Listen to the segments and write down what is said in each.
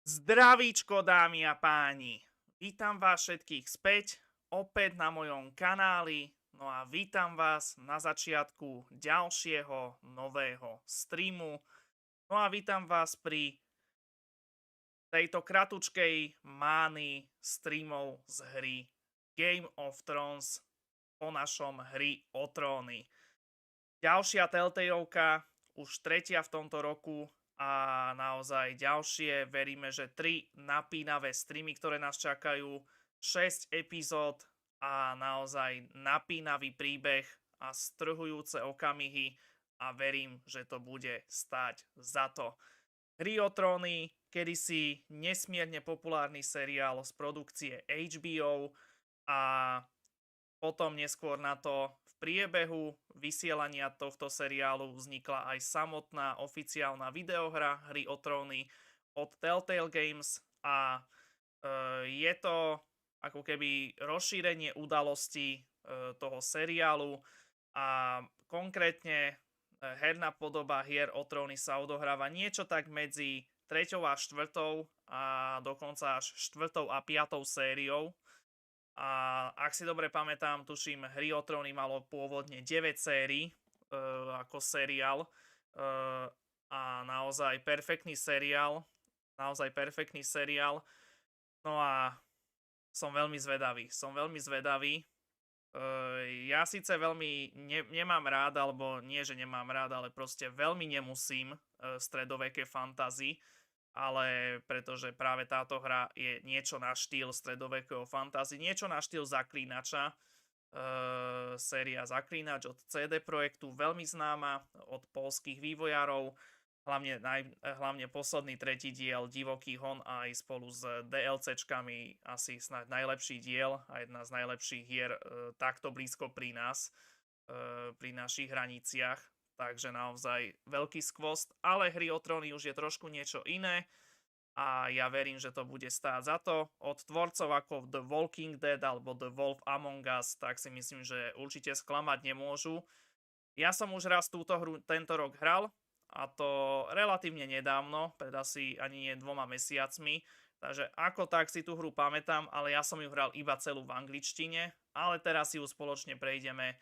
Zdravíčko, dámy a páni. Vítam vás všetkých späť, opäť na mojom kanáli. No a vítam vás na začiatku ďalšieho nového streamu. No a vítam vás pri tejto kratučkej mány streamov z hry Game of Thrones po našom hry o tróny. Ďalšia TELLTAjovka, už tretia v tomto roku. A naozaj ďalšie, veríme, že 3 napínavé streamy, ktoré nás čakajú, 6 epizód a naozaj napínavý príbeh a strhujúce okamihy a verím, že to bude stáť za to. Hry o tróny, kedysi nesmierne populárny seriál z produkcie HBO a potom neskôr na to v priebehu vysielania tohto seriálu vznikla aj samotná oficiálna videohra Hry o tróny od Telltale Games a je to ako keby rozšírenie udalostí toho seriálu a konkrétne herná podoba Hier o tróny sa odohráva niečo tak medzi 3. a 4. a dokonca až 4. a 5. sériou. A ak si dobre pamätám, tuším, Hry o tróny malo pôvodne 9 sérií ako seriál a naozaj perfektný seriál. No a som veľmi zvedavý. Ja síce veľmi nemám rád, alebo nie, že nemám rád, ale proste veľmi nemusím stredoveké fantasy, ale pretože práve táto hra je niečo na štýl stredovekého fantasy, niečo na štýl Zaklínača, séria Zaklínač od CD Projektu, veľmi známa od poľských vývojárov, hlavne posledný tretí diel Divoký hon aj spolu s DLCčkami asi snáď najlepší diel a jedna z najlepších hier takto blízko pri nás, pri našich hraniciach. Takže naozaj veľký skvost, ale Hry o tróny už je trošku niečo iné a ja verím, že to bude stáť za to. Od tvorcov ako The Walking Dead alebo The Wolf Among Us, tak si myslím, že určite sklamať nemôžu. Ja som už raz túto hru tento rok hral a to relatívne nedávno, pred asi ani nie 2 mesiacmi. Takže ako tak si tú hru pamätám, ale ja som ju hral iba celú v angličtine, ale teraz si ju spoločne prejdeme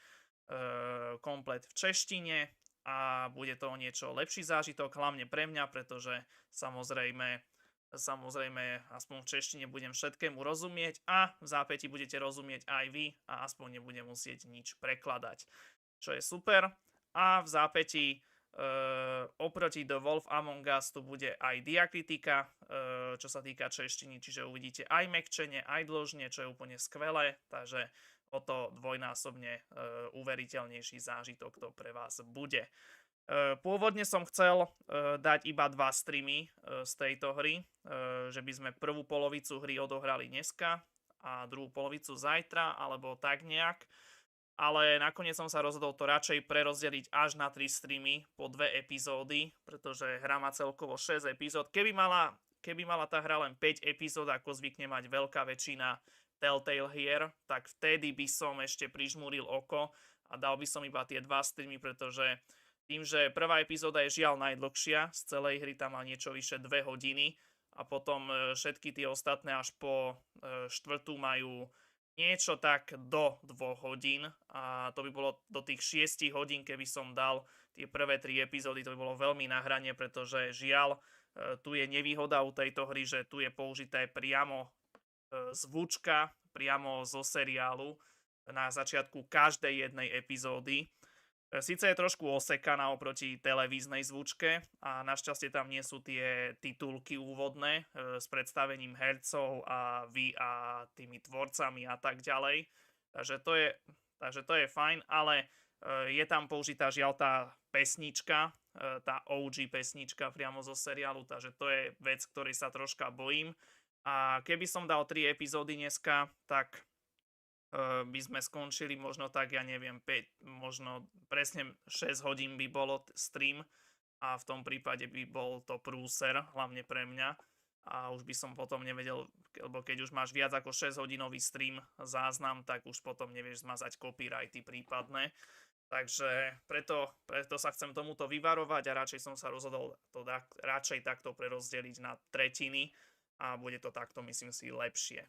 komplet v češtine a bude to o niečo lepší zážitok, hlavne pre mňa, pretože samozrejme aspoň v češtine budem všetkému rozumieť a v zápäti budete rozumieť aj vy a aspoň nebudem musieť nič prekladať, čo je super. A v zápäti oproti The Wolf Among Us tu bude aj diakritika, čo sa týka češtiny, čiže uvidíte aj mäkčenie, aj dĺžne, čo je úplne skvelé, takže o to dvojnásobne uveriteľnejší zážitok to pre vás bude. Pôvodne som chcel dať iba 2 streamy z tejto hry, že by sme prvú polovicu hry odohrali dneska a druhú polovicu zajtra, alebo tak nejak. Ale nakoniec som sa rozhodol to radšej prerozdeliť až na 3 streamy po 2 epizódy, pretože hra má celkovo 6 epizód. Keby mala tá hra len 5 epizód, ako zvykne mať veľká väčšina Telltale hier, tak vtedy by som ešte prižmúril oko a dal by som iba tie 2 streamy, pretože tým, že prvá epizóda je žiaľ najdlhšia z celej hry, tam má niečo vyše 2 hodiny a potom všetky tie ostatné až po 4. majú niečo tak do 2 hodín a to by bolo do tých 6 hodín, keby som dal tie prvé 3 epizódy, to by bolo veľmi na hrane, pretože žiaľ tu je nevýhoda u tejto hry, že tu je použité priamo zvučka priamo zo seriálu na začiatku každej jednej epizódy. Sice je trošku osekaná oproti televíznej zvučke a našťastie tam nie sú tie titulky úvodné s predstavením hercov a tými tvorcami a tak ďalej. Takže to je fajn, ale je tam použitá žiaľ tá pesnička, tá OG pesnička priamo zo seriálu, takže to je vec, ktorej sa troška bojím. A keby som dal 3 epizódy dneska, tak by sme skončili možno tak, ja neviem, 5, možno presne 6 hodín by bolo stream a v tom prípade by bol to prúser, hlavne pre mňa. A už by som potom nevedel, lebo keď už máš viac ako 6 hodinový stream záznam, tak už potom nevieš zmazať copyrighty prípadné. Takže preto sa chcem tomuto vyvarovať a radšej som sa rozhodol to radšej takto prerozdeliť na tretiny, a bude to takto, myslím si, lepšie.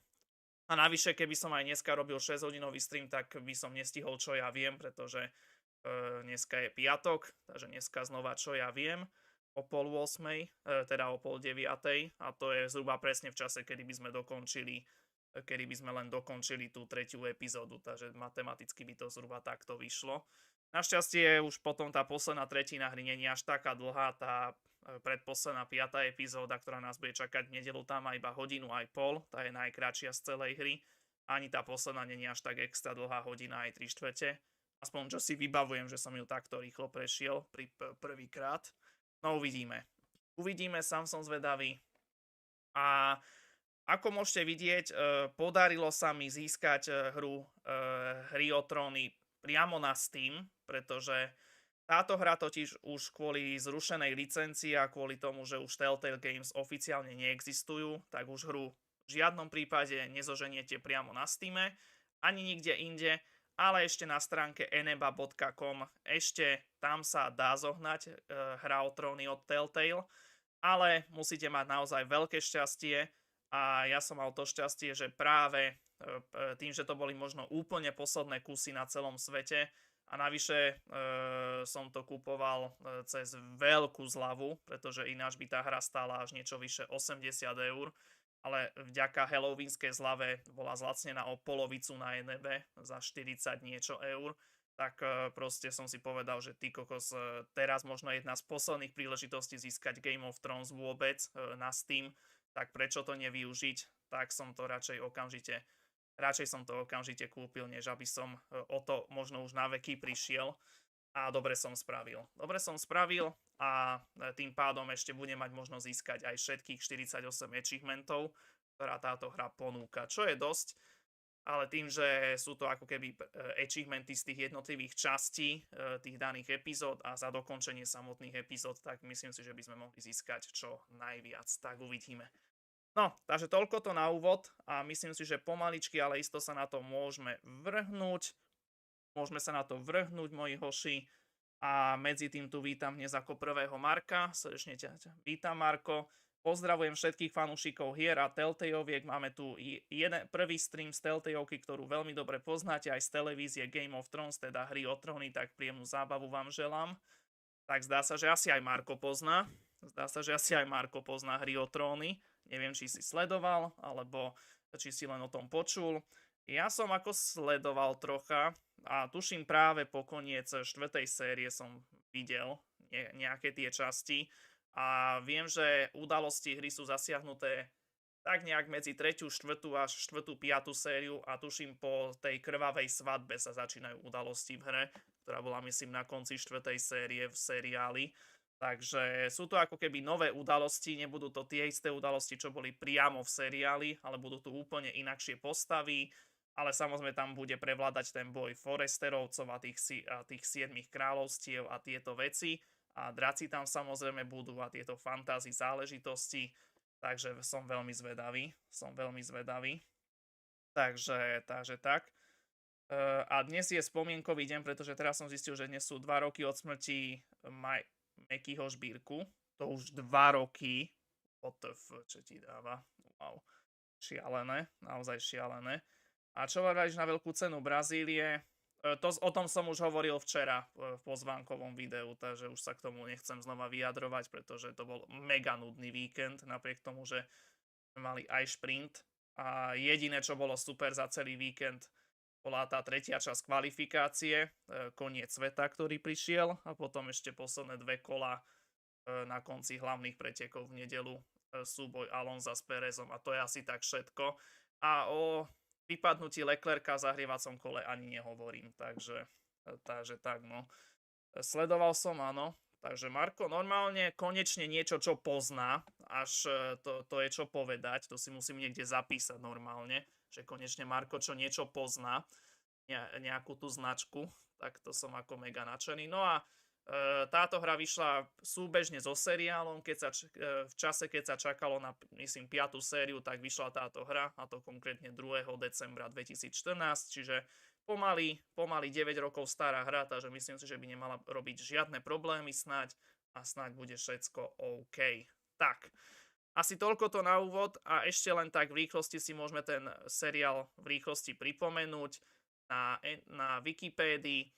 A navyše, keby som aj dneska robil 6-hodinový stream, tak by som nestihol Čo ja viem, pretože dneska je piatok, takže dneska znova Čo ja viem o 7:30, teda o 8:30 a to je zhruba presne v čase, kedy by sme len dokončili tú 3. epizódu, takže matematicky by to zhruba takto vyšlo. Našťastie už potom tá posledná tretina hry nie je až taká dlhá, tá predposledná 5. epizóda, ktorá nás bude čakať v nedeľu, tam má iba 1,5 hodiny, tá je najkratšia z celej hry. Ani tá posledná nie je až tak extra dlhá, hodina aj 3/4. Aspoň čo si vybavujem, že som ju takto rýchlo prešiel pri prvýkrát. No uvidíme. Uvidíme, sám som zvedavý. A ako môžete vidieť, podarilo sa mi získať hry o tróny priamo na Steam, pretože táto hra totiž už kvôli zrušenej licencii a kvôli tomu, že už Telltale Games oficiálne neexistujú, tak už hru v žiadnom prípade nezoženiete priamo na Steame, ani nikde inde, ale ešte na stránke eneba.com, ešte tam sa dá zohnať hra o tróny od Telltale, ale musíte mať naozaj veľké šťastie a ja som mal to šťastie, že práve tým, že to boli možno úplne posledné kusy na celom svete a navyše som to kupoval cez veľkú zľavu, pretože ináč by tá hra stála až niečo vyše 80 €, ale vďaka halloweenskej zľave bola zlacnená o polovicu na enebe za 40 niečo eur, tak proste som si povedal, že ty kokos, teraz možno jedna z posledných príležitostí získať Game of Thrones vôbec na Steam, tak prečo to nevyužiť, tak som to radšej som to okamžite kúpil, než aby som o to možno už na veky prišiel. A dobre som spravil. A tým pádom ešte budem mať možnosť získať aj všetkých 48 achievementov, ktorá táto hra ponúka. Čo je dosť, ale tým, že sú to ako keby achievementy z tých jednotlivých častí tých daných epizód a za dokončenie samotných epizód, tak myslím si, že by sme mohli získať čo najviac. Tak uvidíme. No, takže toľko to na úvod a myslím si, že pomaličky, ale isto sa na to môžeme vrhnúť. Moji hoši. A medzi tým tu vítam dnes ako prvého Marka. Srdečne ťa vítam, Marko. Pozdravujem všetkých fanúšikov hier a Telltajoviek. Máme tu prvý stream z Telltajovky, ktorú veľmi dobre poznáte aj z televízie Game of Thrones, teda hry o tróny, tak príjemnú zábavu vám želám. Tak zdá sa, že asi aj Marko pozná hry o tróny. Neviem, či si sledoval, alebo či si len o tom počul. Ja som ako sledoval trocha a tuším práve po koniec 4. série som videl nejaké tie časti a viem, že udalosti hry sú zasiahnuté tak nejak medzi 3., 4. až 4., 5. sériu a tuším po tej krvavej svadbe sa začínajú udalosti v hre, ktorá bola myslím na konci 4. série v seriáli. Takže sú to ako keby nové udalosti, nebudú to tie isté udalosti, čo boli priamo v seriáli, ale budú tu úplne inakšie postavy, ale samozrejme tam bude prevládať ten boj Foresterovcov a tých 7 kráľovstiev a tieto veci. A draci tam samozrejme budú a tieto fantasy záležitosti, takže som veľmi zvedavý. Takže tak. A dnes je spomienkový deň, pretože teraz som zistil, že dnes sú 2 roky od smrti Mekyho Žbírku. To už 2 roky. Čo ti dáva? Wow. Šialené, naozaj šialené. A čo vravíš na veľkú cenu Brazílie? O tom som už hovoril včera v pozvánkovom videu, takže už sa k tomu nechcem znova vyjadrovať, pretože to bol mega nudný víkend, napriek tomu, že mali aj šprint. A jediné, čo bolo super za celý víkend, bola tá 3. časť kvalifikácie, koniec sveta, ktorý prišiel a potom ešte posledné 2 kola na konci hlavných pretekov v nedeľu, súboj Alonsa s Perezom a to je asi tak všetko. A o vypadnutí Leclerca v zahrievacom kole ani nehovorím, takže tak no. Sledoval som, áno. Takže Marko normálne konečne niečo, čo pozná, až to je čo povedať, to si musím niekde zapísať normálne, že konečne Marko čo niečo pozná, nejakú tú značku, tak to som ako mega nadšený. No a táto hra vyšla súbežne so seriálom, v čase, keď sa čakalo na, myslím, 5. sériu, tak vyšla táto hra, a to konkrétne 2. decembra 2014, čiže pomaly 9 rokov stará hra, takže myslím si, že by nemala robiť žiadne problémy snáď a snáď bude všetko OK. Tak, Asi toľko to na úvod a ešte len tak v rýchlosti si môžeme ten seriál v rýchlosti pripomenúť na Wikipédii.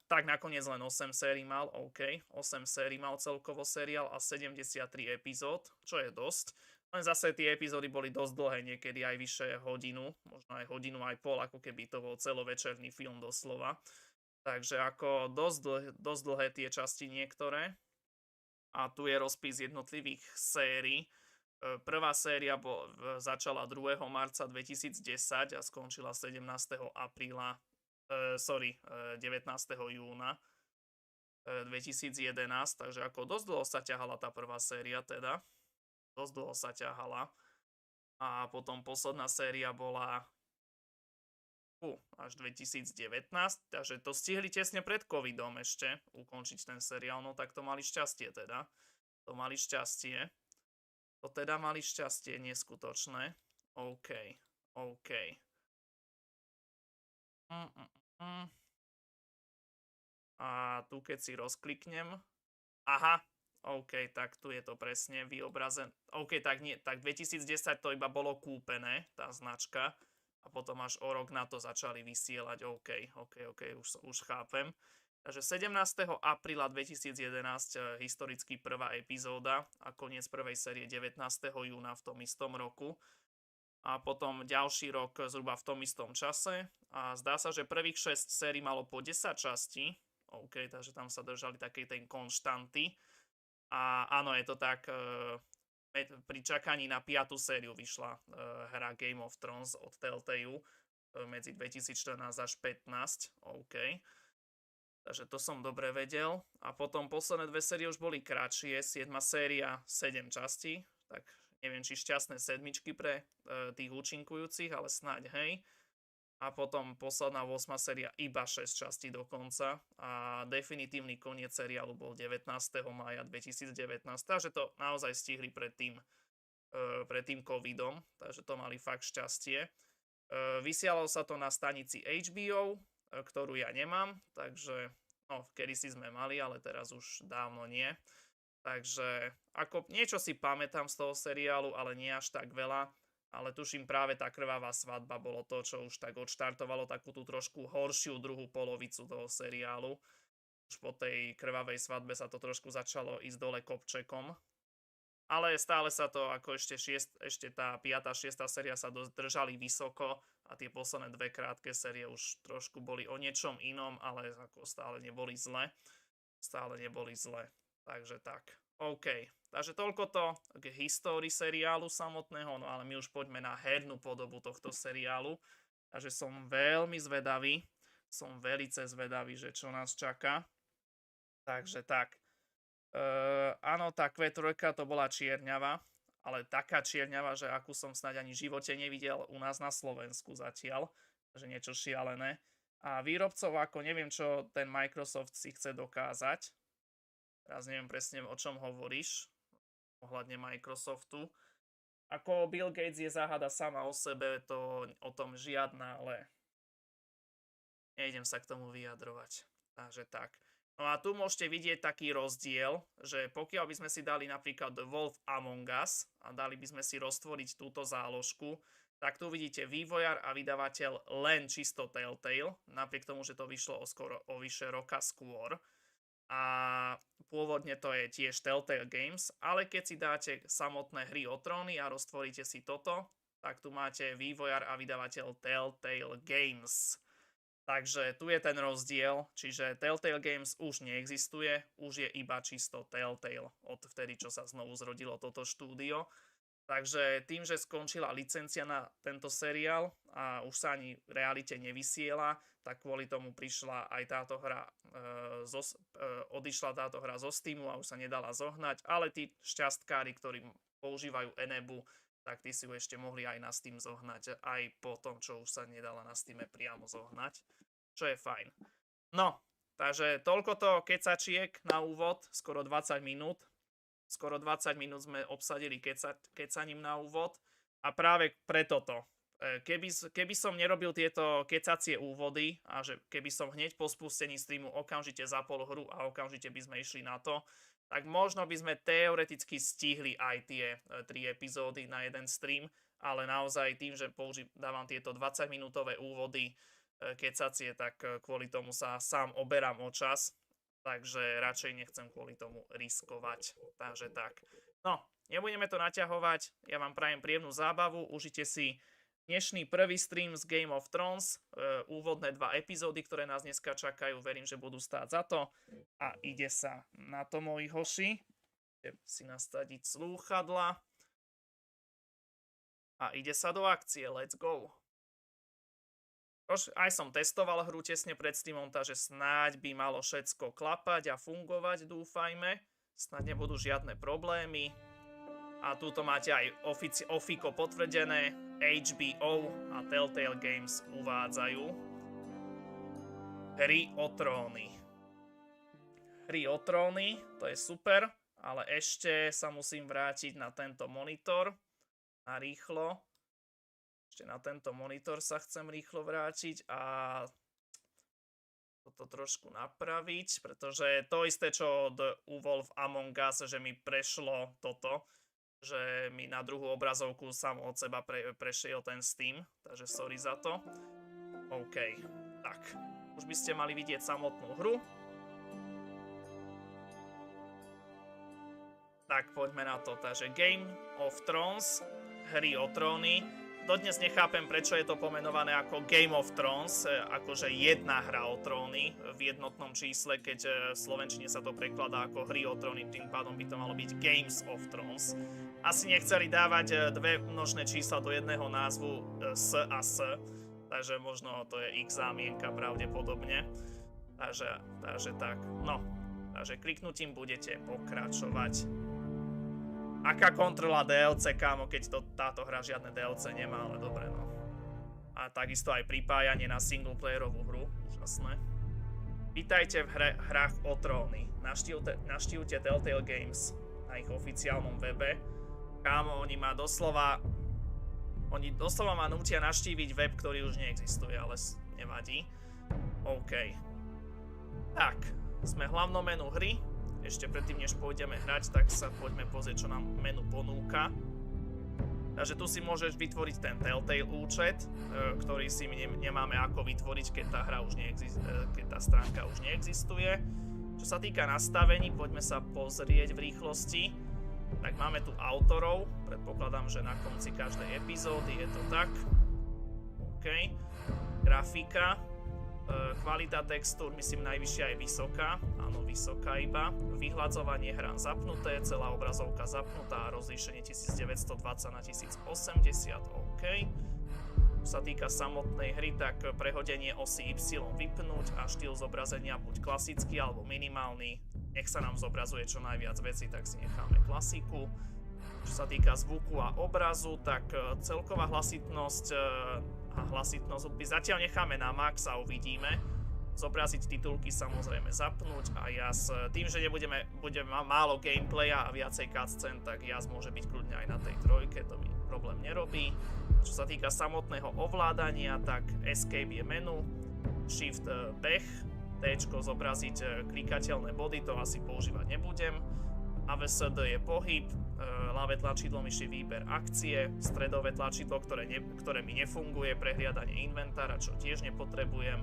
Tak nakoniec len 8 sérií mal, OK. 8 sérií mal celkovo seriál a 73 epizód, čo je dosť. Len zase tie epizódy boli dosť dlhé, niekedy aj vyše hodinu, možno aj hodinu aj pol, ako keby to bol celovečerný film doslova. Takže ako dosť dlhé tie časti niektoré. A tu je rozpis jednotlivých sérií. Prvá séria začala 2. marca 2010 a skončila 17. apríla, 19. júna 2011, takže ako dosť dlho sa ťahala tá prvá séria teda. Dosť dlho sa ťahala. A potom posledná séria bola až 2019, takže to stihli tesne pred covidom ešte ukončiť ten seriál, no tak to mali šťastie teda. To mali šťastie. To teda mali šťastie neskutočné. OK. A tu keď si rozkliknem. Aha, OK, tak tu je to presne vyobrazené. OK, tak nie, tak 2010 to iba bolo kúpené, tá značka. A potom až o rok na to začali vysielať. OK, už chápem. Takže 17. apríla 2011 historicky prvá epizóda a koniec prvej série 19. júna v tom istom roku. A potom ďalší rok zhruba v tom istom čase. A zdá sa, že prvých 6 sérií malo po 10 častí. OK, takže tam sa držali takej tej konštanty. A áno, je to tak, pri čakaní na 5. sériu vyšla hra Game of Thrones od TELLTAju medzi 2014 až 2015. OK. Takže to som dobre vedel. A potom posledné 2 série už boli kratšie. 7. séria 7 častí. Tak neviem, či šťastné sedmičky pre tých účinkujúcich, ale snáď hej. A potom posledná 8. séria iba 6 častí dokonca. A definitívny koniec seriálu bol 19. mája 2019. Takže to naozaj stihli pred tým covidom. Takže to mali fakt šťastie. Vysielalo sa to na stanici HBO, ktorú ja nemám, takže kedysi sme mali, ale teraz už dávno nie. Takže ako niečo si pamätám z toho seriálu, ale nie až tak veľa, ale tuším práve tá krvavá svadba bolo to, čo už tak odštartovalo takú tú trošku horšiu druhú polovicu toho seriálu. Už po tej krvavej svadbe sa to trošku začalo ísť dole kopčekom. Ale stále sa to, ako ešte tá 5. a 6. séria sa držali vysoko a tie posledné 2 krátke série už trošku boli o niečom inom, ale ako stále neboli zle. Takže tak. OK. Takže toľko to k histórii seriálu samotného, no ale my už poďme na hernú podobu tohto seriálu. Takže som veľmi zvedavý. Som velice zvedavý, že čo nás čaká. Takže tak. Áno, tá Q3 to bola čierňava, ale taká čierňava, že akú som snáď ani v živote nevidel u nás na Slovensku zatiaľ, že niečo šialené. A výrobcov ako neviem, čo ten Microsoft si chce dokázať. Teraz neviem presne, o čom hovoríš ohľadne Microsoftu. Ako Bill Gates je záhada sama o sebe, to o tom žiadna, ale nejdem sa k tomu vyjadrovať. Takže tak. No a tu môžete vidieť taký rozdiel, že pokiaľ by sme si dali napríklad The Wolf Among Us a dali by sme si roztvoriť túto záložku, tak tu vidíte vývojár a vydavateľ len čisto Telltale, napriek tomu, že to vyšlo o vyše roka skôr. A pôvodne to je tiež Telltale Games, ale keď si dáte samotné hry o tróny a roztvoríte si toto, tak tu máte vývojár a vydavateľ Telltale Games. Takže tu je ten rozdiel, čiže Telltale Games už neexistuje, už je iba čisto Telltale od vtedy, čo sa znovu zrodilo toto štúdio. Takže tým, že skončila licencia na tento seriál a už sa ani v realite nevysiela, tak kvôli tomu prišla aj táto hra, odišla táto hra zo Steamu a už sa nedala zohnať, ale tí šťastkári, ktorí používajú Enebu, tak tí si ju ešte mohli aj na Steam zohnať, aj po tom, čo už sa nedala na Steame priamo zohnať, čo je fajn. No, takže toľko to kecačiek na úvod, skoro 20 minút. Skoro 20 minút sme obsadili kecaním na úvod a práve preto to. Keby som nerobil tieto kecacie úvody a že keby som hneď po spustení streamu okamžite zapol hru a okamžite by sme išli na to, tak možno by sme teoreticky stihli aj tie 3 epizódy na jeden stream, ale naozaj tým, že dávam tieto 20-minútové úvody kecacie, tak kvôli tomu sa sám oberám o čas, takže radšej nechcem kvôli tomu riskovať. Takže tak. No, nebudeme to naťahovať, ja vám prajem príjemnú zábavu, užite si dnešný prvý stream z Game of Thrones, úvodné 2 epizódy, ktoré nás dneska čakajú, verím, že budú stáť za to. A ide sa na to, moji hoši. Idem si nasadiť slúchadla. A ide sa do akcie, let's go. Aj som testoval hru tesne pred streamom, takže snáď by malo všetko klapať a fungovať, dúfajme. Snáď nebudú žiadne problémy. A túto máte aj ofiko potvrdené, HBO a Telltale Games uvádzajú hry o tróny. Hry o tróny, to je super, ale ešte sa musím vrátiť na tento monitor. A rýchlo. Ešte na tento monitor sa chcem rýchlo vrátiť a toto trošku napraviť, pretože to isté, čo od Wolf Among Us, že mi prešlo toto, že mi na druhú obrazovku sám od seba prešiel ten Steam, takže sorry za to. OK, tak. Už by ste mali vidieť samotnú hru. Tak, poďme na to. Takže Game of Thrones, hry o tróny. Dodnes nechápem, prečo je to pomenované ako Game of Thrones, akože jedna hra o tróny v jednotnom čísle, keď v slovenčine sa to prekladá ako hry o tróny, tým pádom by to malo byť Games of Thrones. Asi nechceli dávať 2 množné čísla do jedného názvu S a S, takže možno to je X zámienka pravdepodobne. Takže tak, no, takže kliknutím budete pokračovať. Aká kontrola DLC, kámo, keď táto hra žiadne DLC nemá, ale dobre, no. A takisto aj pripájanie na singleplayerovú hru, úžasné. Vítajte v hrách o tróny. Navštívte Telltale Games na ich oficiálnom webe. Kámo, oni doslova ma nútia navštíviť web, ktorý už neexistuje, ale nevadí. OK. Tak, sme v hlavnom menu hry. Ešte predtým, než pôjdeme hrať, tak sa poďme pozrieť, čo nám menu ponúka. Takže tu si môžeš vytvoriť ten Telltale účet, ktorý si nemáme ako vytvoriť, keď tá hra už keď tá stránka už neexistuje. Čo sa týka nastavení, poďme sa pozrieť v rýchlosti. Tak máme tu autorov, predpokladám, že na konci každej epizódy je to tak. OK. Grafika. Kvalita textúr, myslím, najvyššia je vysoká. Áno, vysoká iba. Vyhľadzovanie hrán zapnuté, celá obrazovka zapnutá, rozlíšenie 1920 na 1080, OK. Čo sa týka samotnej hry, tak prehodenie osy Y vypnúť a štýl zobrazenia buď klasický alebo minimálny. Nech sa nám zobrazuje čo najviac vecí, tak si necháme klasiku. Čo sa týka zvuku a obrazu, tak celková hlasitnosť a hlasitnosť hudby zatiaľ necháme na max a uvidíme. Zobraziť titulky samozrejme zapnúť a jazz. Tým, že budeme málo gameplaya a viacej cutscene, tak jazz môže byť kľudne aj na tej 3, to mi problém nerobí. Čo sa týka samotného ovládania, tak Escape je menu, Shift beh, T-čko zobraziť klikateľné body, to asi používať nebudem. AVSD je pohyb, ľavé tlačidlo myši výber akcie, stredové tlačidlo, ktoré mi nefunguje, prehliadanie inventára, čo tiež nepotrebujem,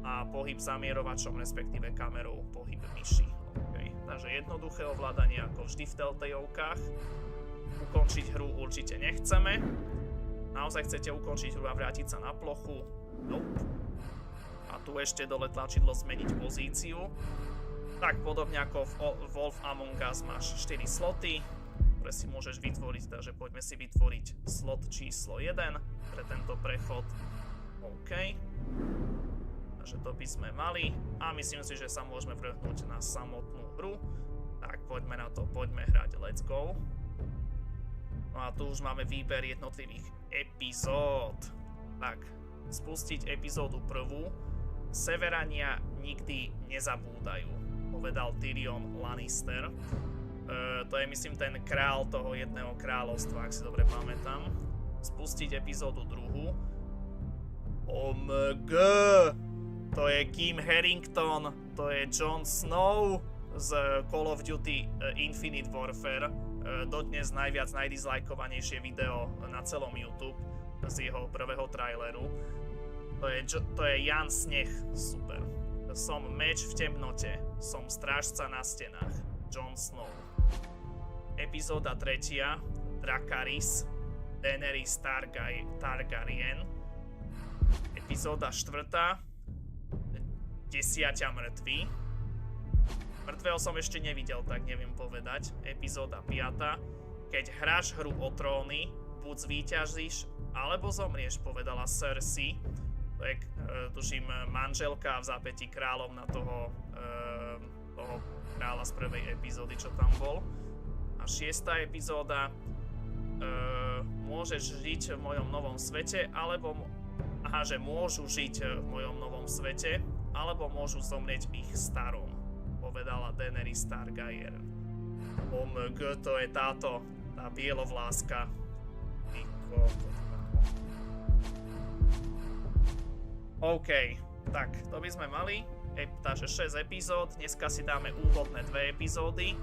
a pohyb zamierovačom, respektíve kamerou, pohyb myši. Okay. Takže jednoduché ovládanie ako vždy v Telltajovkách. Ukončiť hru určite nechceme. Naozaj chcete ukončiť hru a vrátiť sa na plochu? Nope. A tu ešte dole tlačidlo zmeniť pozíciu. Tak podobne ako v Wolf Among Us máš 4 sloty, ktoré si môžeš vytvoriť, takže poďme si vytvoriť slot číslo 1 pre tento prechod. OK. Takže to by sme mali a myslím si, že sa môžeme vrhnúť na samotnú hru. Tak poďme na to, poďme hrať, let's go. No a tu už máme výber jednotlivých epizód. Tak, spustiť epizódu prvú. Severania nikdy nezabúdajú, povedal Tyrion Lannister. To je, myslím, ten král toho jedného kráľovstva, ak si dobre pamätám. Spustiť epizódu druhú. OMG! To je Kim Harington, to je Jon Snow, z Call of Duty Infinite Warfare, dodnes najdizlajkovanejšie video na celom YouTube z jeho prvého traileru. To je Jan Sneh, super. Som meč v temnote, som strážca na stenách, Jon Snow. Epizóda 3, Dracarys, Daenerys Targaryen. Epizóda 4, 10 mŕtvi. Mŕtvého som ešte nevidel, tak neviem povedať. Epizóda 5, keď hráš hru o tróny, buď zvíťazíš, alebo zomrieš, povedala Cersei. To je, tuším, manželka v zápätí kráľov na toho kráľa z prvej epizódy, čo tam bol. A 6. epizóda, môžeš žiť v mojom novom svete, alebo že môžu žiť v mojom novom svete, alebo môžu zomrieť v ich starom, povedala Daenerys Targaryen. OMG, to je tá bielovláska. OK, tak to by sme mali. Takže 6 epizód, dneska si dáme úvodné 2 epizódy,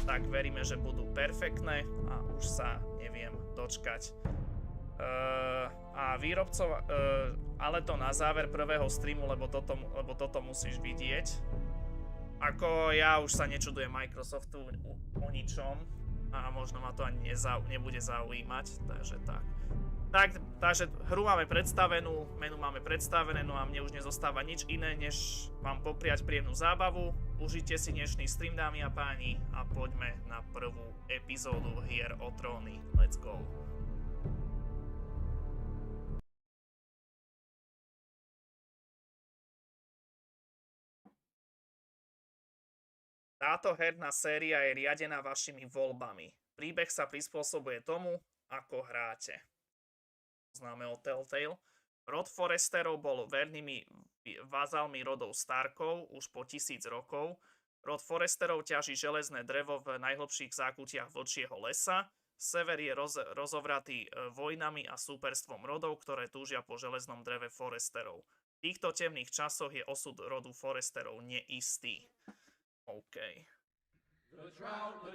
tak veríme, že budú perfektné a už sa neviem dočkať. A výrobcov, ale to na záver prvého streamu, lebo toto musíš vidieť. Ako ja už sa nečudujem Microsoftu o ničom a možno ma to ani nebude zaujímať, takže tak. Takže hru máme predstavenú, menu máme predstavené, no a mne už nezostáva nič iné, než vám popriať príjemnú zábavu. Užite si dnešný stream, dámy a páni, a poďme na prvú epizódu hier o tróny. Let's go. Táto herná séria je riadená vašimi voľbami. Príbeh sa prispôsobuje tomu, ako hráte. Známe o Telltale. Rod Foresterov bol vernými vazalmi rodov Starkov už po 1000 rokov. Rod Foresterov ťaží železné drevo v najhlbších zákutiach vlčieho lesa. Sever je rozovratý vojnami a súperstvom rodov, ktoré túžia po železnom dreve Foresterov. V týchto temných časoch je osud rodu Foresterov neistý. OK. The trout, in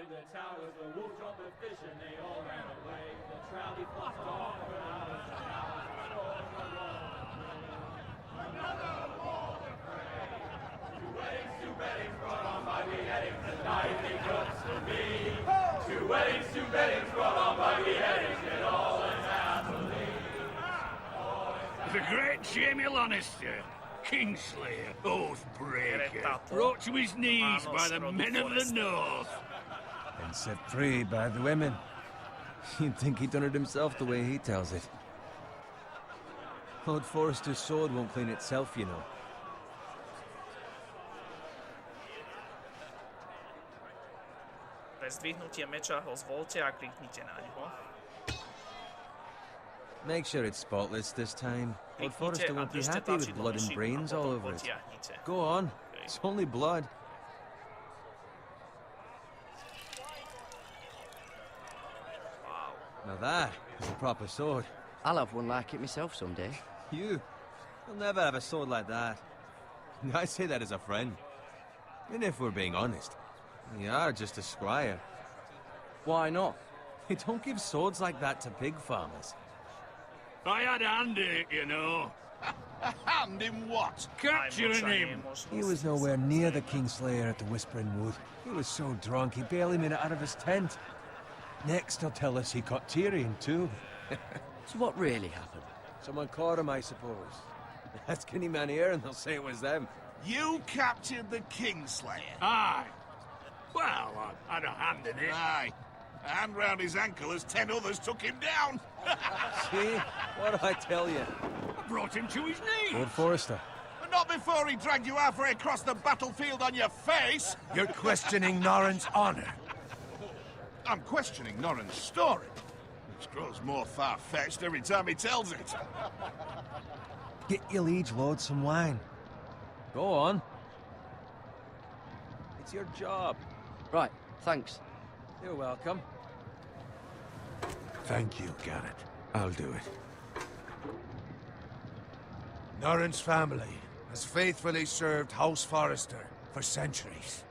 the towers, the wolf dropped the fish and they all ran away. The trout, he flopped off and out of the towers, another war to pray. Two weddings brought on by beheadings, the nightly cuts to be. Two weddings brought on by beheadings, and all is happily. The great Jamie Lannister, Kingslayer, Oathbreaker, brought to his knees by the men of the North. And set free by the women. You'd think he'd done it himself the way he tells it. Lord Forrester's sword won't clean itself, you know. Pre zdvihnutie meča ho zvolte a kliknite na neho. Make sure it's spotless this time. Lord Forrester won't be happy with blood and brains all over it. Go on. It's only blood. Wow. Now that is a proper sword. I'll have one like it myself someday. You'll never have a sword like that. I say that as a friend. And if we're being honest, you are just a squire. Why not? They don't give swords like that to pig farmers. I had a hand in it, you know. A hand in what? Capturing him. He was nowhere near the Kingslayer at the Whispering Wood. He was so drunk he barely made it out of his tent. Next he'll tell us he caught Tyrion too. So what really happened? Someone caught him, I suppose. Ask any man here and they'll say it was them. You captured the Kingslayer? Aye. Well, I had a hand in it. Aye. A hand round his ankle as 10 others took him down. See? What'd I tell you? I brought him to his knees. Lord Forrester. But not before he dragged you halfway across the battlefield on your face. You're questioning Norrin's honor. I'm questioning Norrin's story, which grows more far-fetched every time he tells it. Get your liege lord some wine. Go on. It's your job. Right, thanks. You're welcome. Thank you, Garrett. I'll do it. Norrin's family has faithfully served House Forrester for centuries.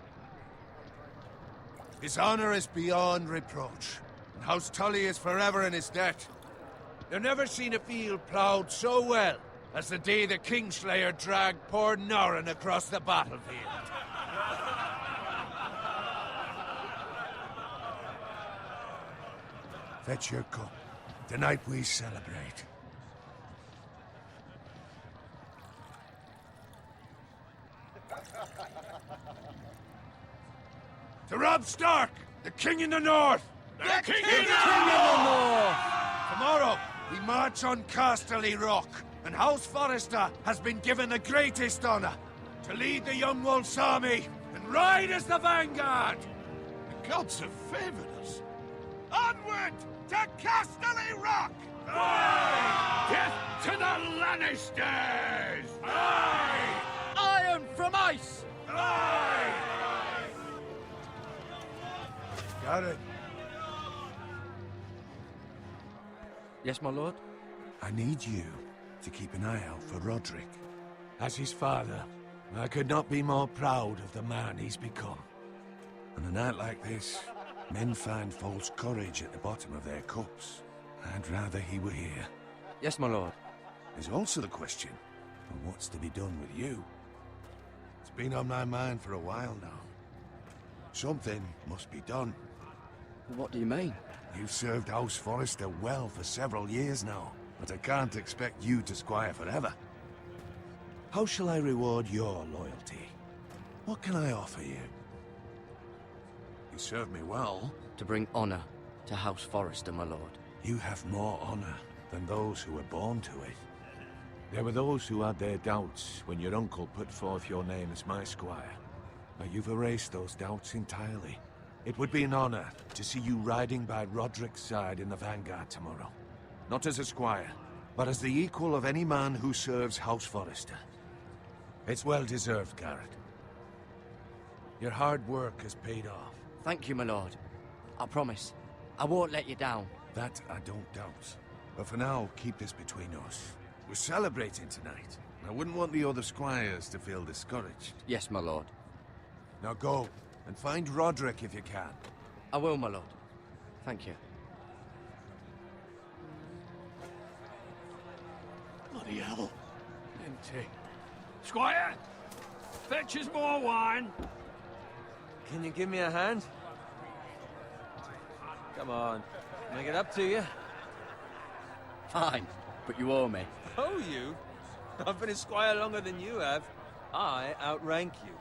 His honor is beyond reproach, and House Tully is forever in his debt. You've never seen a field ploughed so well as the day the Kingslayer dragged poor Norrin across the battlefield. Fetch your cup. Tonight we celebrate. To Robb Stark, the King in the North! The King in the North! Tomorrow, we march on Casterly Rock, and House Forrester has been given the greatest honor to lead the Young Wolf's army and ride as the vanguard! The gods have favored us. Onward to Casterly Rock! Aye! Death to the Lannisters! Aye! Iron from ice! Aye! Got it. Yes, my lord? I need you to keep an eye out for Roderick. As his father, I could not be more proud of the man he's become. On a night like this, men find false courage at the bottom of their cups. I'd rather he were here. Yes, my lord. There's also the question of what's to be done with you. It's been on my mind for a while now. Something must be done. What do you mean? You've served House Forrester well for several years now, but I can't expect you to squire forever. How shall I reward your loyalty? What can I offer you? You served me well. To bring honor to House Forrester, my lord. You have more honor than those who were born to it. There were those who had their doubts when your uncle put forth your name as my squire. But you've erased those doubts entirely. It would be an honor to see you riding by Roderick's side in the vanguard tomorrow. Not as a squire, but as the equal of any man who serves House Forrester. It's well deserved, Garrett. Your hard work has paid off. Thank you, my lord. I promise. I won't let you down. That I don't doubt. But for now, keep this between us. We're celebrating tonight. I wouldn't want the other squires to feel discouraged. Yes, my lord. Now go, and find Roderick if you can. I will, my lord. Thank you. Bloody hell. Empty. Squire! Fetch us more wine. Can you give me a hand? Come on. Make it up to you. Fine, but you owe me. Oh, you? I've been a squire longer than you have. I outrank you.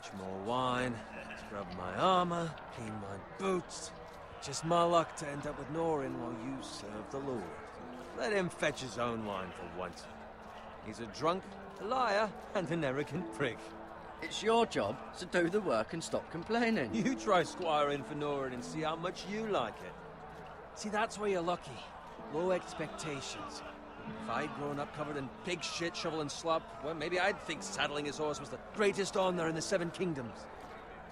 Fetch more wine, scrub my armor, clean my boots. Just my luck to end up with Norrin while you serve the Lord. Let him fetch his own wine for once. He's a drunk, a liar, and an arrogant prick. It's your job to do the work and stop complaining. You try squiring for Norrin and see how much you like it. See, that's where you're lucky. Low expectations. If I'd grown up covered in pig shit, shovel and slop, well, maybe I'd think saddling his horse was the greatest honor in the Seven Kingdoms.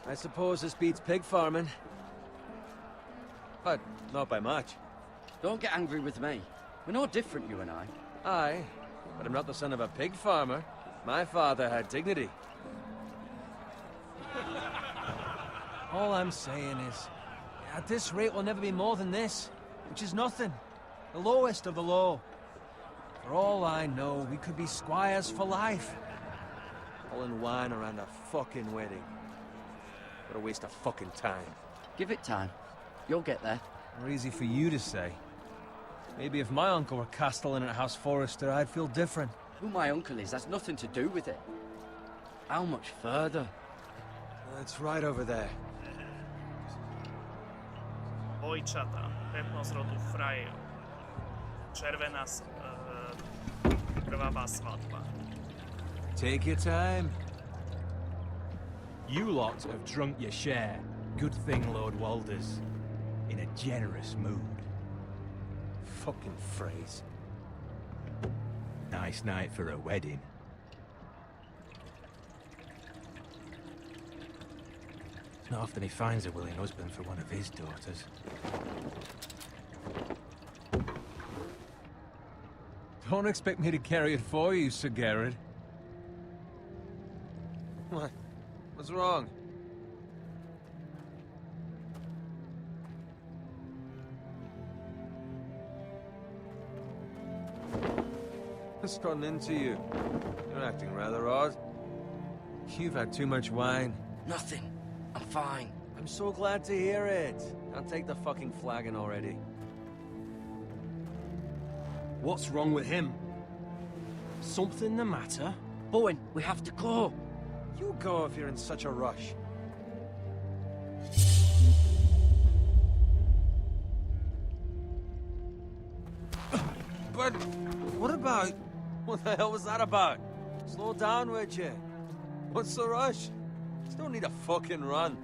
I suppose this beats pig farming. But not by much. Don't get angry with me. We're no different, you and I. Aye, but I'm not the son of a pig farmer. My father had dignity. All I'm saying is, at this rate we'll never be more than this, which is nothing. The lowest of the low. For all I know, we could be squires for life. Pulling wine around a fucking wedding. What a waste of fucking time. Give it time. You'll get there. More easy for you to say. Maybe if my uncle were castellan at House Forrester, I'd feel different. Who my uncle is has nothing to do with it. How much further? It's right over there. Dvojčata, 15 z rodu Frejov. Červená krvavá svadba. Take your time. You lot have drunk your share. Good thing Lord Walder's in a generous mood. Fucking phrase. Nice night for a wedding. Not often he finds a willing husband for one of his daughters. Don't expect me to carry it for you, Sir Garrett. What? What's wrong? What's gotten into you? You're acting rather odd. You've had too much wine. Nothing. I'm fine. I'm so glad to hear it. I'll take the fucking flagon already. What's wrong with him? Something the matter? Bowen, we have to go. You go if you're in such a rush. But what about... What the hell was that about? Slow down, would you? What's the rush? Just don't need a fucking run.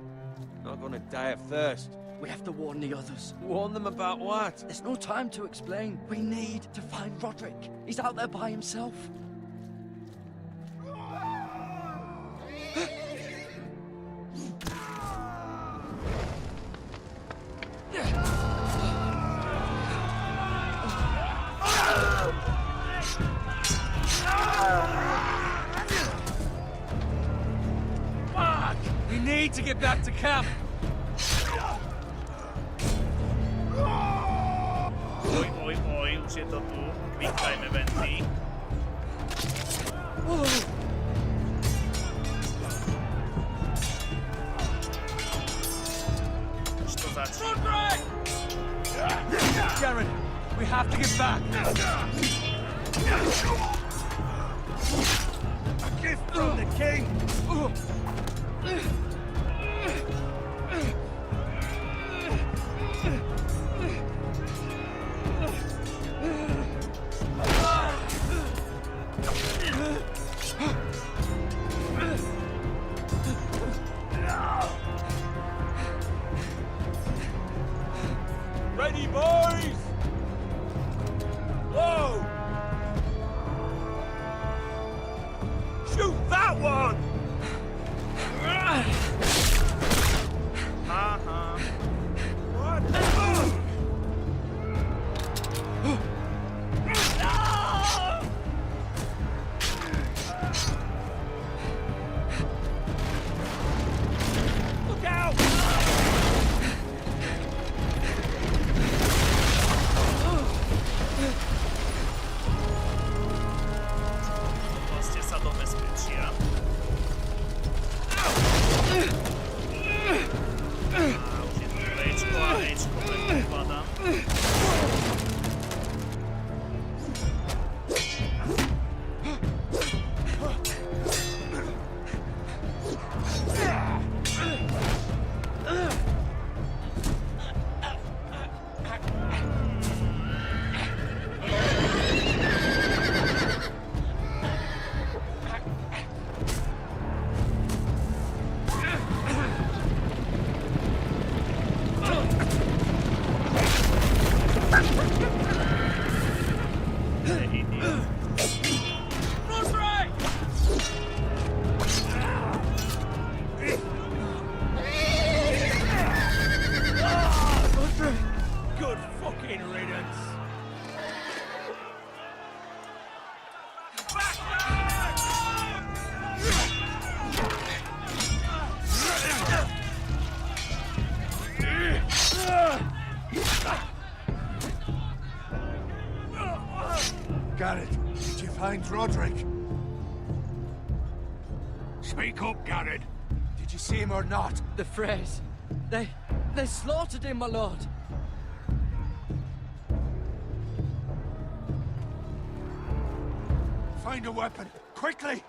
Not gonna die of thirst. We have to warn the others. Warn them about what? There's no time to explain. We need to find Roderick. He's out there by himself. We need to get back to camp. Oj, už je to tu. Quick time eventy. Už to začíná. Garrett, we have to get back. A gift from the king! Ready, boys! Whoa! Shoot that one! Aha. What? Look out! Dostie sa do bezpečia. Už je tu Bčko a Bčko predpokladám. Good fucking riddance! Garrett, did you find Roderick? Speak up, Garrett. Did you see him or not? The Freys. They slaughtered him, my lord. Find a weapon, quickly!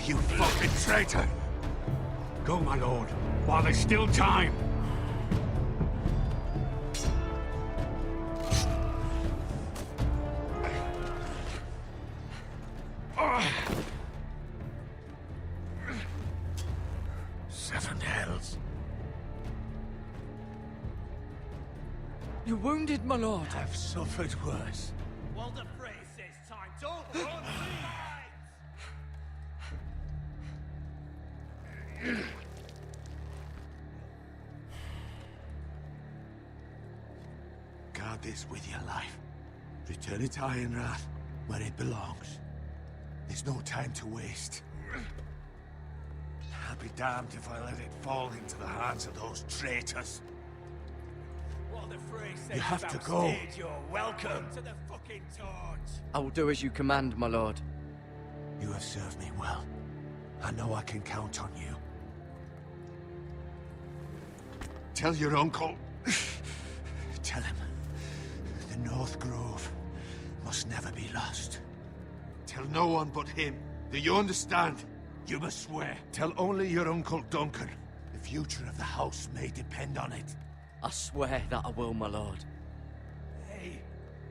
You fucking traitor! Go, my lord, while there's still time. wounded, my lord. I've suffered worse. Well, the phrase says time don't run. Guard this with your life. Return it to Ironrath, where it belongs. There's no time to waste. I'll be damned if I let it fall into the hands of those traitors. Well, the phrase says You have to about go. stage, you're welcome to the fucking torch. I will do as you command, my lord. You have served me well. I know I can count on you. Tell your uncle. Tell him. The North Grove must never be lost. Tell no one but him. Do you understand? You must swear. Tell only your Uncle Duncan. The future of the house may depend on it. I swear that I will, my lord. Hey,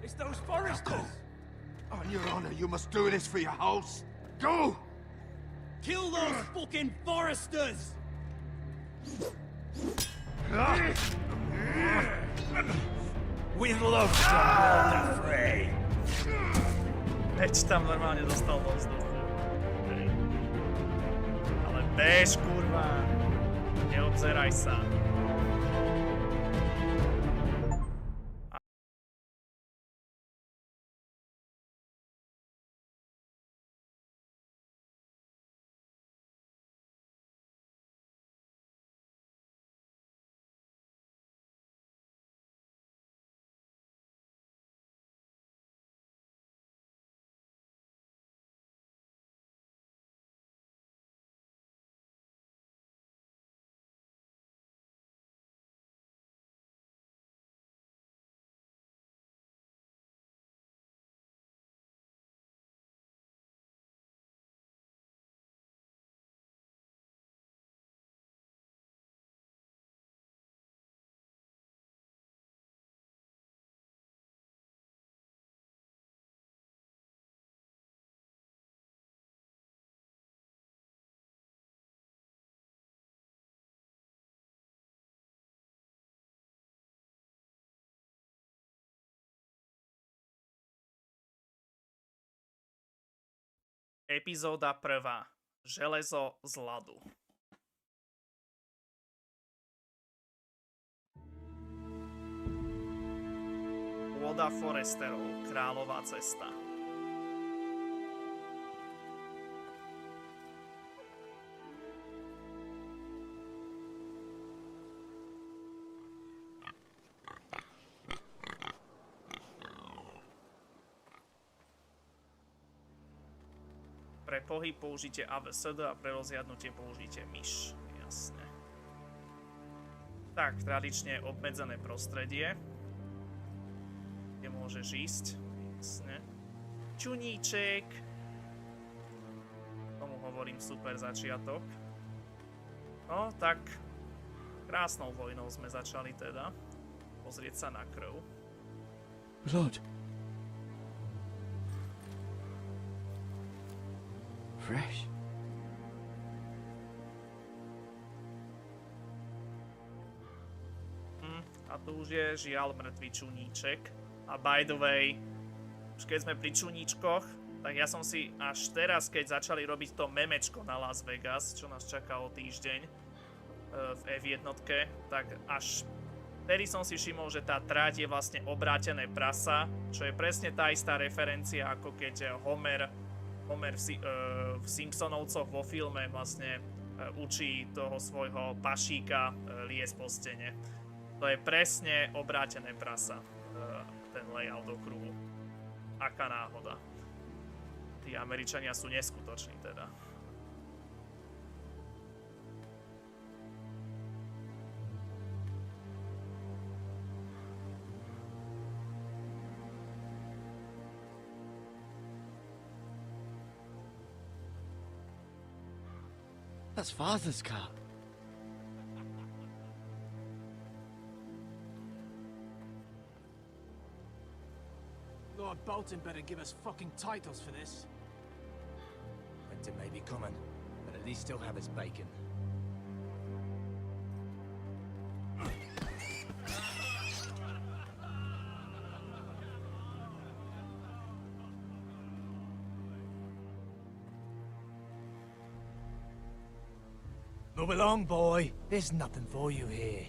it's those foresters. Go. On your honor, you must do this for your house. Go! Kill those fucking foresters! With love from Lord Frey. Veď tam normálne dostal do vzduchu. Ale bež, kurva. Neobzeraj sa. Epizóda 1. Železo z ľadu. Pôda Foresterov, kráľová cesta. Pre pohyb použite ABCD a pre rozhliadnutie použite myš. Jasne. Tak, tradične obmedzené prostredie. Kde môžeš ísť. Jasne. Čuníček. Tomu hovorím super začiatok. No, tak krásnou vojnou sme začali teda. Pozrieť sa na krv. Blood. Fresh. A tu už je žiaľ mŕtvý čuníček. A by the way, už keď sme pri čuníčkoch, tak ja som si až teraz, keď začali robiť to memečko na Las Vegas, čo nás čaká o týždeň v F1, tak až vtedy som si všimol, že tá trať je vlastne obrátené prasa, čo je presne tá istá referencia, ako keď Homer v Simpsonovcoch vo filme vlastne učí toho svojho pašíka liesť po stene. To je presne obrátené prasa, ten layout okruhu. Aká náhoda. Tí Američania sú neskutoční teda. That's Father's car. Lord Bolton better give us fucking titles for this. Winter may be coming, but at least he'll have his bacon. Move along, boy. There's nothing for you here.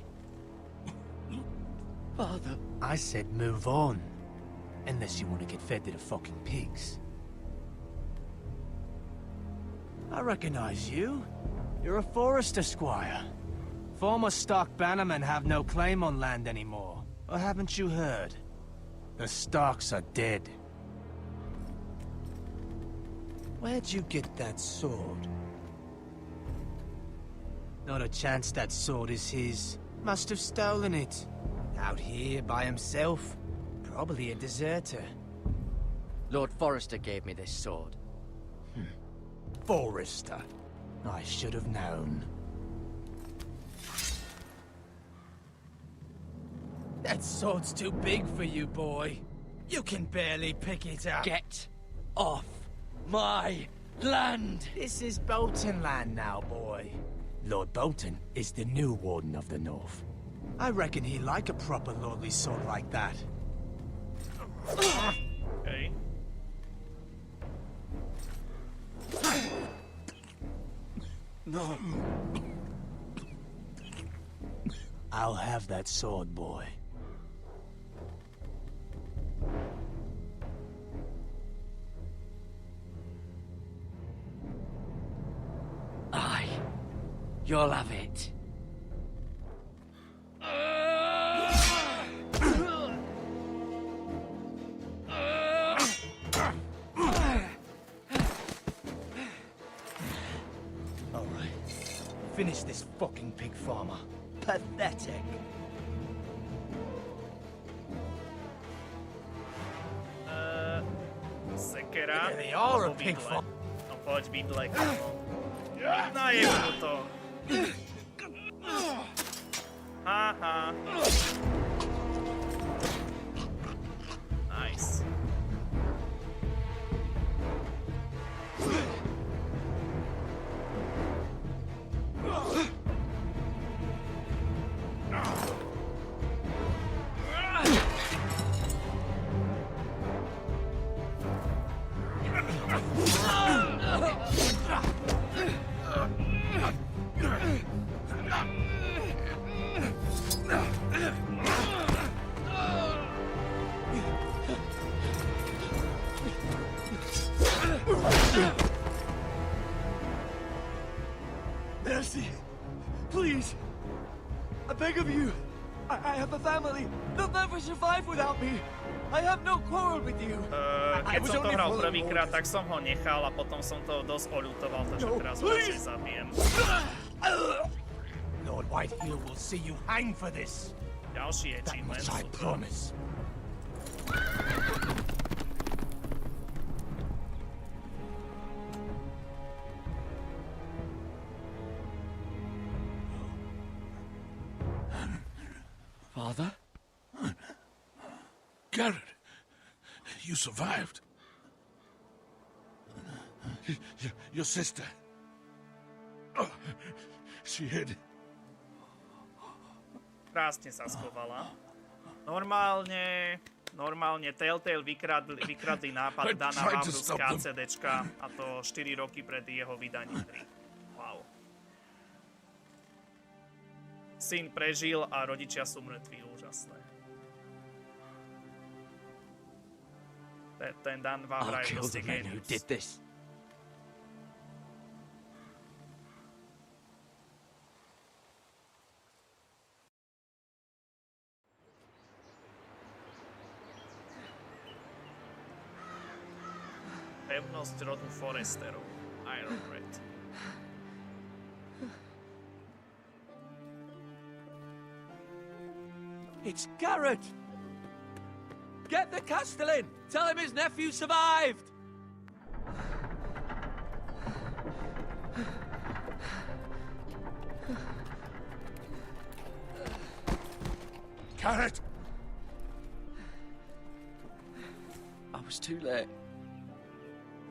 Father. I said move on. Unless you want to get fed to the fucking pigs. I recognize you. You're a Forester squire. Former Stark bannermen have no claim on land anymore. Or haven't you heard? The Starks are dead. Where'd you get that sword? Not a chance that sword is his. Must have stolen it. Out here by himself. Probably a deserter. Lord Forrester gave me this sword. Forester. I should have known. That sword's too big for you, boy. You can barely pick it up. Get off my land! This is Bolton land now, boy. Lord Bolton is the new Warden of the North. I reckon he'd like a proper lordly sword like that. Okay. No. I'll have that sword, boy. Aye. You'll have it. Alright. Finish this fucking pig farmer. Pathetic. Sekera. Yeah, they are a alebo pig vidle. farm. No poď vidle, kámo. Najebu to. Haha. Nice. Mercy. Please. I beg of you. I have a family. They'll never survive without me. I have no quarrel with you. Keď som to hral prvýkrát, tak som ho nechal a potom som to dosť oľutoval, takže teraz ho radšej zabijem. Lord Whitehill will see you hang for this. Ďalší That achievement. much I promise. Father? Garrett, you survived. Your sister. Oh, she hid. Krásne sa schovala. Normálne Telltale vykradli nápad Dana Vavru z KCDčka a to 4 roky pred jeho vydaním hry. Wow. Syn prežil a rodičia sú mŕtvi, úžasné. Ten Dan Vavra je proste genius. Pevnosť rodu Foresterov. Iron Red. It's Garrett! Get the Castellan! Tell him his nephew survived! Garrett! I was too late.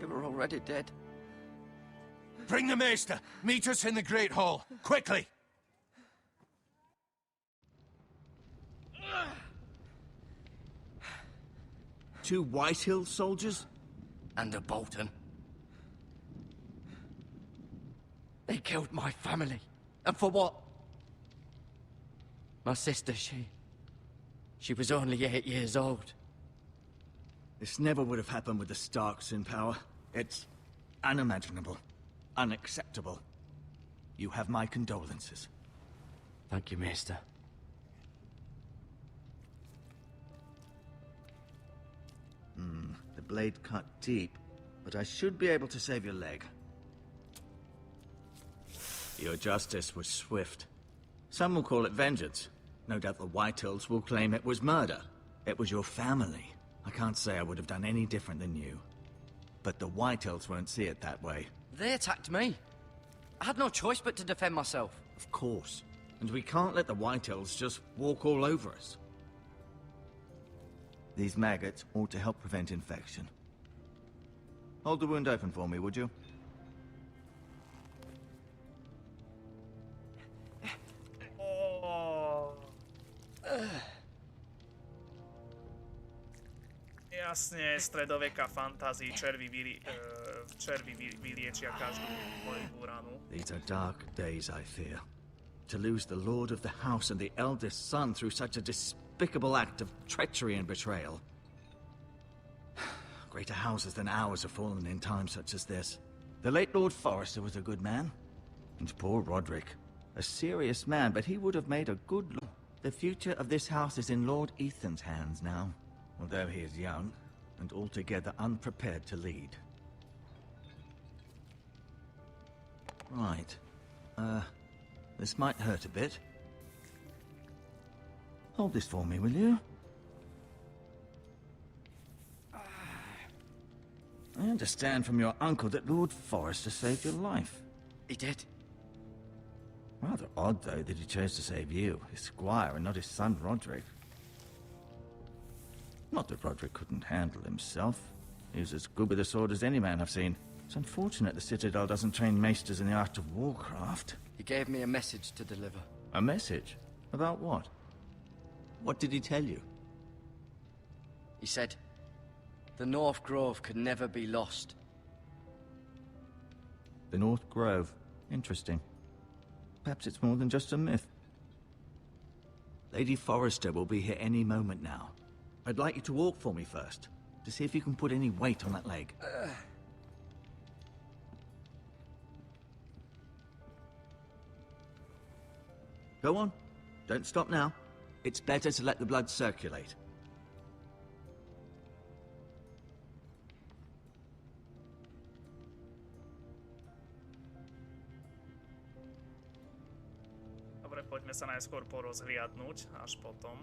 They were already dead. Bring the Maester! Meet us in the Great Hall! Quickly! Two Whitehill soldiers? And a Bolton. They killed my family. And for what? My sister, she was only 8 years old. This never would have happened with the Starks in power. It's unimaginable. Unacceptable. You have my condolences. Thank you, Maester. The blade cut deep, but I should be able to save your leg. Your justice was swift. Some will call it vengeance. No doubt the Whitehills will claim it was murder. It was your family. I can't say I would have done any different than you. But the Whitehills won't see it that way. They attacked me. I had no choice but to defend myself. Of course. And we can't let the Whitehills just walk all over us. These maggots ought to help prevent infection. Hold the wound open for me, would you? Jasne, stredoveká fantázii, červy vyliečia každú moju ranu. These are dark days, I fear. To lose the lord of the house and the eldest son through such a despicable act of treachery and betrayal. Greater houses than ours have fallen in times such as this. The late Lord Forrester was a good man. And poor Roderick. A serious man, but he would have made a good lord. The future of this house is in Lord Ethan's hands now. Although he is young, and altogether unprepared to lead. Right. This might hurt a bit. Hold this for me, will you? I understand from your uncle that Lord Forrester saved your life. He did. Rather odd, though, that he chose to save you, his squire, and not his son Roderick. Not that Roderick couldn't handle himself. He was as good with a sword as any man I've seen. It's unfortunate the Citadel doesn't train maesters in the art of warcraft. He gave me a message to deliver. A message? About what? What did he tell you? He said, the North Grove could never be lost. The North Grove. Interesting. Perhaps it's more than just a myth. Lady Forrester will be here any moment now. I'd like you to walk for me first, to see if you can put any weight on that leg. Go on. Don't stop now. It's better to let the blood circulate. Dobre, poďme sa najskôr porozhliadnúť, až potom.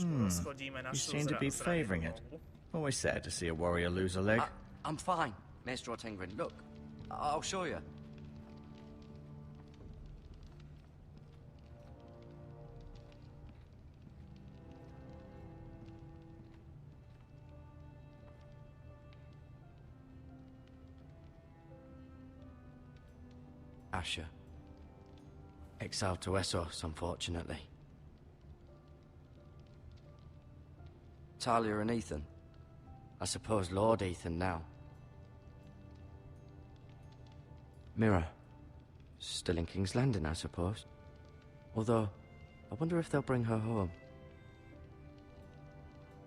Schodíme You seem to be favoring it. Always sad to see a warrior lose a leg. I'm fine, Maester Ortengrin. Look, I'll show you. Asher. Exiled to Essos, unfortunately. Talia and Ethan. I suppose Lord Ethan now. Mira. Still in King's Landing, I suppose. Although, I wonder if they'll bring her home.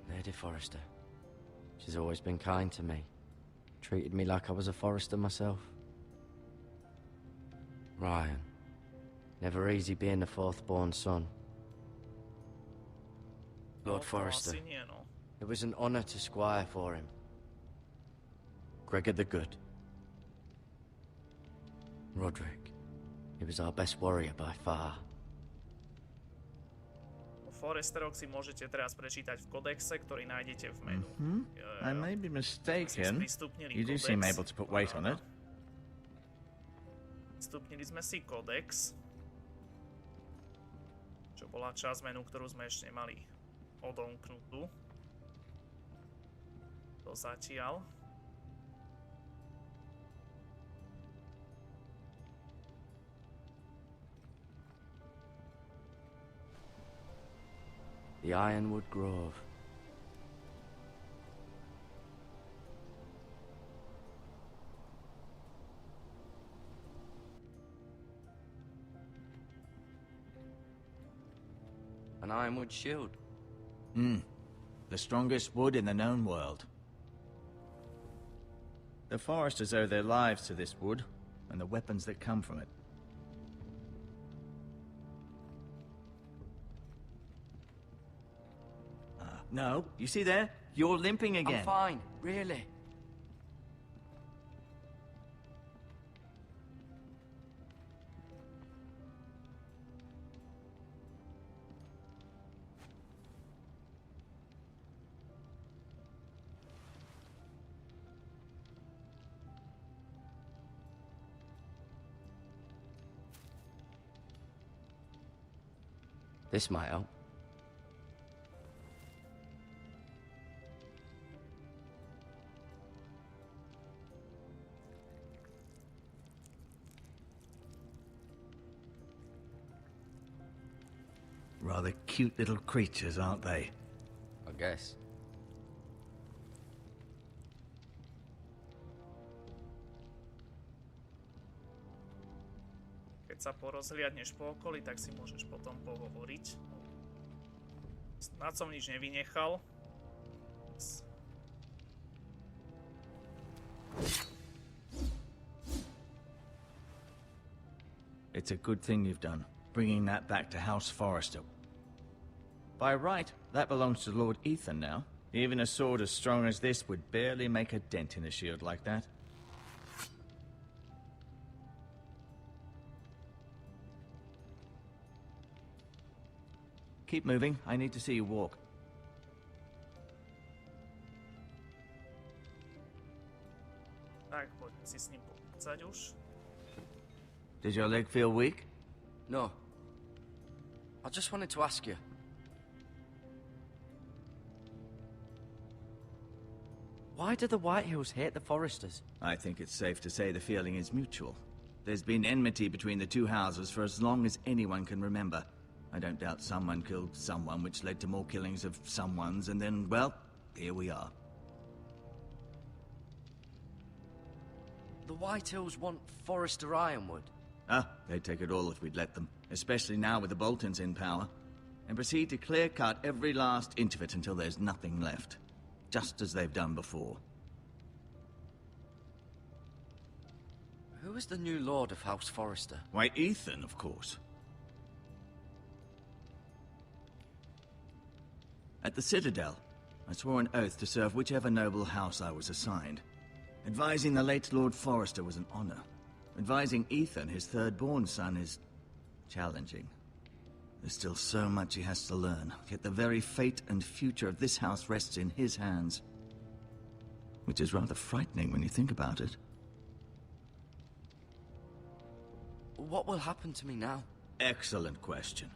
Lady Forrester. She's always been kind to me. Treated me like I was a Forrester myself. Ryan. Never easy being the fourth-born son. Lord Forrester. It was an honor to squire for him. Gregor the Good. Roderick. He was our best warrior by far. O Forresteroch si môžete teraz prečítať v kodexe, ktorý nájdete v menu. I may be mistaken. You do seem able to put weight on it. Stupnili sme si kodex, čo bola časť menu, ktorú sme ešte nemali odomknutú. To zatiaľ. The Ironwood Grove. an ironwood shield. The strongest wood in the known world. The foresters owe their lives to this wood, and the weapons that come from it. No, you see there? You're limping again. I'm fine, really. This might help. Rather cute little creatures, aren't they? I guess. Keď sa porozhliadneš po okolí, tak si môžeš potom pohovoriť. Snad som nič nevynechal. It's a good thing you've done, bringing that back to House Forrester. By right, that belongs to Lord Ethan now. Even a sword as strong as this would barely make a dent in a shield like that. Keep moving. I need to see you walk. Tak, poďme si s ním pokúcať už. Did your leg feel weak? No. I just wanted to ask you. Why do the Whitehills hate the Foresters? I think it's safe to say the feeling is mutual. There's been enmity between the two houses for as long as anyone can remember. I don't doubt someone killed someone, which led to more killings of someones, and then, well, here we are. The Whitehills want Forrester Ironwood. Ah, they'd take it all if we'd let them, especially now with the Boltons in power, and proceed to clear-cut every last inch of it until there's nothing left, just as they've done before. Who is the new Lord of House Forrester? Why, Ethan, of course. At the Citadel, I swore an oath to serve whichever noble house I was assigned. Advising the late Lord Forrester was an honor. Advising Ethan, his third-born son, is challenging. There's still so much he has to learn, yet the very fate and future of this house rests in his hands. Which is rather frightening when you think about it. What will happen to me now? Excellent question.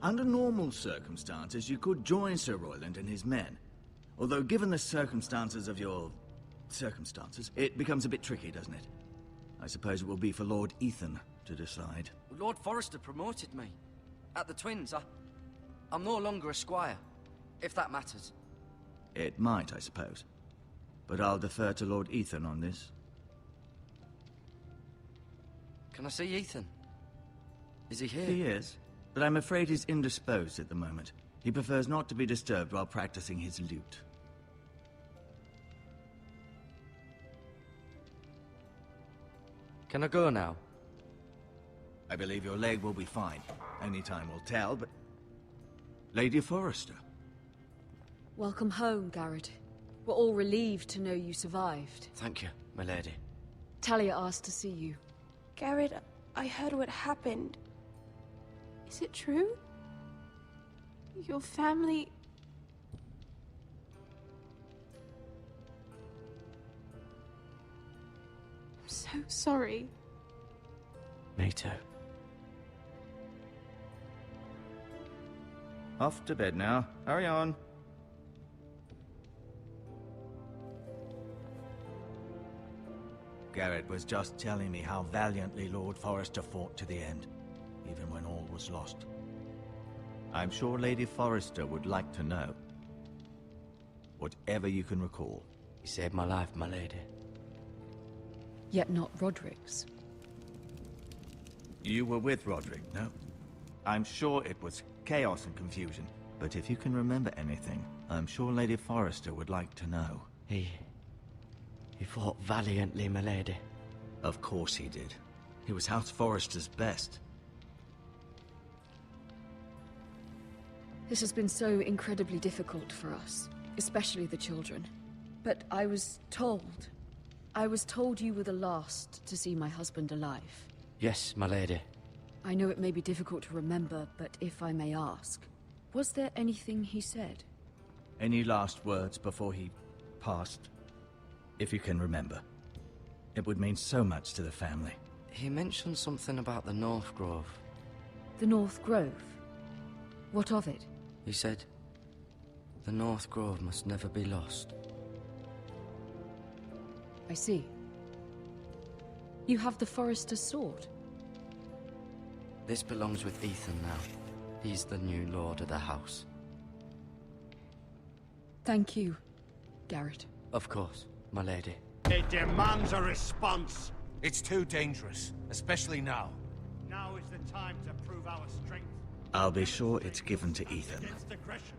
Under normal circumstances, you could join Sir Royland and his men. Although, given the circumstances of your... circumstances, it becomes a bit tricky, doesn't it? I suppose it will be for Lord Ethan to decide. Lord Forrester promoted me. At the Twins, I'm no longer a squire, if that matters. It might, I suppose. But I'll defer to Lord Ethan on this. Can I see Ethan? Is he here? He is, but I'm afraid he's indisposed at the moment. He prefers not to be disturbed while practicing his lute. Can I go now? I believe your leg will be fine. Only time will tell, but... Lady Forrester. Welcome home, Garrett. We're all relieved to know you survived. Thank you, my lady. Talia asked to see you. Garrett, I heard what happened. Is it true? Your family... I'm so sorry. Me too. Off to bed now. Hurry on. Garrett was just telling me how valiantly Lord Forrester fought to the end, even when all was lost. I'm sure Lady Forrester would like to know. Whatever you can recall. You saved my life, my lady. Yet not Roderick's. You were with Roderick, no? I'm sure it was chaos and confusion. But if you can remember anything, I'm sure Lady Forrester would like to know. He fought valiantly, my lady. Of course he did. He was House Forrester's best. This has been so incredibly difficult for us, especially the children. But I was told you were the last to see my husband alive. Yes, my lady. I know it may be difficult to remember, but if I may ask, was there anything he said? Any last words before he passed? If you can remember. It would mean so much to the family. He mentioned something about the North Grove. The North Grove? What of it? He said, the North Grove must never be lost. I see. You have the Forester's sword? This belongs with Ethan now. He's the new lord of the house. Thank you, Garrett. Of course, my lady. It demands a response. It's too dangerous, especially now. Now is the time to prove our strength. I'll be sure it's given to Ethan. Against aggression.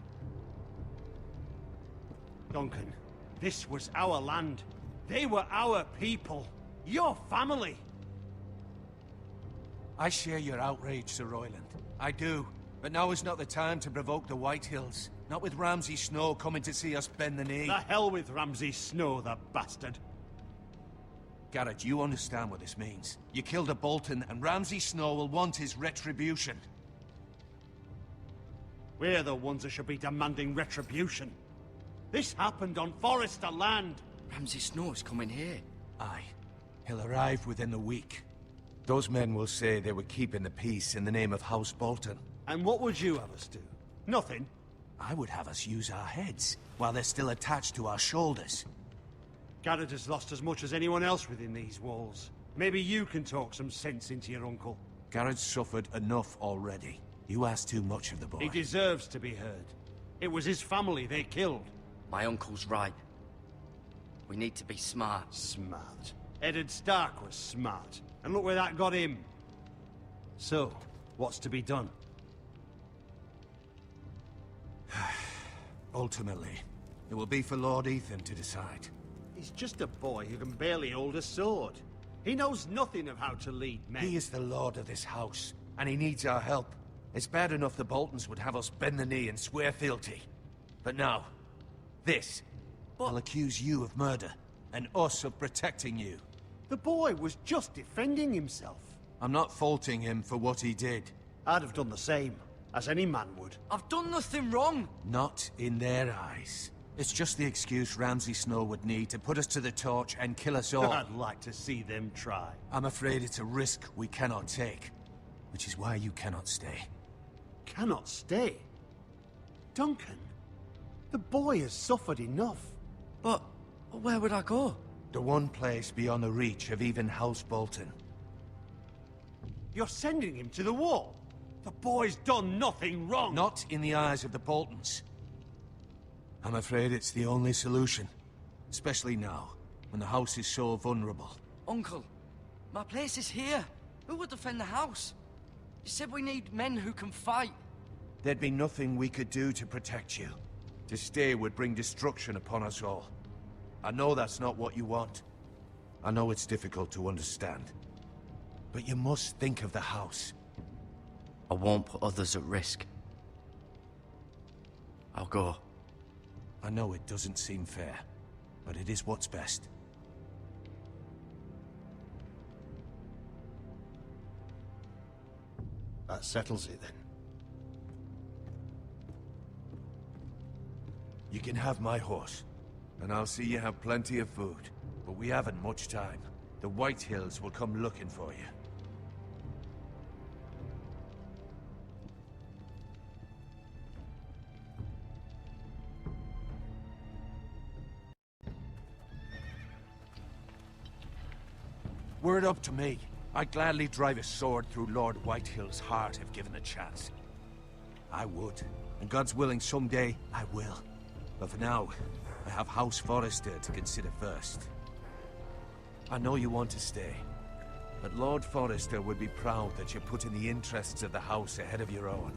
Duncan, this was our land. They were our people. Your family. I share your outrage, Sir Royland. I do. But now is not the time to provoke the White Hills. Not with Ramsay Snow coming to see us bend the knee. The hell with Ramsay Snow, the bastard. Garrett, you understand what this means. You killed a Bolton, and Ramsay Snow will want his retribution. We're the ones that should be demanding retribution. This happened on Forrester land. Ramsay Snow's coming here. Aye. He'll arrive within the week. Those men will say they were keeping the peace in the name of House Bolton. And what would you have us do? Nothing. I would have us use our heads, while they're still attached to our shoulders. Garrett has lost as much as anyone else within these walls. Maybe you can talk some sense into your uncle. Garrett's suffered enough already. You ask too much of the boy. He deserves to be heard. It was his family they killed. My uncle's right. We need to be smart. Smart. Eddard Stark was smart. And look where that got him. So, what's to be done? Ultimately, it will be for Lord Ethan to decide. He's just a boy who can barely hold a sword. He knows nothing of how to lead men. He is the lord of this house, and he needs our help. It's bad enough the Boltons would have us bend the knee and swear fealty. But now, this. I'll accuse you of murder, and us of protecting you. The boy was just defending himself. I'm not faulting him for what he did. I'd have done the same, as any man would. I've done nothing wrong. Not in their eyes. It's just the excuse Ramsay Snow would need to put us to the torch and kill us all. I'd like to see them try. I'm afraid it's a risk we cannot take, which is why you cannot stay. Cannot stay? Duncan, the boy has suffered enough. But where would I go? The one place beyond the reach of even House Bolton. You're sending him to the wall? The boy's done nothing wrong! Not in the eyes of the Boltons. I'm afraid it's the only solution. Especially now, when the house is so vulnerable. Uncle, my place is here. Who would defend the house? You said we need men who can fight. There'd be nothing we could do to protect you. To stay would bring destruction upon us all. I know that's not what you want. I know it's difficult to understand. But you must think of the house. I won't put others at risk. I'll go. I know it doesn't seem fair, but it is what's best. That settles it, then. You can have my horse, and I'll see you have plenty of food. But we haven't much time. The White Hills will come looking for you. Were it up to me, I'd gladly drive a sword through Lord Whitehill's heart if given the chance. I would, and God's willing someday I will. But for now, I have House Forrester to consider first. I know you want to stay, but Lord Forrester would be proud that you're putting the interests of the house ahead of your own.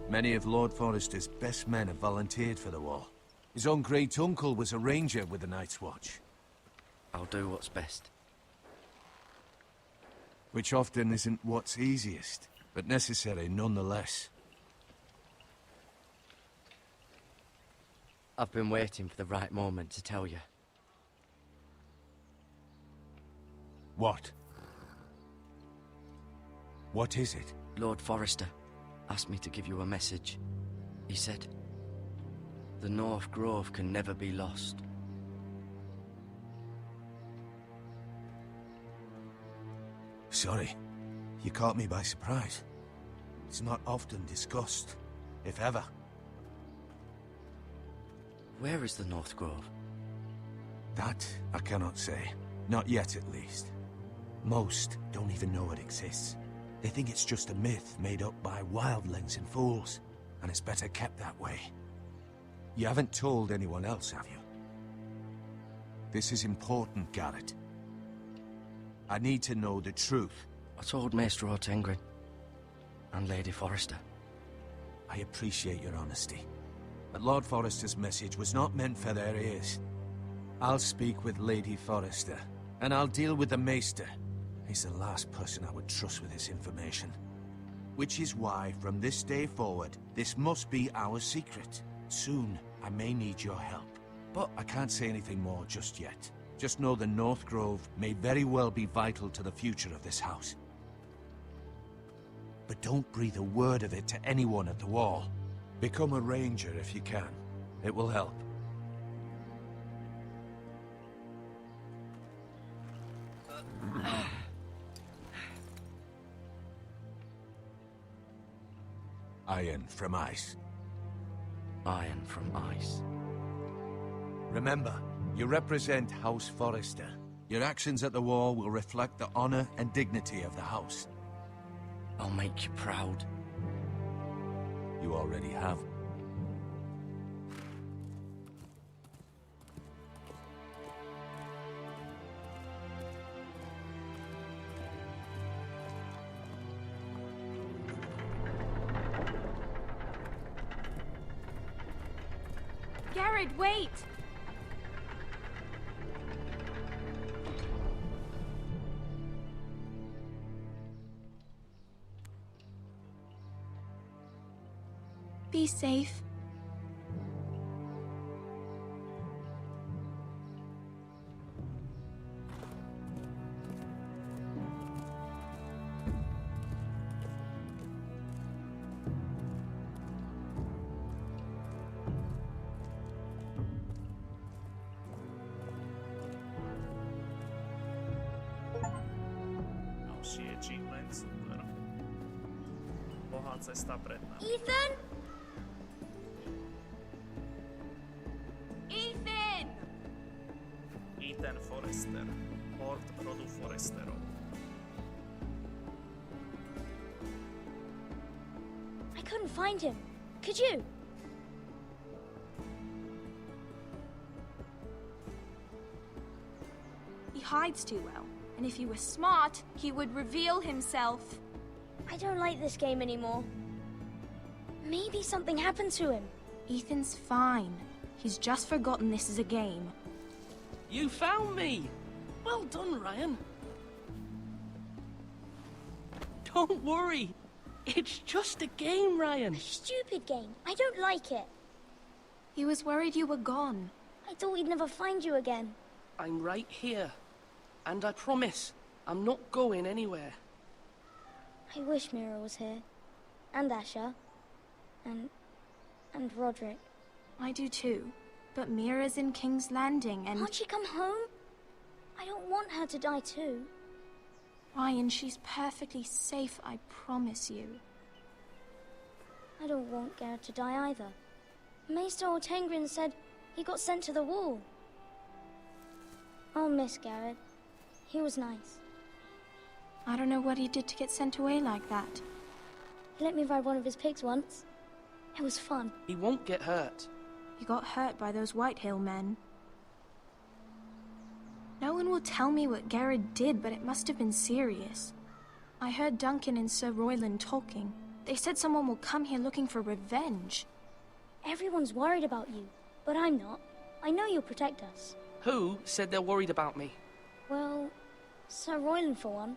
Many of Lord Forrester's best men have volunteered for the war. His own great-uncle was a ranger with the Night's Watch. I'll do what's best. Which often isn't what's easiest, but necessary nonetheless. I've been waiting for the right moment to tell you. What? What is it? Lord Forrester asked me to give you a message. He said, the North Grove can never be lost. Sorry, you caught me by surprise. It's not often discussed, if ever. Where is the North Grove? That I cannot say. Not yet, at least. Most don't even know it exists. They think it's just a myth made up by wildlings and fools, and it's better kept that way. You haven't told anyone else, have you? This is important, Garrett. I need to know the truth. I told Maester Ortengrin and Lady Forrester. I appreciate your honesty, but Lord Forrester's message was not meant for their ears. I'll speak with Lady Forrester, and I'll deal with the Maester. He's the last person I would trust with this information. Which is why, from this day forward, this must be our secret. Soon, I may need your help. But I can't say anything more just yet. Just know the North Grove may very well be vital to the future of this house. But don't breathe a word of it to anyone at the wall. Become a ranger if you can. It will help. Iron from ice. Iron from ice. Remember, you represent House Forrester. Your actions at the war will reflect the honor and dignity of the house. I'll make you proud. You already have. Garrett, wait! Be safe. Ďalší achievement, super. Bohá cesta pred nami. Ethan? Ethan Forrester, Lord rodu Forresterov. I couldn't find him. Could you? He hides too well, and if he were smart, he would reveal himself. I don't like this game anymore. Maybe something happened to him. Ethan's fine. He's just forgotten this is a game. You found me! Well done, Ryan. Don't worry. It's just a game, Ryan. A stupid game. I don't like it. He was worried you were gone. I thought we'd never find you again. I'm right here. And I promise, I'm not going anywhere. I wish Mira was here. And Asher. And Roderick. I do too. But Mira's in King's Landing and... Can't she come home? I don't want her to die too. Ryan, she's perfectly safe, I promise you. I don't want Garrett to die either. Maester Ortengrin said he got sent to the wall. I'll miss Garrett. He was nice. I don't know what he did to get sent away like that. He let me ride one of his pigs once. It was fun. He won't get hurt. You got hurt by those Whitehill men. No one will tell me what Garrett did, but it must have been serious. I heard Duncan and Sir Royland talking. They said someone will come here looking for revenge. Everyone's worried about you, but I'm not. I know you'll protect us. Who said they're worried about me? Well, Sir Royland for one.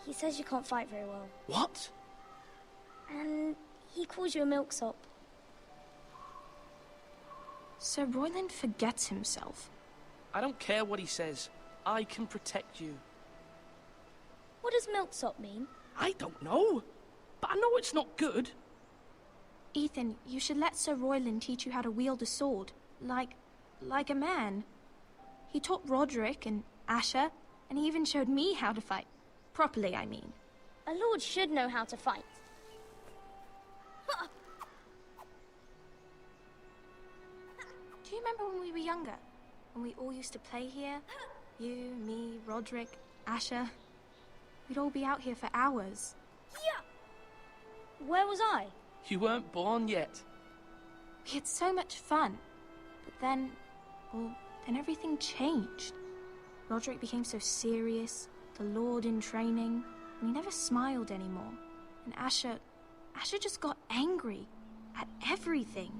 He says you can't fight very well. What? And he calls you a milksop. Sir Royland forgets himself. I don't care what he says. I can protect you. What does milksop mean? I don't know, but I know it's not good. Ethan, you should let Sir Royland teach you how to wield a sword. Like a man. He taught Roderick and Asher, and he even showed me how to fight. Properly, I mean. A lord should know how to fight. Do you remember when we were younger? When we all used to play here? You, me, Roderick, Asher. We'd all be out here for hours. Yeah. Where was I? You weren't born yet. We had so much fun. But then, well, then everything changed. Roderick became so serious, the Lord in training, and he never smiled anymore. And Asher just got angry at everything.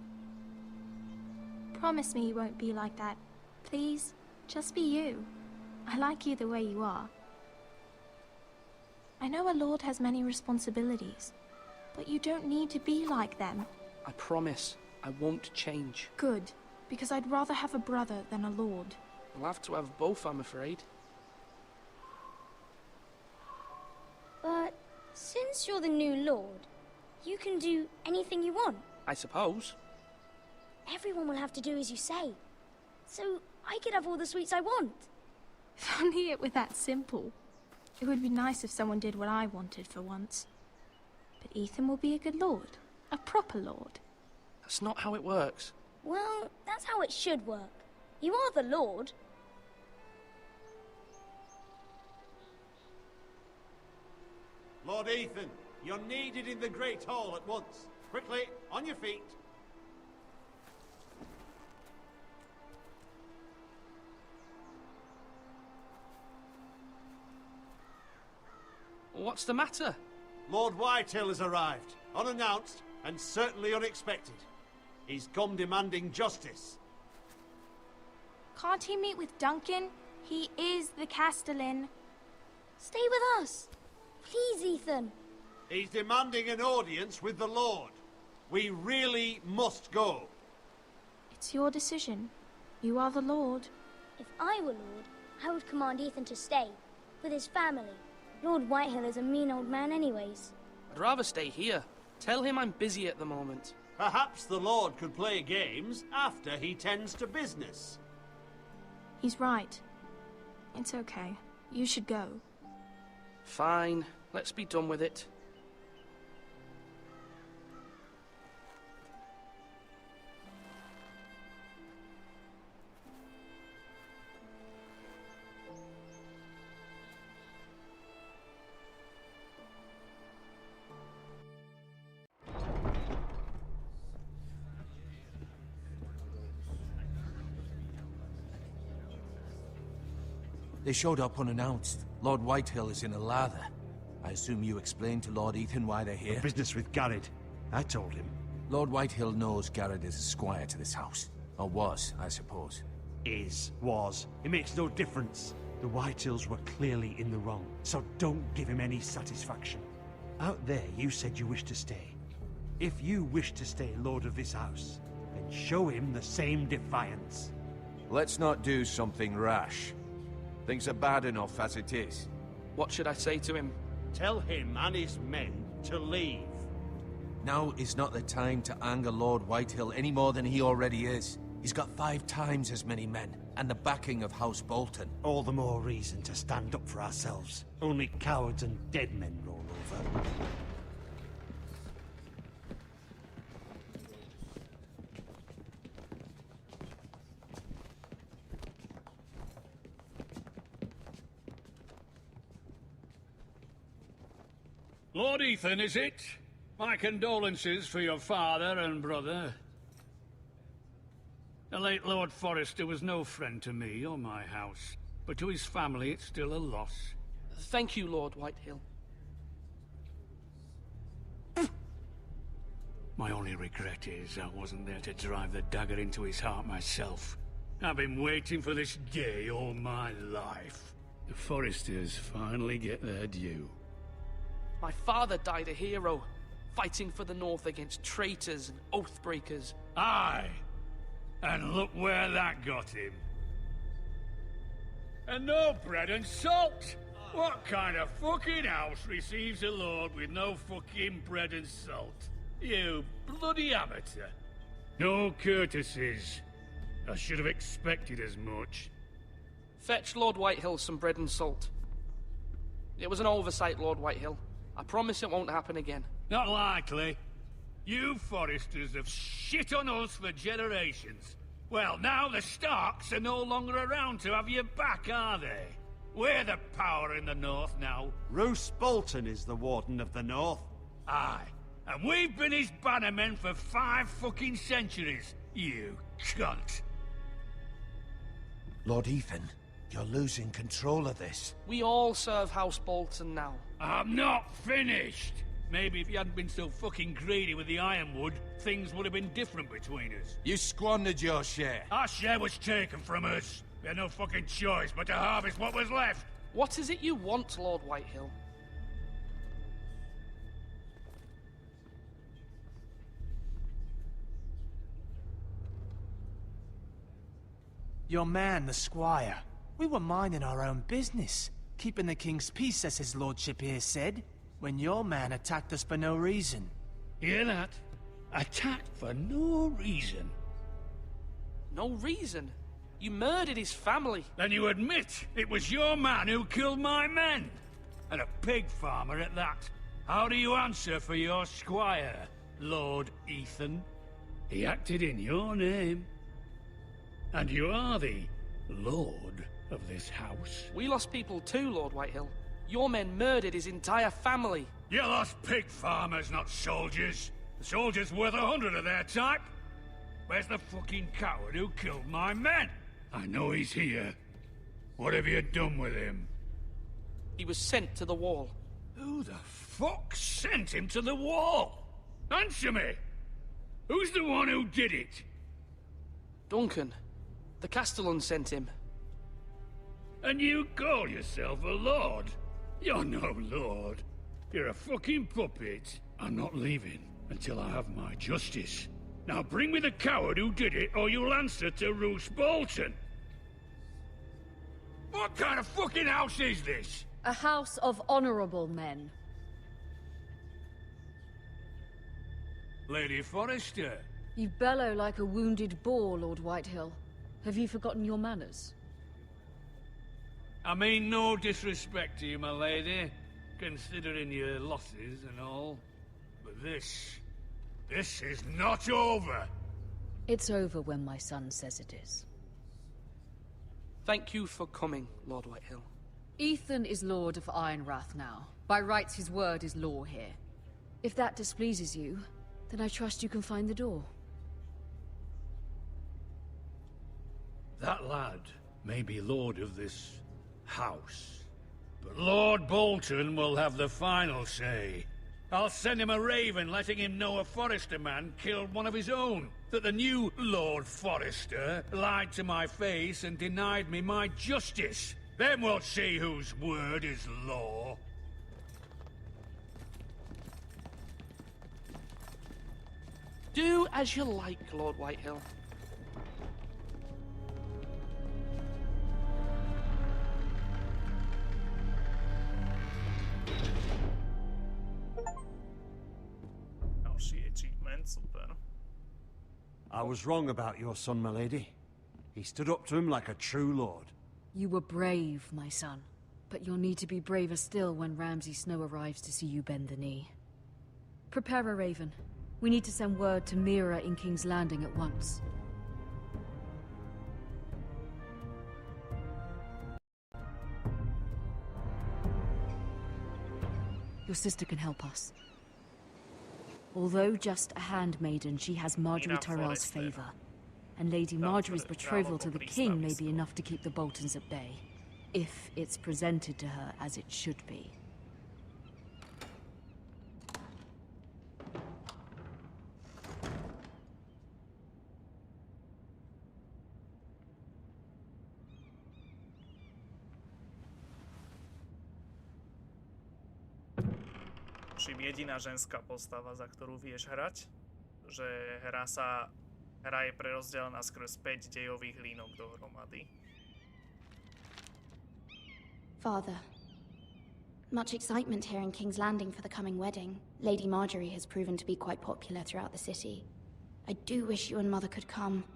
Promise me you won't be like that. Please, just be you. I like you the way you are. I know a lord has many responsibilities, but you don't need to be like them. I promise I won't change. Good, because I'd rather have a brother than a lord. I'll have to have both, I'm afraid. But since you're the new lord, you can do anything you want. I suppose. Everyone will have to do as you say. So I could have all the sweets I want. If only it were that simple. It would be nice if someone did what I wanted for once. But Ethan will be a good lord. A proper lord. That's not how it works. Well, that's how it should work. You are the lord. Lord Ethan, you're needed in the Great Hall at once. Quickly, on your feet. What's the matter? Lord Whitehill has arrived, unannounced and certainly unexpected. He's come demanding justice. Can't he meet with Duncan? He is the Castellan. Stay with us. Please, Ethan. He's demanding an audience with the Lord. We really must go. It's your decision. You are the Lord. If I were Lord, I would command Ethan to stay, with his family. Lord Whitehill is a mean old man anyways. I'd rather stay here. Tell him I'm busy at the moment. Perhaps the Lord could play games after he tends to business. He's right. It's okay. You should go. Fine. Let's be done with it. They showed up unannounced. Lord Whitehill is in a lather. I assume you explained to Lord Ethan why they're here? Business with Garrett. I told him. Lord Whitehill knows Garrett is a squire to this house. Or was, I suppose. Was. It makes no difference. The Whitehills were clearly in the wrong, so don't give him any satisfaction. Out there, you said you wished to stay. If you wish to stay lord of this house, then show him the same defiance. Let's not do something rash. Things are bad enough as it is. What should I say to him? Tell him and his men to leave. Now is not the time to anger Lord Whitehill any more than he already is. He's got 5 times as many men, and the backing of House Bolton. All the more reason to stand up for ourselves. Only cowards and dead men roll over. Lord Ethan, is it? My condolences for your father and brother. The late Lord Forrester was no friend to me or my house. but to his family it's still a loss. Thank you, Lord Whitehill. My only regret is I wasn't there to drive the dagger into his heart myself. I've been waiting for this day all my life. The Forresters finally get their due. My father died a hero, fighting for the North against traitors and oathbreakers. Aye, and look where that got him. And no bread and salt! What kind of fucking house receives a lord with no fucking bread and salt? You bloody amateur. No courtesies. I should have expected as much. Fetch Lord Whitehill some bread and salt. It was an oversight, Lord Whitehill. I promise it won't happen again. Not likely. You Forresters have shit on us for generations. Well, now the Starks are no longer around to have you back, are they? We're the power in the North now. Roose Bolton is the Warden of the North. Aye. And we've been his bannermen for 5 fucking centuries, you cunt. Lord Ethan, you're losing control of this. We all serve House Bolton now. I'm not finished! Maybe if you hadn't been so fucking greedy with the ironwood, things would have been different between us. You squandered your share. Our share was taken from us. We had no fucking choice but to harvest what was left. What is it you want, Lord Whitehill? Your man, the squire. We were minding our own business, keeping the king's peace, as his lordship here said, when your man attacked us for no reason. Hear that? Attacked for no reason. No reason? You murdered his family. Then you admit it was your man who killed my men. And a pig farmer at that. How do you answer for your squire, Lord Ethan? He acted in your name. And you are the lord of this house. We lost people too, Lord Whitehill. Your men murdered his entire family. You lost pig farmers, not soldiers. The soldiers worth 100 of their type. Where's the fucking coward who killed my men? I know he's here. What have you done with him? He was sent to the wall. Who the fuck sent him to the wall? Answer me! Who's the one who did it? Duncan. The Castellan sent him. And you call yourself a lord? You're no lord. You're a fucking puppet. I'm not leaving until I have my justice. Now bring me the coward who did it, or you'll answer to Roose Bolton. What kind of fucking house is this? A house of honorable men. Lady Forrester. You bellow like a wounded boar, Lord Whitehill. Have you forgotten your manners? I mean no disrespect to you, my lady, considering your losses and all. But this is not over. It's over when my son says it is. Thank you for coming, Lord Whitehill. Ethan is Lord of Ironrath now. By rights, his word is law here. If that displeases you, then I trust you can find the door. That lad may be lord of this house, but Lord Bolton will have the final say. I'll send him a raven letting him know a Forrester man killed one of his own. That the new Lord Forrester lied to my face and denied me my justice. Then we'll see whose word is law. Do as you like, Lord Whitehill. Ďalší achievement, super. I was wrong about your son, my lady. He stood up to him like a true lord. You were brave, my son. But you'll need to be braver still when Ramsay Snow arrives to see you bend the knee. Prepare a raven. We need to send word to Mira in King's Landing at once. Your sister can help us. Although just a handmaiden, she has Marjorie Tyrell's favor. And Lady Marjorie's betrothal to the king may be enough to keep the Boltons at bay. if it's presented to her as it should be. Čím jediná ženská postava, za ktorú vieš hrať, že hra je prerozdelená skrz 5 dejových línok dohromady. Father, much excitement here in King's Landing for the coming wedding. Lady Marjorie has proven to be quite popular throughout the city. I do wish you and Mother could come,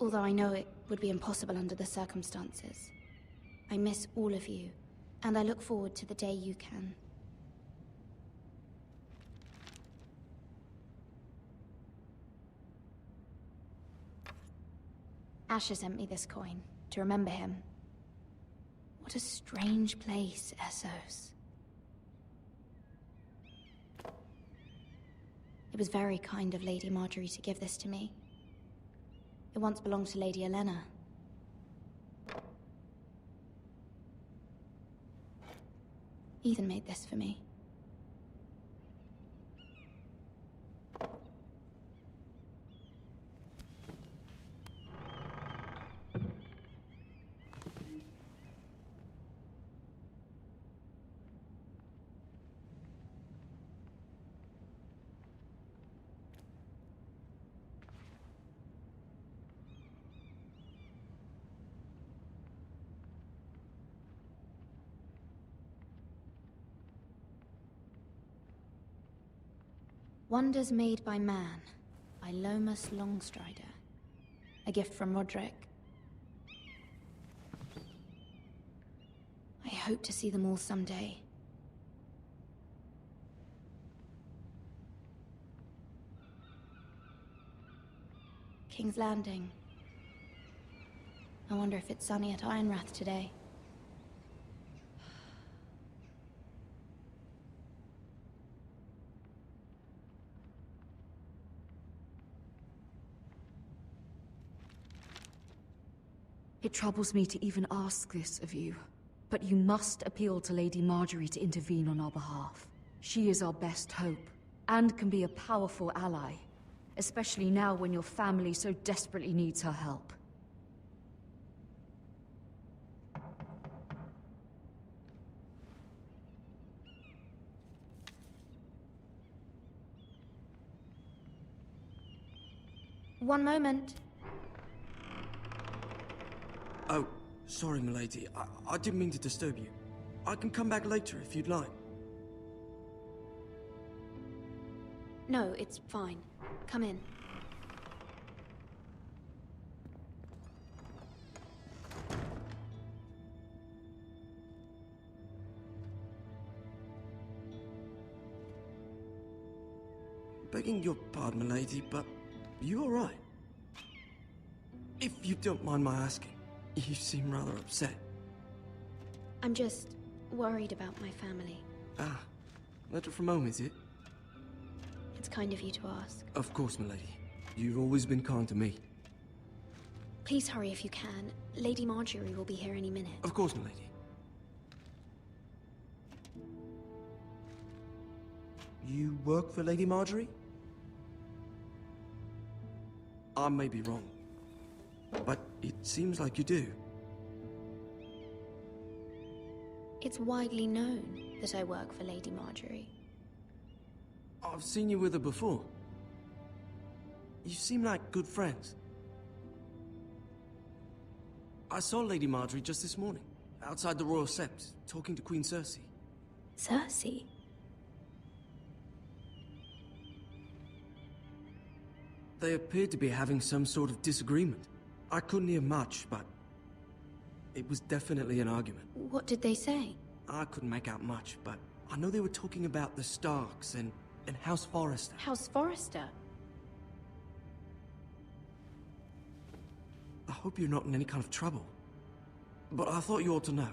although I know it would be impossible under the circumstances. I miss all of you, and I look forward to the day you can. Asher sent me this coin to remember him. What a strange place, Essos. It was very kind of Lady Marjorie to give this to me. It once belonged to Lady Elena. Ethan made this for me. Wonders Made by Man, by Lomas Longstrider. A gift from Roderick. I hope to see them all someday. King's Landing. I wonder if it's sunny at Ironrath today. It troubles me to even ask this of you, but you must appeal to Lady Marjorie to intervene on our behalf. She is our best hope, and can be a powerful ally, especially now when your family so desperately needs her help. One moment. Oh, sorry, milady. I didn't mean to disturb you. I can come back later if you'd like. No, it's fine. Come in. Begging your pardon, milady, but you all right? If you don't mind my asking. You seem rather upset. I'm just worried about my family. Ah, letter from home, is it? It's kind of you to ask. Of course, milady. You've always been kind to me. Please hurry if you can. Lady Marjorie will be here any minute. Of course, milady. You work for Lady Marjorie? I may be wrong, but it seems like you do. It's widely known that I work for Lady Marjorie. I've seen you with her before. You seem like good friends. I saw Lady Marjorie just this morning, outside the Royal Sept, talking to Queen Cersei. Cersei? They appeared to be having some sort of disagreement. I couldn't hear much, but it was definitely an argument. What did they say? I couldn't make out much, but I know they were talking about the Starks and House Forrester. House Forrester? I hope you're not in any kind of trouble. But I thought you ought to know.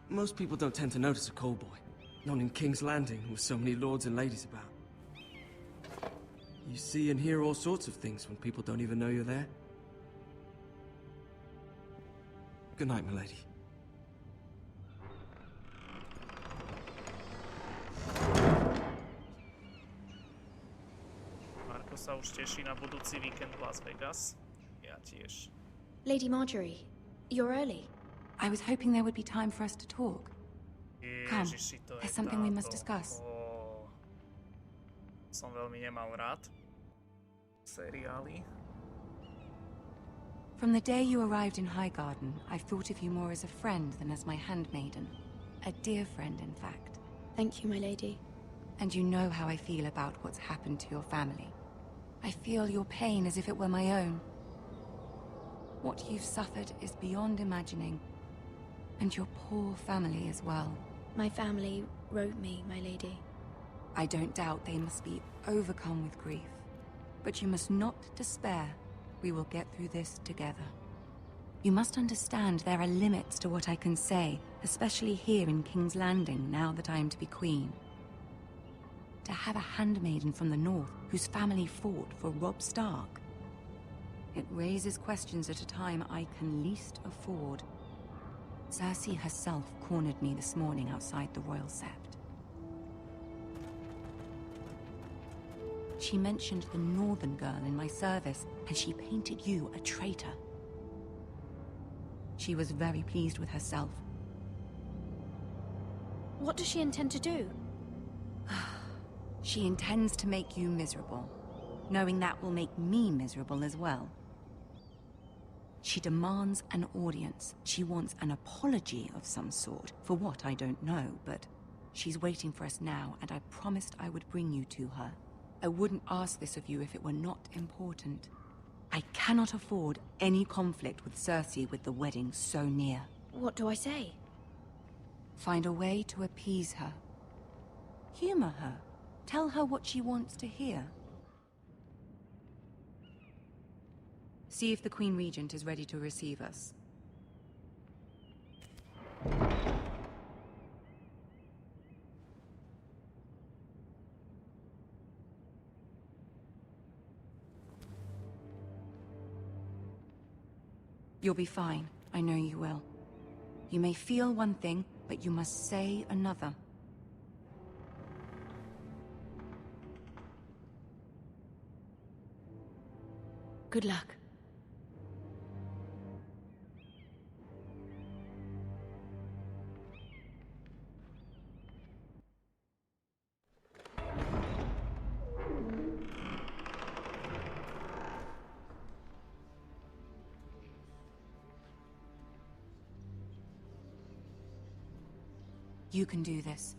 Most people don't tend to notice a call boy. Not in King's Landing with so many lords and ladies about. You see and hear all sorts of things when people don't even know you're there. Good night, milady. Marko sa už teší na budúci víkend v Las Vegas. Ja tiež. Lady Marjorie, you're early. I was hoping there would be time for us to talk. Come, Ježiši, to je there's something we must táto. discuss. Som veľmi nemal rád. Seriály. From the day you arrived in Highgarden, I've thought of you more as a friend than as my handmaiden. A dear friend, in fact. Thank you, my lady. And you know how I feel about what's happened to your family. I feel your pain as if it were my own. What you've suffered is beyond imagining. And your poor family as well. My family wrote me, my lady. I don't doubt they must be overcome with grief. But you must not despair. We will get through this together. You must understand there are limits to what I can say, especially here in King's Landing, now that I am to be queen. To have a handmaiden from the north whose family fought for Robb Stark. It raises questions at a time I can least afford. Cersei herself cornered me this morning outside the Royal Sept. She mentioned the northern girl in my service, and she painted you a traitor. She was very pleased with herself. What does she intend to do? She intends to make you miserable, knowing that will make me miserable as well. She demands an audience. She wants an apology of some sort, for what I don't know, but she's waiting for us now, and I promised I would bring you to her. I wouldn't ask this of you if it were not important. I cannot afford any conflict with Cersei with the wedding so near. What do I say? Find a way to appease her. Humor her. Tell her what she wants to hear. See if the Queen Regent is ready to receive us. You'll be fine. I know you will. You may feel one thing, but you must say another. Good luck. You can do this.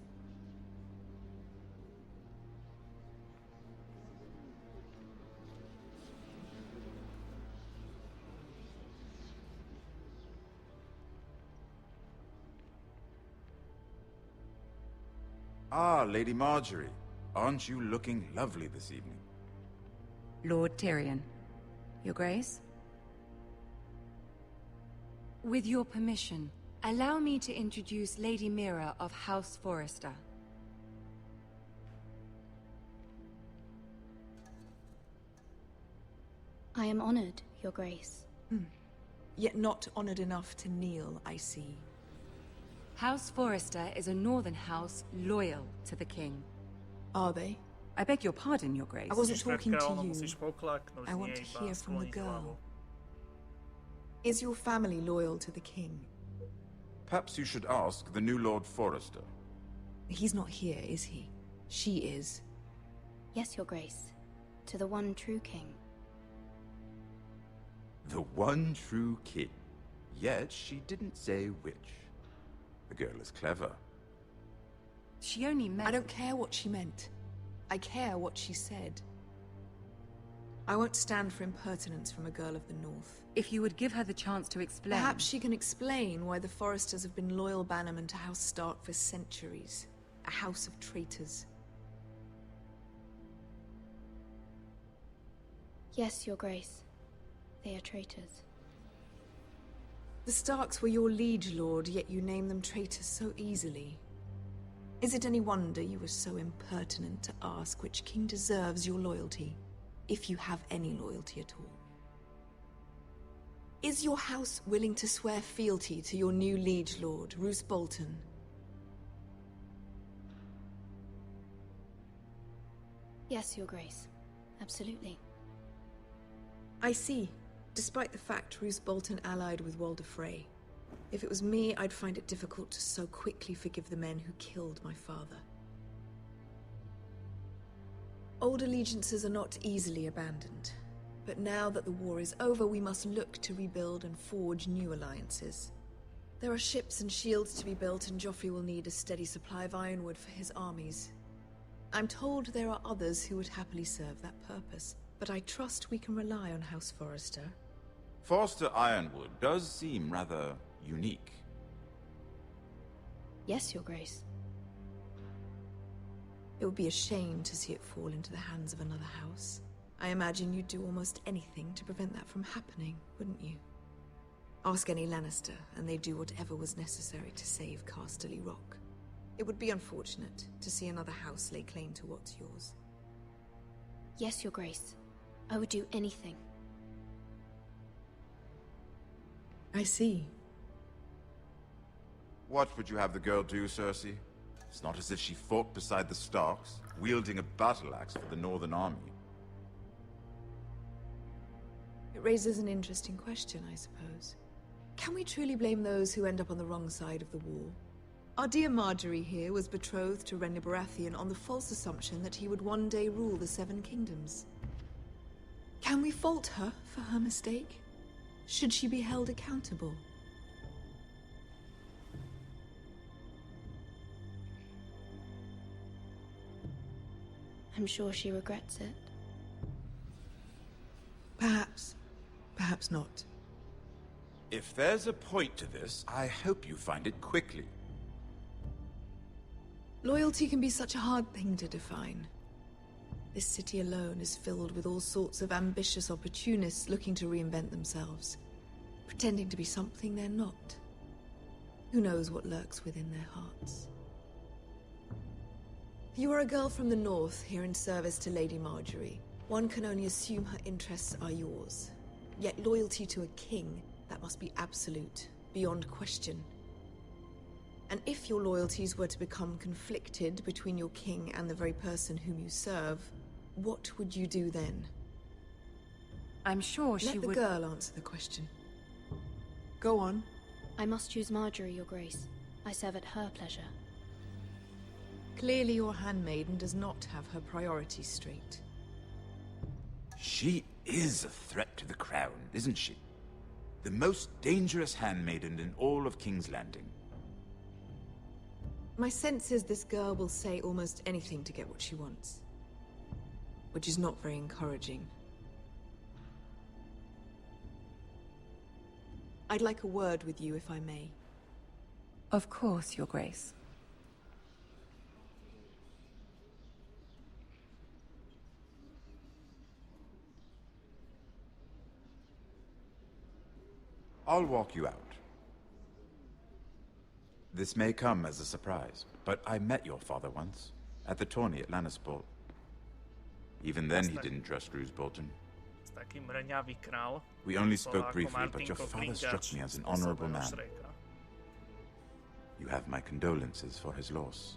Ah, Lady Marjorie. Aren't you looking lovely this evening? Lord Tyrion. Your Grace? With your permission, allow me to introduce Lady Mira of House Forrester. I am honored, Your Grace. Yet not honored enough to kneel, I see. House Forrester is a northern house loyal to the king. Are they? I beg your pardon, Your Grace. I wasn't talking to you. I want to hear from the girl. Is your family loyal to the king? Perhaps you should ask the new Lord Forrester. He's not here, is he? She is. Yes, Your Grace. To the one true king. The one true king. Yet she didn't say which. The girl is clever. She only meant... I don't care what she meant. I care what she said. I won't stand for impertinence from a girl of the North. If you would give her the chance to explain... Perhaps she can explain why the Forresters have been loyal bannermen to House Stark for centuries. A house of traitors. Yes, Your Grace. They are traitors. The Starks were your liege lord, yet you name them traitors so easily. Is it any wonder you were so impertinent to ask which king deserves your loyalty, if you have any loyalty at all? Is your house willing to swear fealty to your new liege lord, Roose Bolton? Yes, Your Grace. Absolutely. I see. Despite the fact Roose Bolton allied with Walder Frey. If it was me, I'd find it difficult to so quickly forgive the men who killed my father. Old allegiances are not easily abandoned. But now that the war is over, we must look to rebuild and forge new alliances. There are ships and shields to be built, and Joffrey will need a steady supply of ironwood for his armies. I'm told there are others who would happily serve that purpose, but I trust we can rely on House Forrester. Forster Ironwood does seem rather unique. Yes, Your Grace. It would be a shame to see it fall into the hands of another house. I imagine you'd do almost anything to prevent that from happening, wouldn't you? Ask any Lannister, and they'd do whatever was necessary to save Casterly Rock. It would be unfortunate to see another house lay claim to what's yours. Yes, Your Grace. I would do anything. I see. What would you have the girl do, Cersei? It's not as if she fought beside the Starks, wielding a battle axe for the Northern Army. It raises an interesting question, I suppose. Can we truly blame those who end up on the wrong side of the war? Our dear Marjorie here was betrothed to Renly Baratheon on the false assumption that he would one day rule the Seven Kingdoms. Can we fault her for her mistake? Should she be held accountable? I'm sure she regrets it. Perhaps. Perhaps not. If there's a point to this, I hope you find it quickly. Loyalty can be such a hard thing to define. This city alone is filled with all sorts of ambitious opportunists looking to reinvent themselves, pretending to be something they're not. Who knows what lurks within their hearts? You are a girl from the north here in service to Lady Marjorie. One can only assume her interests are yours. Yet loyalty to a king, that must be absolute, beyond question. And if your loyalties were to become conflicted between your king and the very person whom you serve, what would you do then? I'm sure she would... Let the girl answer the question. Go on. I must choose Marjorie, Your Grace. I serve at her pleasure. Clearly your handmaiden does not have her priorities straight. She is a threat to the crown, isn't she? The most dangerous handmaiden in all of King's Landing. My sense is this girl will say almost anything to get what she wants. Which is not very encouraging. I'd like a word with you, if I may. Of course, Your Grace. I'll walk you out. This may come as a surprise, but I met your father once, at the tourney at Lannisport. Even then he didn't trust Roose Bolton. We only spoke briefly, but your father struck me as an honorable man. You have my condolences for his loss.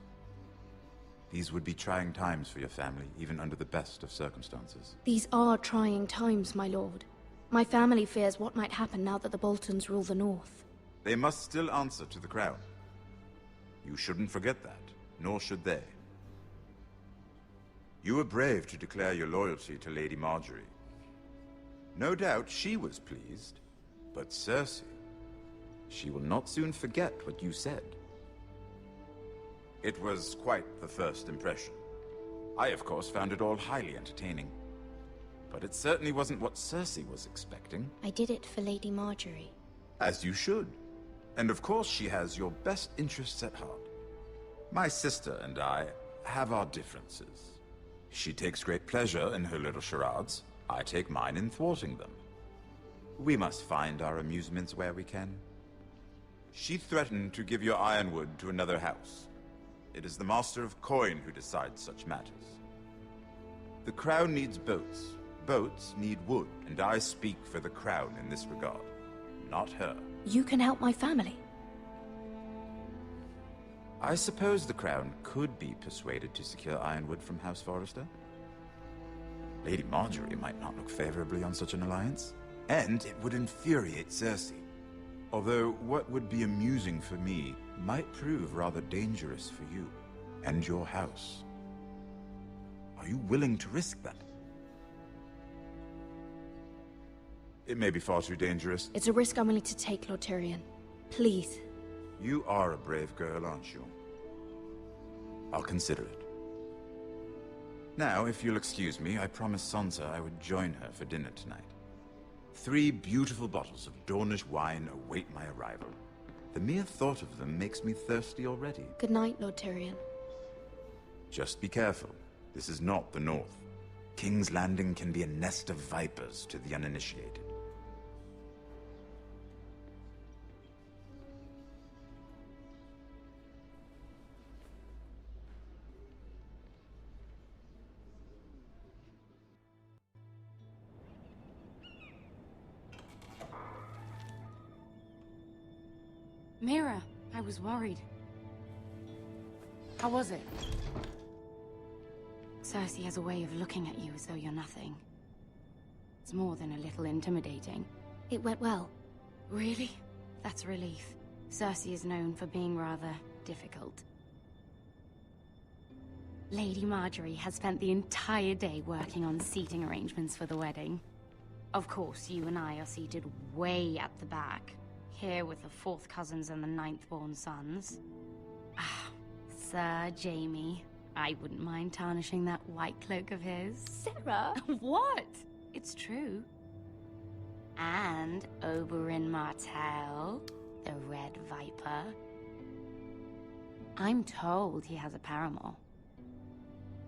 These would be trying times for your family, even under the best of circumstances. These are trying times, my lord. My family fears what might happen now that the Boltons rule the North. They must still answer to the crown. You shouldn't forget that, nor should they. You were brave to declare your loyalty to Lady Marjorie. No doubt she was pleased, but Cersei, she will not soon forget what you said. It was quite the first impression. I, of course, found it all highly entertaining. But it certainly wasn't what Cersei was expecting. I did it for Lady Marjorie. As you should. And of course she has your best interests at heart. My sister and I have our differences. She takes great pleasure in her little charades. I take mine in thwarting them. We must find our amusements where we can. She threatened to give your ironwood to another house. It is the Master of Coin who decides such matters. The crown needs boats. Boats need wood, and I speak for the crown in this regard. not her. You can help my family. I suppose the Crown could be persuaded to secure Ironwood from House Forrester. Lady Marjorie might not look favorably on such an alliance, and it would infuriate Cersei. Although what would be amusing for me might prove rather dangerous for you and your house. Are you willing to risk that? It may be far too dangerous. It's a risk I'm willing to take, Lord Tyrion. Please. You are a brave girl, aren't you? I'll consider it. Now, if you'll excuse me, I promised Sansa I would join her for dinner tonight. 3 beautiful bottles of Dornish wine await my arrival. The mere thought of them makes me thirsty already. Good night, Lord Tyrion. Just be careful. This is not the North. King's Landing can be a nest of vipers to the uninitiated. Mira, I was worried. How was it? Cersei has a way of looking at you as though you're nothing. It's more than a little intimidating. It went well. Really? That's a relief. Cersei is known for being rather difficult. Lady Marjorie has spent the entire day working on seating arrangements for the wedding. Of course, you and I are seated way at the back. Here with the 4th cousins and the 9th-born sons. Ah, Sir Jaime. I wouldn't mind tarnishing that white cloak of his. Sarah! What? It's true. And Oberyn Martell, the Red Viper. I'm told he has a paramour.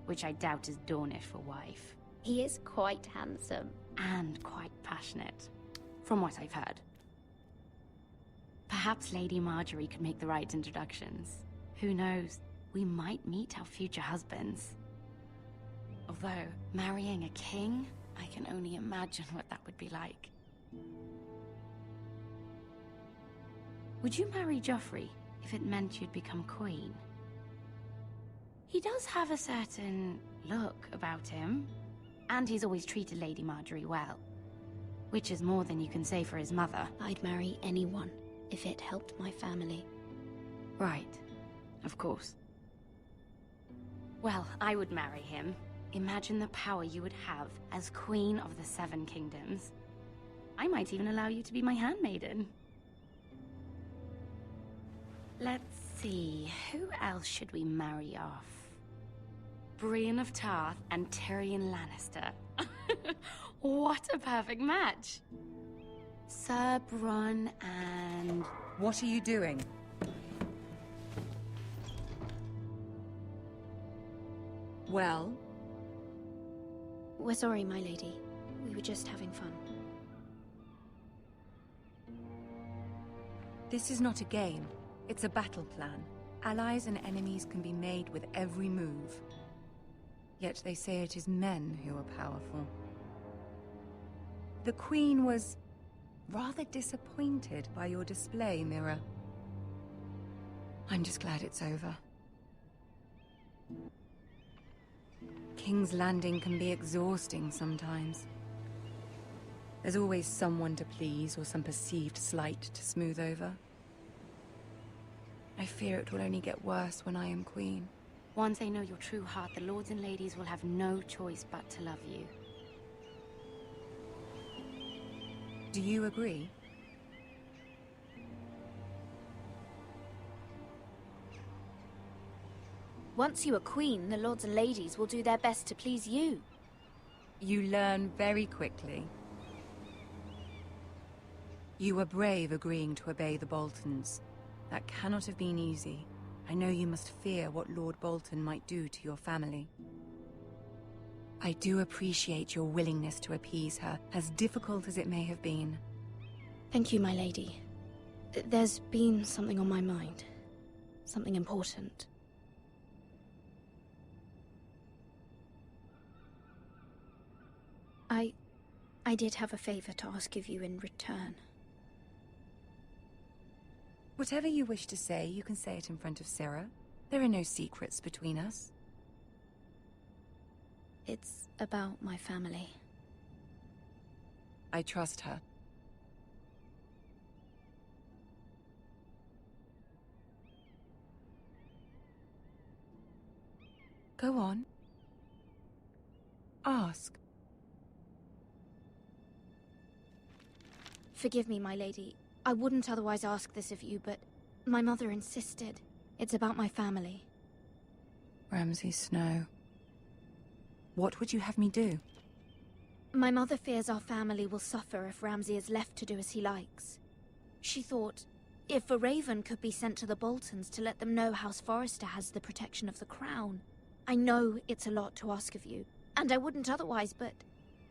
Which I doubt is Dornish for wife. He is quite handsome. And quite passionate. From what I've heard. Perhaps Lady Marjorie could make the right introductions. Who knows? We might meet our future husbands. Although, marrying a king, I can only imagine what that would be like. Would you marry Joffrey if it meant you'd become queen? He does have a certain look about him, and he's always treated Lady Marjorie well. Which is more than you can say for his mother. I'd marry anyone if it helped my family. Right. Of course. Well, I would marry him. Imagine the power you would have as Queen of the 7 Kingdoms. I might even allow you to be my handmaiden. Let's see, who else should we marry off? Brienne of Tarth and Tyrion Lannister. What a perfect match! Sir Bronn and... What are you doing? Well? We're sorry, my lady. We were just having fun. This is not a game. It's a battle plan. Allies and enemies can be made with every move. Yet they say it is men who are powerful. The Queen was rather disappointed by your display, Mira. I'm just glad it's over. King's Landing can be exhausting sometimes. There's always someone to please or some perceived slight to smooth over. I fear it will only get worse when I am queen. Once they know your true heart, the lords and ladies will have no choice but to love you. Do you agree? Once you are queen, the lords and ladies will do their best to please you. You learn very quickly. You were brave agreeing to obey the Boltons. That cannot have been easy. I know you must fear what Lord Bolton might do to your family. I do appreciate your willingness to appease her, as difficult as it may have been. Thank you, my lady. There's been something on my mind. Something important. I did have a favor to ask of you in return. Whatever you wish to say, you can say it in front of Sarah. There are no secrets between us. It's about my family. I trust her. Go on. Ask. Forgive me, my lady. I wouldn't otherwise ask this of you, but my mother insisted. It's about my family. Ramsay Snow. What would you have me do? My mother fears our family will suffer if Ramsay is left to do as he likes. She thought, if a raven could be sent to the Boltons to let them know House Forrester has the protection of the crown. I know it's a lot to ask of you, and I wouldn't otherwise, but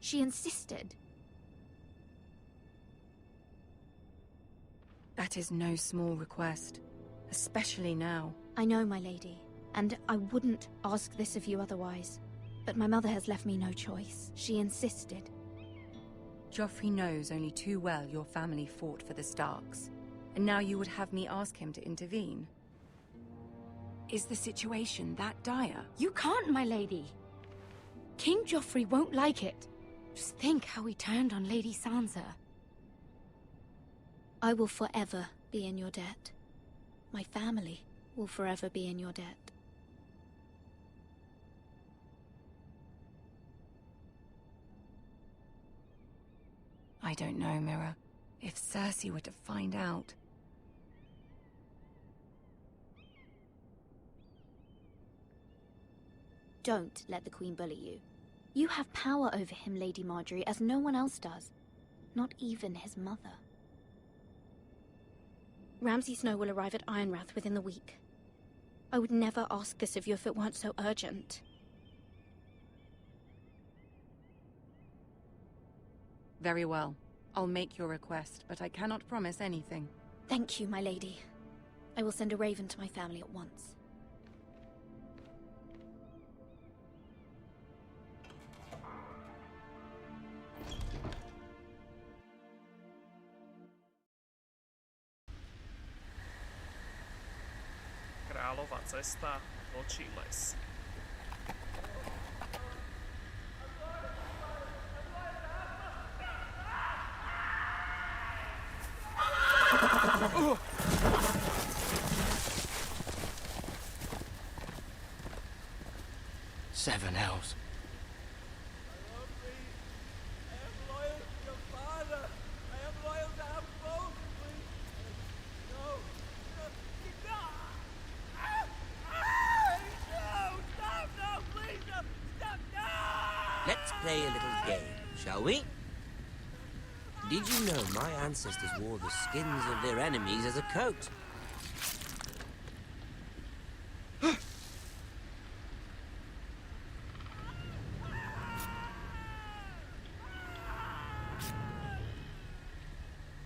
she insisted. That is no small request, especially now. I know, my lady, and I wouldn't ask this of you otherwise. But my mother has left me no choice. She insisted. Joffrey knows only too well your family fought for the Starks, and now you would have me ask him to intervene. Is the situation that dire? You can't, my lady. King Joffrey won't like it. Just think how he turned on Lady Sansa. I will forever be in your debt. My family will forever be in your debt. I don't know, Mira. If Cersei were to find out... Don't let the Queen bully you. You have power over him, Lady Marjorie, as no one else does. Not even his mother. Ramsay Snow will arrive at Ironrath within the week. I would never ask this of you if it weren't so urgent. Very well. I'll make your request, but I cannot promise anything. Thank you, my lady. I will send a raven to my family at once. Kráľová cesta, vlčí les. Seven hells. Let's play a little game, shall we? Did you know my ancestors wore the skins of their enemies as a coat?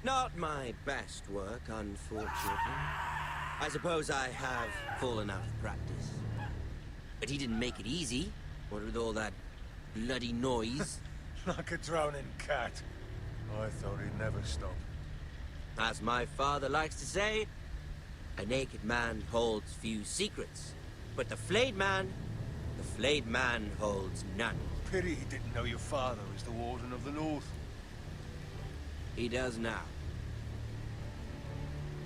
Not my best work, unfortunately. I suppose I have fallen out of practice. But he didn't make it easy, what with all that bloody noise. Like a drowning cat. I thought he'd never stop. As my father likes to say, a naked man holds few secrets. But the flayed man holds none. Pity he didn't know your father is the Warden of the North. He does now.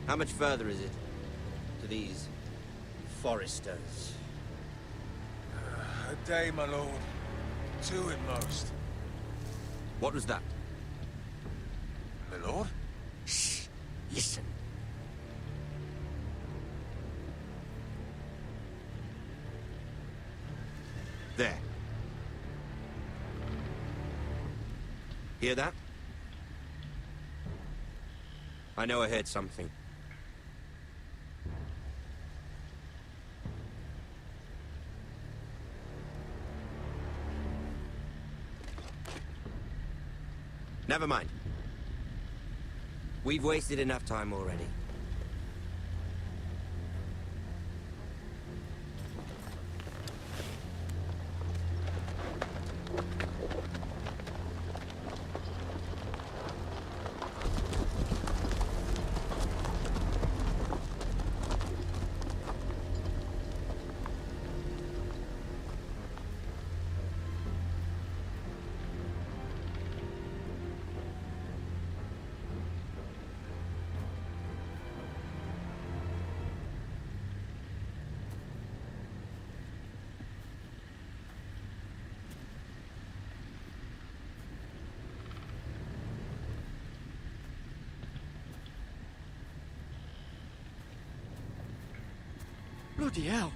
How much further is it to these Foresters? A day, my lord. 2 at most. What was that? My lord? Shh! Listen. There. Hear that? I know I heard something. Never mind. We've wasted enough time already. Bloody hell.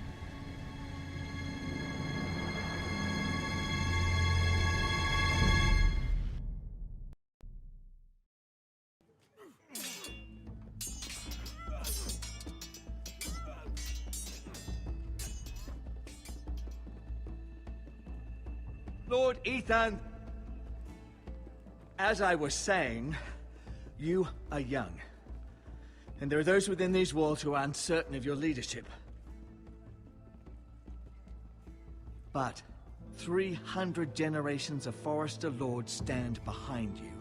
Lord Ethan! As I was saying, you are young. And there are those within these walls who are uncertain of your leadership. But 300 generations of Forester Lords stand behind you.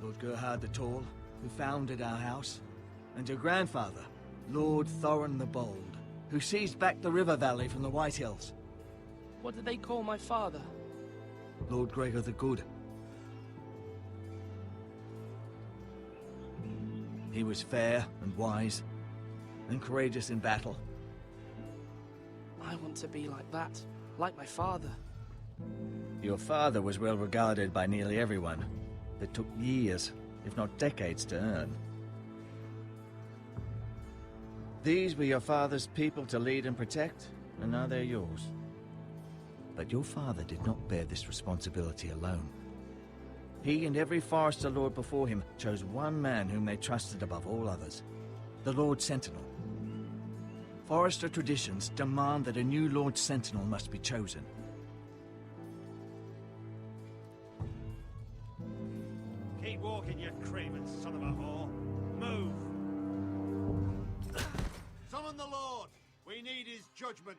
Lord Gerhard the Tall, who founded our house, and your grandfather, Lord Thorin the Bold, who seized back the river valley from the White Hills. What did they call my father? Lord Gregor the Good. He was fair and wise, and courageous in battle. I want to be like that, like my father. Your father was well regarded by nearly everyone, but took years, if not decades, to earn. These were your father's people to lead and protect, and now they're yours. But your father did not bear this responsibility alone. He and every Forester Lord before him chose one man whom they trusted above all others, the Lord Sentinel. Forester traditions demand that a new Lord Sentinel must be chosen. Keep walking, you craven son of a whore. Move! Summon the Lord! We need his judgment.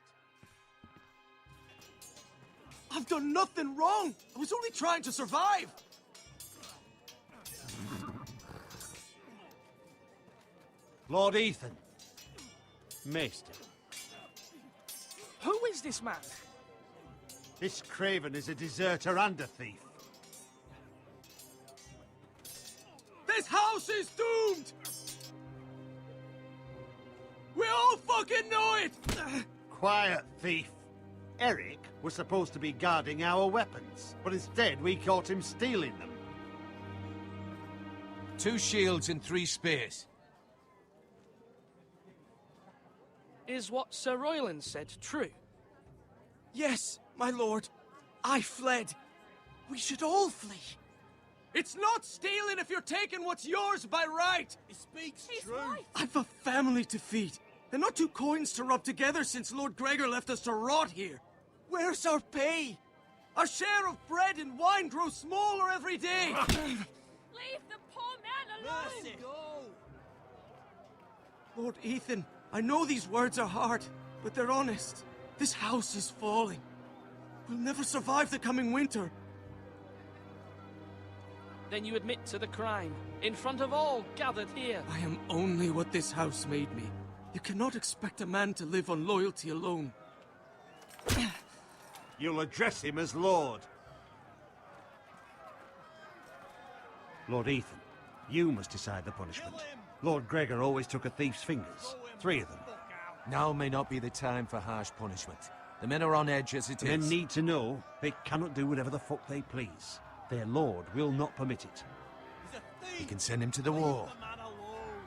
I've done nothing wrong! I was only trying to survive! Lord Ethan. Maester. Who is this man? This craven is a deserter and a thief. This house is doomed! We all fucking know it! Quiet, thief. Eric was supposed to be guarding our weapons, but instead we caught him stealing them. 2 shields and 3 spears. Is what Sir Royland said true? Yes, my lord. I fled. We should all flee. It's not stealing if you're taking what's yours by right. He speaks true. Right. I've a family to feed, and not 2 coins to rub together since Lord Gregor left us to rot here. Where's our pay? Our share of bread and wine grows smaller every day. Leave the poor man alone! Mercy. Go. Lord Ethan, I know these words are hard, but they're honest. This house is falling. We'll never survive the coming winter. Then you admit to the crime, in front of all gathered here. I am only what this house made me. You cannot expect a man to live on loyalty alone. You'll address him as Lord. Lord Ethan, you must decide the punishment. Lord Gregor always took a thief's fingers. 3 of them. Now may not be the time for harsh punishment. The men are on edge as it is. Men need to know they cannot do whatever the fuck they please. Their lord will not permit it. He's a thief. You can send him to the war. Leave the man alone.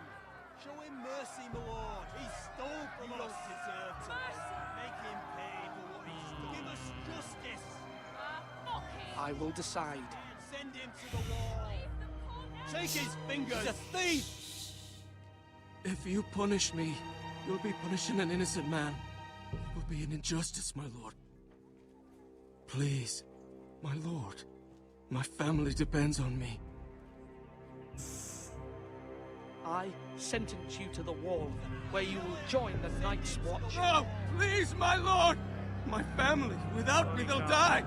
Show him mercy, my lord. He stole from us. Deserve to make him pay for what he stole. Give us justice. Fuck him! I will decide. Send him to the wall. Take his fingers. He's a thief. If you punish me, you'll be punishing an innocent man. It will be an injustice, my lord. Please, my lord. My family depends on me. I sentence you to the wall, where you will join the Night's Watch. No! Please, my lord! My family, without me, they'll die!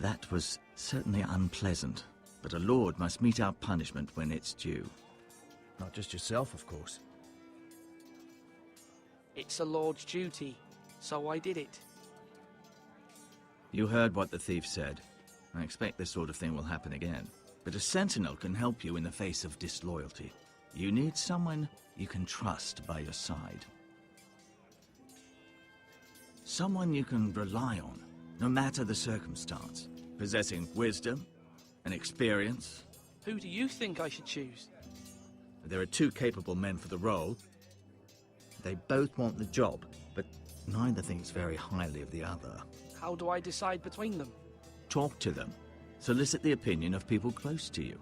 That was certainly unpleasant, but a lord must mete out punishment when it's due. Not just yourself, of course. It's a lord's duty, so I did it. You heard what the thief said. I expect this sort of thing will happen again. But a sentinel can help you in the face of disloyalty. You need someone you can trust by your side. Someone you can rely on, no matter the circumstance. Possessing wisdom and experience. Who do you think I should choose? There are two capable men for the role. They both want the job, but neither thinks very highly of the other. How do I decide between them? Talk to them. Solicit the opinion of people close to you.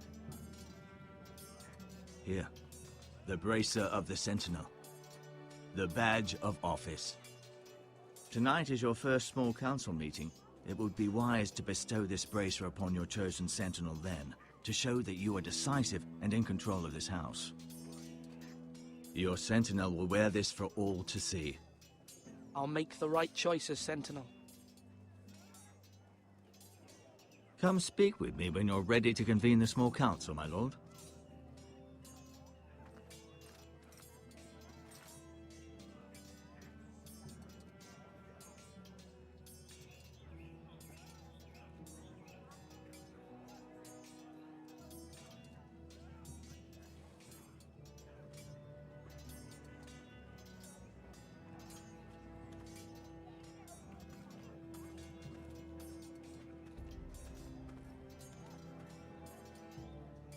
Here, the bracer of the Sentinel. The badge of office. Tonight is your first small council meeting. It would be wise to bestow this bracer upon your chosen Sentinel then, to show that you are decisive and in control of this house. Your Sentinel will wear this for all to see. I'll make the right choice as Sentinel. Come speak with me when you're ready to convene the small council, my lord.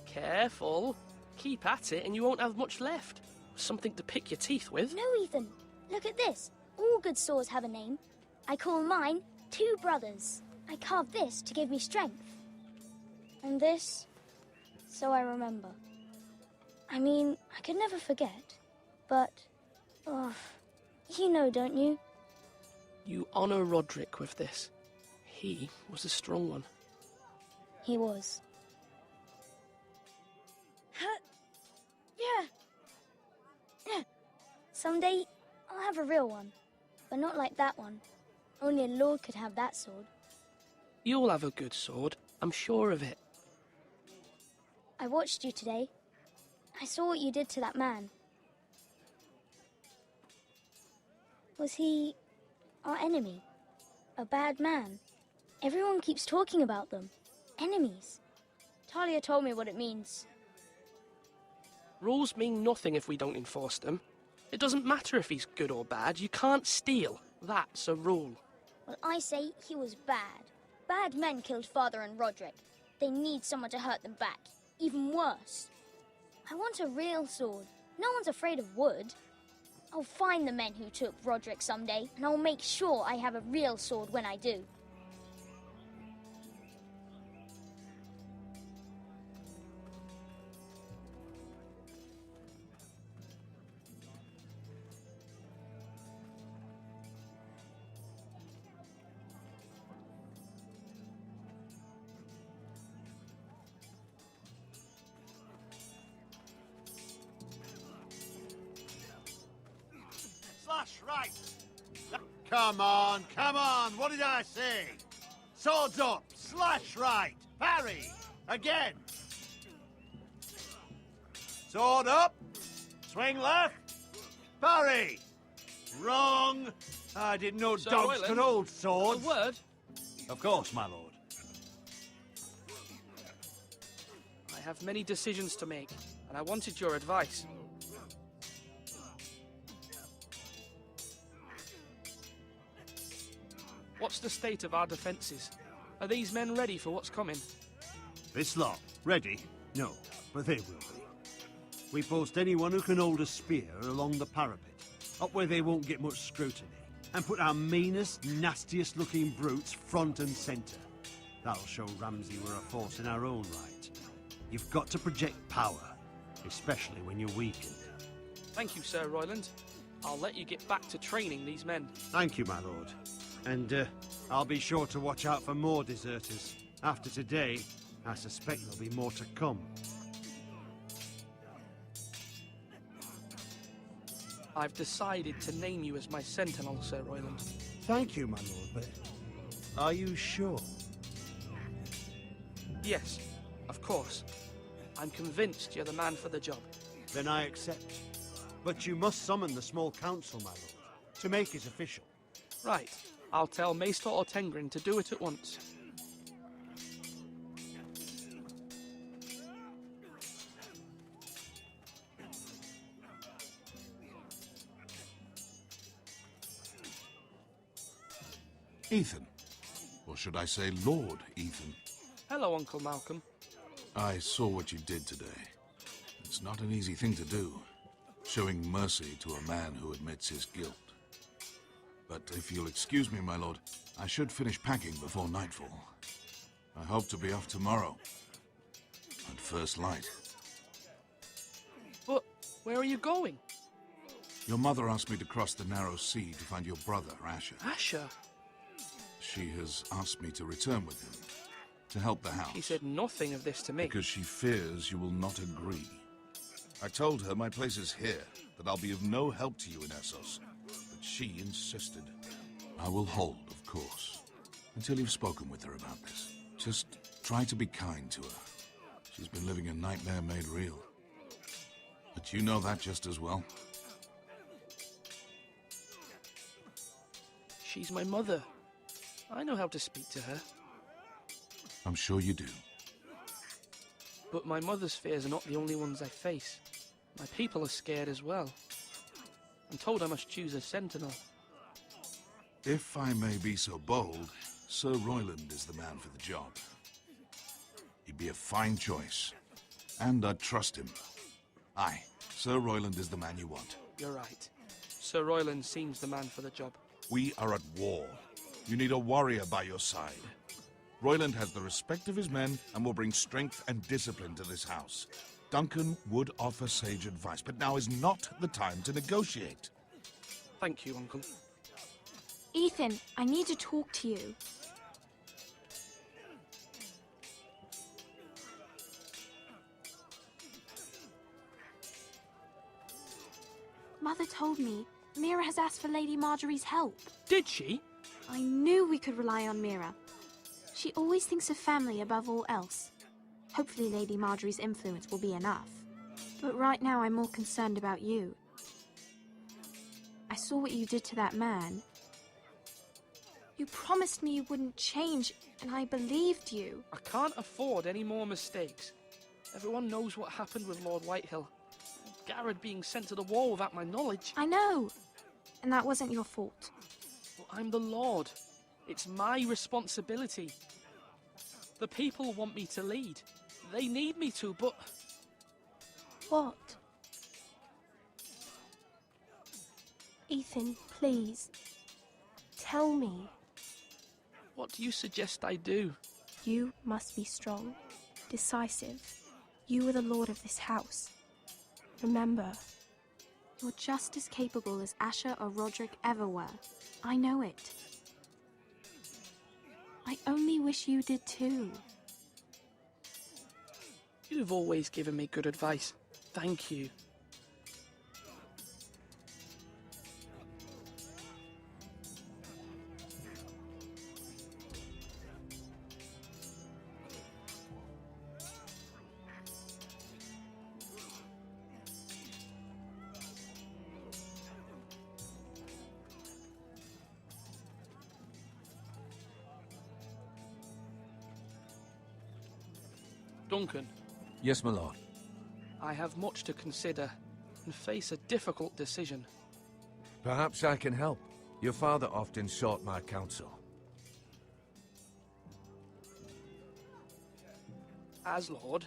Careful. Keep at it and you won't have much left. Something to pick your teeth with. No, Ethan. Look at this. All good swords have a name. I call mine Two Brothers. I carved this to give me strength. And this, so I remember. I mean, I could never forget. But, you know, don't you? You honor Roderick with this. He was a strong one. He was. Yeah. Someday, I'll have a real one. But not like that one. Only a lord could have that sword. You'll have a good sword. I'm sure of it. I watched you today. I saw what you did to that man. Was he our enemy? A bad man? Everyone keeps talking about them. Enemies. Talia told me what it means. Rules mean nothing if we don't enforce them. It doesn't matter if he's good or bad. You can't steal. That's a rule. Well, I say he was bad. Bad men killed Father and Roderick. They need someone to hurt them back. Even worse. I want a real sword. No one's afraid of wood. I'll find the men who took Roderick someday, and I'll make sure I have a real sword when I do. Slash right! Come on, what did I say? Swords up, slash right, parry, again. Sword up, swing left, parry. Wrong. I didn't know Sir dogs Royland, could hold swords. A word? Of course, my lord. I have many decisions to make, and I wanted your advice. What's the state of our defences? Are these men ready for what's coming? This lot, ready? No, but they will be. We post anyone who can hold a spear along the parapet, up where they won't get much scrutiny, and put our meanest, nastiest looking brutes front and centre. That'll show Ramsay we're a force in our own right. You've got to project power, especially when you're weakened. Thank you, Sir Royland. I'll let you get back to training these men. Thank you, my lord. And I'll be sure to watch out for more deserters. After today, I suspect there'll be more to come. I've decided to name you as my sentinel, Sir Royland. Thank you, my lord, but are you sure? Yes, of course. I'm convinced you're the man for the job. Then I accept. But you must summon the small council, my lord, to make it official. Right. I'll tell Maester Ortengrin to do it at once. Ethan. Or should I say Lord Ethan? Hello, Uncle Malcolm. I saw what you did today. It's not an easy thing to do, showing mercy to a man who admits his guilt. But if you'll excuse me, my lord, I should finish packing before nightfall. I hope to be off tomorrow, at first light. But where are you going? Your mother asked me to cross the narrow sea to find your brother, Asher. Asher? She has asked me to return with him, to help the house. She said nothing of this to me. Because she fears you will not agree. I told her my place is here, that I'll be of no help to you in Essos. But she insisted. I will hold, of course, until you've spoken with her about this. Just try to be kind to her. She's been living a nightmare made real. But you know that just as well. She's my mother. I know how to speak to her. I'm sure you do. But my mother's fears are not the only ones I face. My people are scared as well. I'm told I must choose a sentinel. If I may be so bold, Sir Royland is the man for the job. He'd be a fine choice, and I'd trust him. Aye, Sir Royland is the man you want. You're right. Sir Royland seems the man for the job. We are at war. You need a warrior by your side. Royland has the respect of his men and will bring strength and discipline to this house. Duncan would offer sage advice, but now is not the time to negotiate. Thank you, Uncle. Ethan, I need to talk to you. Mother told me Mira has asked for Lady Marjorie's help. Did she? I knew we could rely on Mira. She always thinks of family above all else. Hopefully Lady Marjorie's influence will be enough. But right now I'm more concerned about you. I saw what you did to that man. You promised me you wouldn't change, and I believed you. I can't afford any more mistakes. Everyone knows what happened with Lord Whitehill. Garrett being sent to the war without my knowledge. I know. And that wasn't your fault. Well, I'm the Lord. It's my responsibility. The people want me to lead. They need me to, but... What? Ethan, please. Tell me. What do you suggest I do? You must be strong, decisive. You are the lord of this house. Remember, you're just as capable as Asher or Roderick ever were. I know it. I only wish you did too. You've always given me good advice. Thank you. Duncan. Yes, my lord. I have much to consider and face a difficult decision. Perhaps I can help. Your father often sought my counsel. As Lord,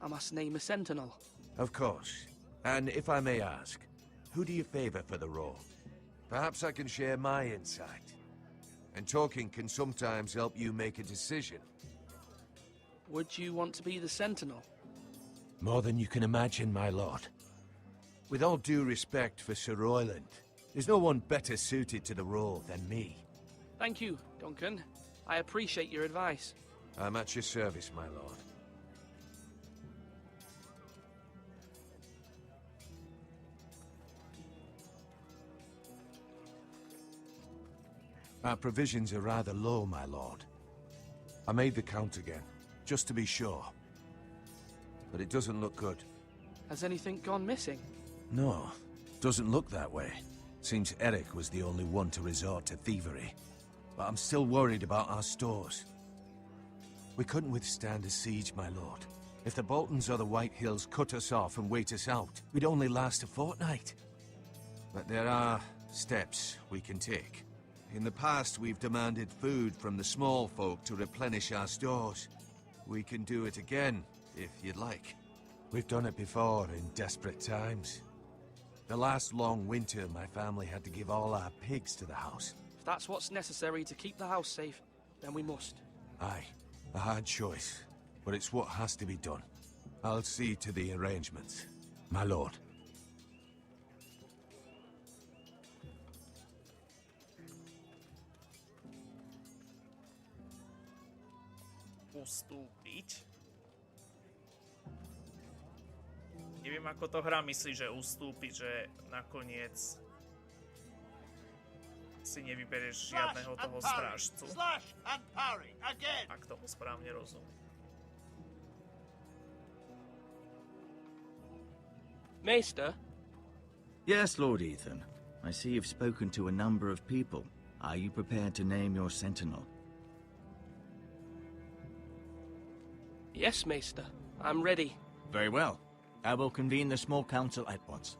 I must name a sentinel. Of course. And if I may ask, who do you favor for the role? Perhaps I can share my insight. And talking can sometimes help you make a decision. Would you want to be the sentinel? More than you can imagine, my lord. With all due respect for Sir Royland, there's no one better suited to the role than me. Thank you, Duncan. I appreciate your advice. I'm at your service, my lord. Our provisions are rather low, my lord. I made the count again, just to be sure. But it doesn't look good. Has anything gone missing? No, doesn't look that way. Seems Eric was the only one to resort to thievery. But I'm still worried about our stores. We couldn't withstand a siege, my lord. If the Boltons or the Whitehills cut us off and wait us out, we'd only last a fortnight. But there are steps we can take. In the past, we've demanded food from the small folk to replenish our stores. We can do it again, if you'd like. We've done it before in desperate times. The last long winter, my family had to give all our pigs to the house. If that's what's necessary to keep the house safe, then we must. Aye, a hard choice, but it's what has to be done. I'll see to the arrangements, my lord. Ustúpiť. Neviem, ako to hra myslí, že ustúpiť, že nakoniec si nevybereš žiadneho toho strážcu. Ak tomu správne rozumiem. Maester? Yes, Lord Ethan. I see you've spoken to a number of people. Are you prepared to name your sentinel? Yes, Maester. I'm ready. Very well. I will convene the small council at once.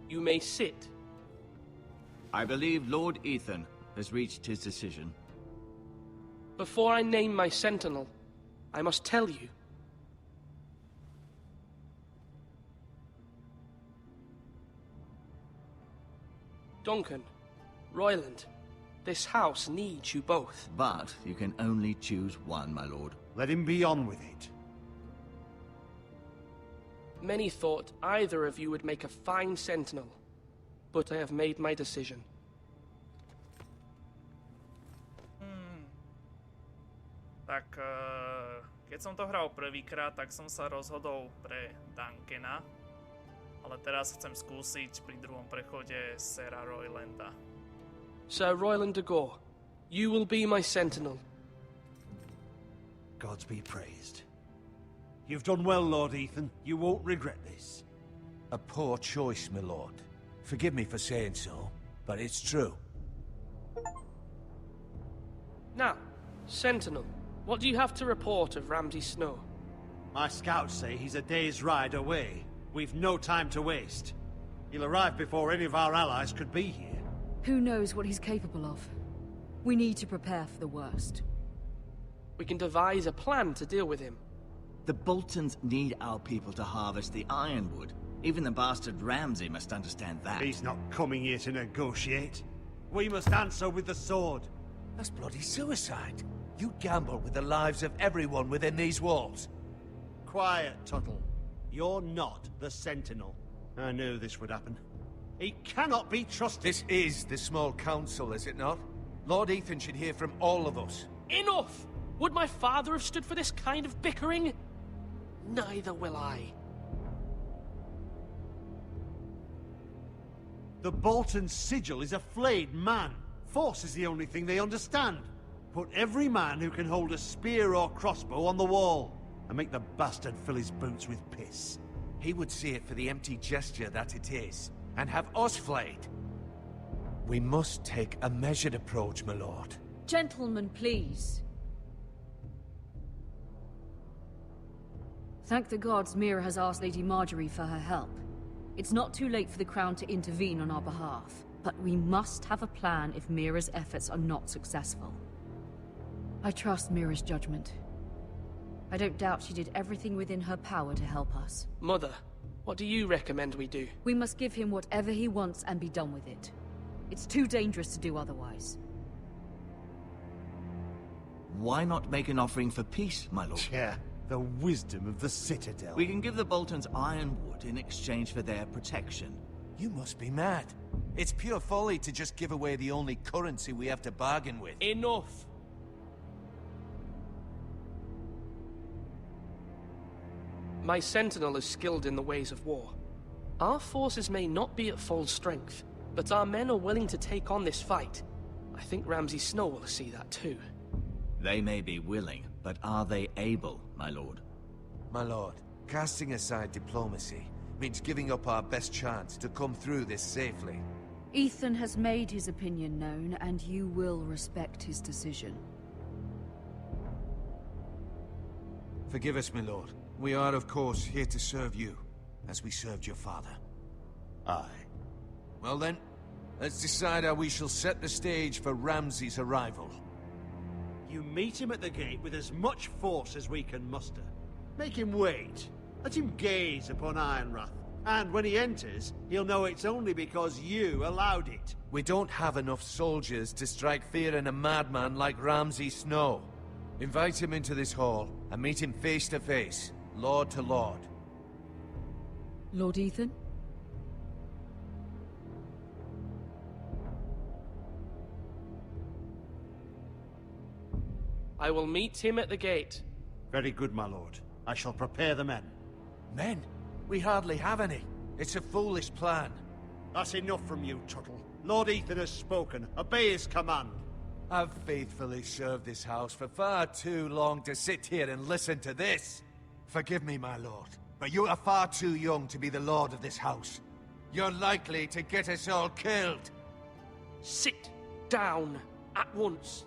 You may sit. I believe Lord Ethan has reached his decision. Before I name my sentinel, I must tell you. Duncan, Royland, this house needs you both. But you can only choose one, my lord. Let him be on with it. Many thought either of you would make a fine sentinel, but I have made my decision. Tak, keď som to hral prvýkrát, tak som sa rozhodol pre Duncana, ale teraz chcem skúsiť pri druhom prechode Sira Roylanda. Sir Royland de Gore, you will be my sentinel. Gods be praised. You've done well, Lord Ethan. You won't regret this. A poor choice, my lord. Forgive me for saying so, but it's true. Now, Sentinel, what do you have to report of Ramsay Snow? My scouts say he's a day's ride away. We've no time to waste. He'll arrive before any of our allies could be here. Who knows what he's capable of? We need to prepare for the worst. We can devise a plan to deal with him. The Boltons need our people to harvest the ironwood. Even the bastard Ramsay must understand that. He's not coming here to negotiate. We must answer with the sword. That's bloody suicide. You gamble with the lives of everyone within these walls. Quiet, Tuttle. You're not the Sentinel. I knew this would happen. He cannot be trusted. This is the small council, is it not? Lord Ethan should hear from all of us. Enough! Would my father have stood for this kind of bickering? Neither will I. The Bolton sigil is a flayed man. Force is the only thing they understand. Put every man who can hold a spear or crossbow on the wall, and make the bastard fill his boots with piss. He would see it for the empty gesture that it is, and have us flayed. We must take a measured approach, my lord. Gentlemen, please. Thank the gods Mira has asked Lady Marjorie for her help. It's not too late for the Crown to intervene on our behalf, but we must have a plan if Mira's efforts are not successful. I trust Mira's judgment. I don't doubt she did everything within her power to help us. Mother, what do you recommend we do? We must give him whatever he wants and be done with it. It's too dangerous to do otherwise. Why not make an offering for peace, my lord? Yeah, the wisdom of the Citadel. We can give the Boltons ironwood in exchange for their protection. You must be mad. It's pure folly to just give away the only currency we have to bargain with. Enough! My sentinel is skilled in the ways of war. Our forces may not be at full strength, but our men are willing to take on this fight. I think Ramsay Snow will see that too. They may be willing, but are they able, my lord? My lord, casting aside diplomacy means giving up our best chance to come through this safely. Ethan has made his opinion known, and you will respect his decision. Forgive us, my lord. We are, of course, here to serve you, as we served your father. Aye. Well then, let's decide how we shall set the stage for Ramsay's arrival. You meet him at the gate with as much force as we can muster. Make him wait. Let him gaze upon Ironrath. And when he enters, he'll know it's only because you allowed it. We don't have enough soldiers to strike fear in a madman like Ramsay Snow. Invite him into this hall and meet him face to face, lord to lord. Lord Ethan? I will meet him at the gate. Very good, my lord. I shall prepare the men. Men? We hardly have any. It's a foolish plan. That's enough from you, Tuttle. Lord Ethan has spoken. Obey his command. I've faithfully served this house for far too long to sit here and listen to this. Forgive me, my lord, but you are far too young to be the lord of this house. You're likely to get us all killed. Sit down at once.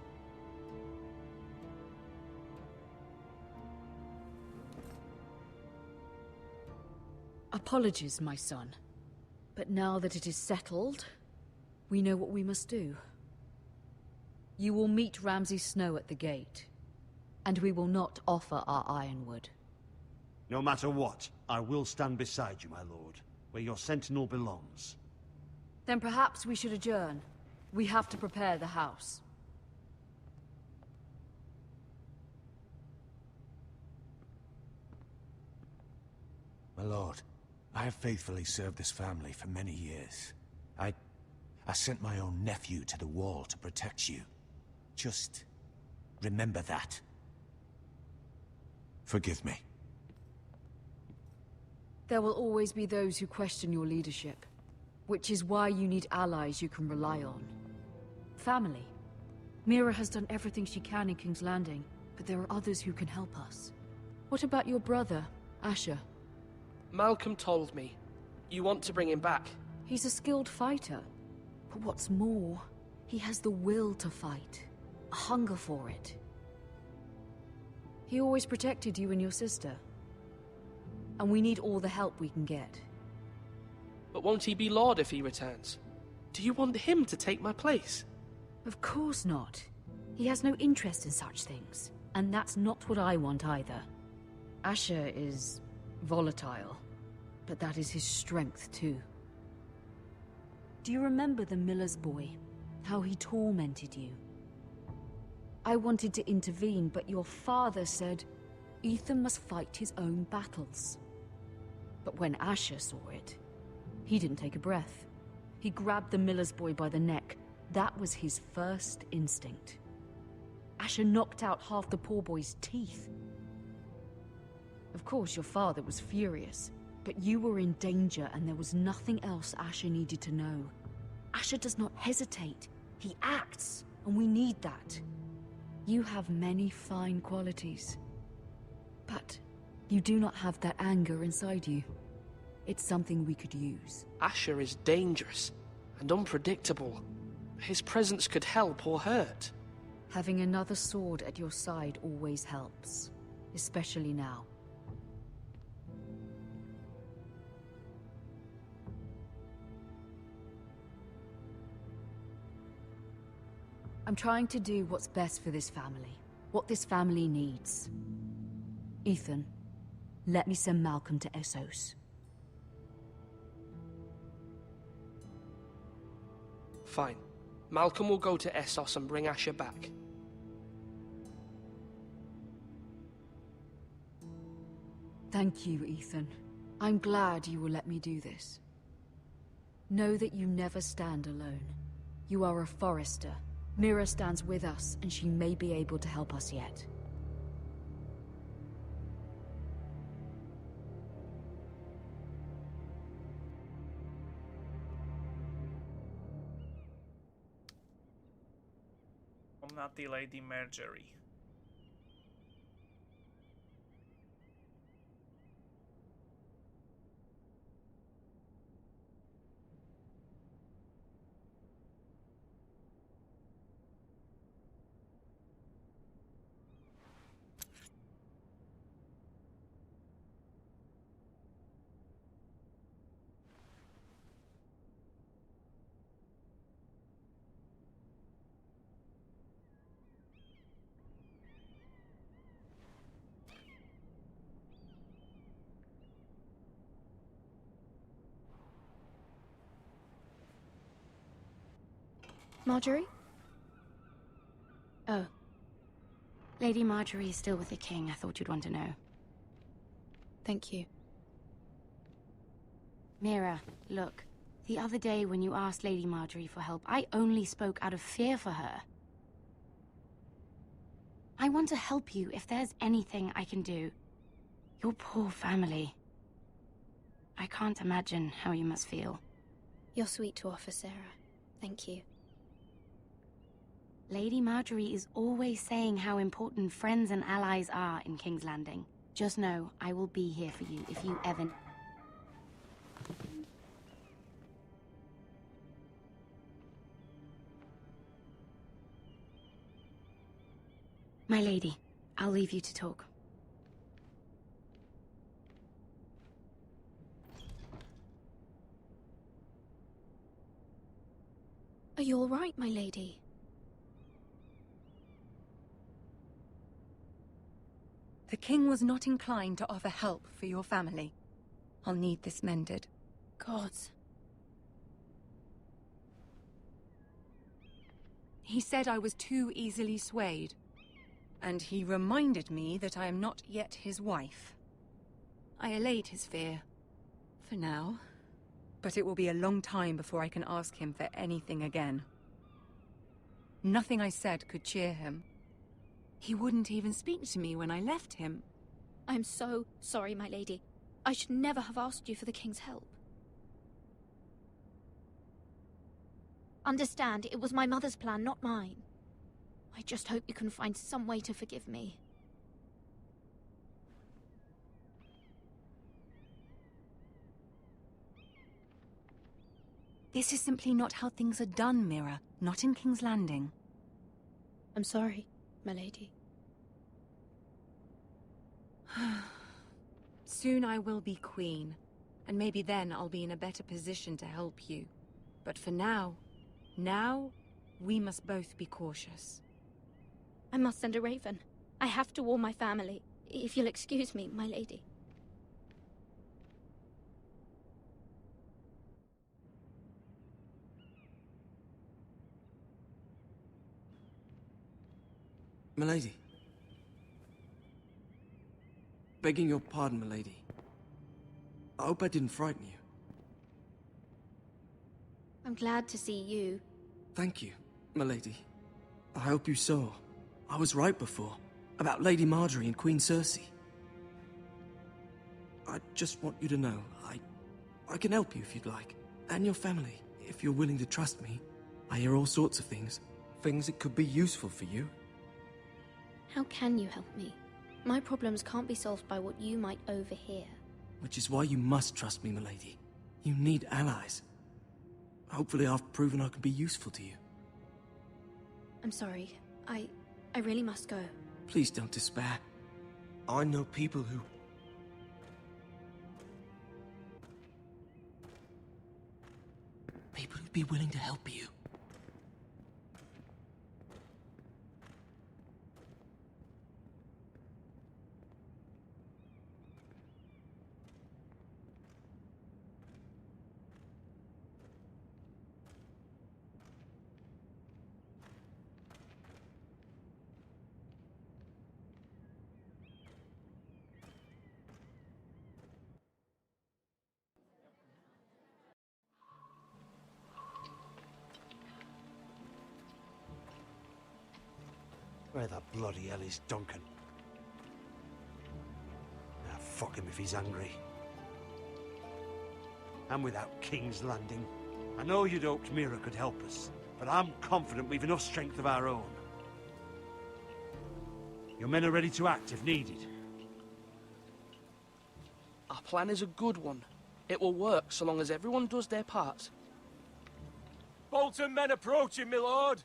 Apologies, my son. But now that it is settled, we know what we must do. You will meet Ramsay Snow at the gate, and we will not offer our ironwood. No matter what, I will stand beside you, my lord, where your sentinel belongs. Then perhaps we should adjourn. We have to prepare the house. My lord, I have faithfully served this family for many years. I sent my own nephew to the wall to protect you. Just remember that. Forgive me. There will always be those who question your leadership, which is why you need allies you can rely on. Family. Mira has done everything she can in King's Landing, but there are others who can help us. What about your brother, Asher? Malcolm told me. You want to bring him back? He's a skilled fighter. But what's more, he has the will to fight. A hunger for it. He always protected you and your sister. And we need all the help we can get. But won't he be Lord if he returns? Do you want him to take my place? Of course not. He has no interest in such things. And that's not what I want either. Asher is volatile, but that is his strength too. Do you remember the miller's boy? How he tormented you? I wanted to intervene, but your father said Ethan must fight his own battles. But when Asher saw it, he didn't take a breath. He grabbed the miller's boy by the neck. That was his first instinct. Asher knocked out half the poor boy's teeth. Of course, your father was furious, but you were in danger and there was nothing else Asher needed to know. Asher does not hesitate. He acts, and we need that. You have many fine qualities, but you do not have that anger inside you. It's something we could use. Asher is dangerous and unpredictable. His presence could help or hurt. Having another sword at your side always helps, especially now. I'm trying to do what's best for this family, what this family needs. Ethan, let me send Malcolm to Essos. Fine. Malcolm will go to Essos and bring Asher back. Thank you, Ethan. I'm glad you will let me do this. Know that you never stand alone. You are a Forester. Mira stands with us, and she may be able to help us yet. Matty, Lady Marjorie. Marjorie? Oh. Lady Marjorie is still with the king. I thought you'd want to know. Thank you. Mira, look. The other day when you asked Lady Marjorie for help, I only spoke out of fear for her. I want to help you if there's anything I can do. Your poor family. I can't imagine how you must feel. You're sweet to offer, Sarah. Thank you. Lady Marjorie is always saying how important friends and allies are in King's Landing. Just know, I will be here for you if you ever... My lady, I'll leave you to talk. Are you all right, my lady? The king was not inclined to offer help for your family. I'll need this mended. Gods. He said I was too easily swayed. And he reminded me that I am not yet his wife. I allayed his fear. For now. But it will be a long time before I can ask him for anything again. Nothing I said could cheer him. He wouldn't even speak to me when I left him. I'm so sorry, my lady. I should never have asked you for the king's help. Understand, it was my mother's plan, not mine. I just hope you can find some way to forgive me. This is simply not how things are done, Mira. Not in King's Landing. I'm sorry, my lady. Soon I will be queen, and maybe then I'll be in a better position to help you. But for now, we must both be cautious. I must send a raven. I have to warn my family. If you'll excuse me, my lady. Milady. Begging your pardon, milady. I hope I didn't frighten you. I'm glad to see you. Thank you, milady. I hope you saw. I was right before. About Lady Marjorie and Queen Cersei. I just want you to know, I can help you if you'd like. And your family, if you're willing to trust me. I hear all sorts of things. Things that could be useful for you. How can you help me? My problems can't be solved by what you might overhear. Which is why you must trust me, milady. You need allies. Hopefully I've proven I can be useful to you. I'm sorry. I really must go. Please don't despair. I know people who... People who'd be willing to help you. Where the bloody hell is Duncan? Ah, fuck him if he's angry. And without King's Landing. I know you'd hoped Mira could help us, but I'm confident we've enough strength of our own. Your men are ready to act if needed. Our plan is a good one. It will work so long as everyone does their part. Bolton men approaching, my lord!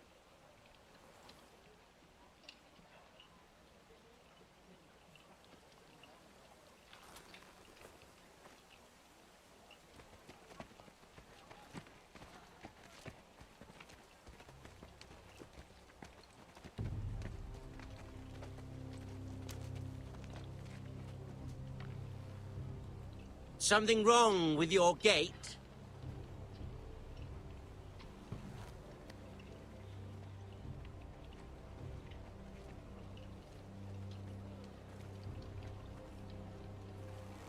Something wrong with your gate?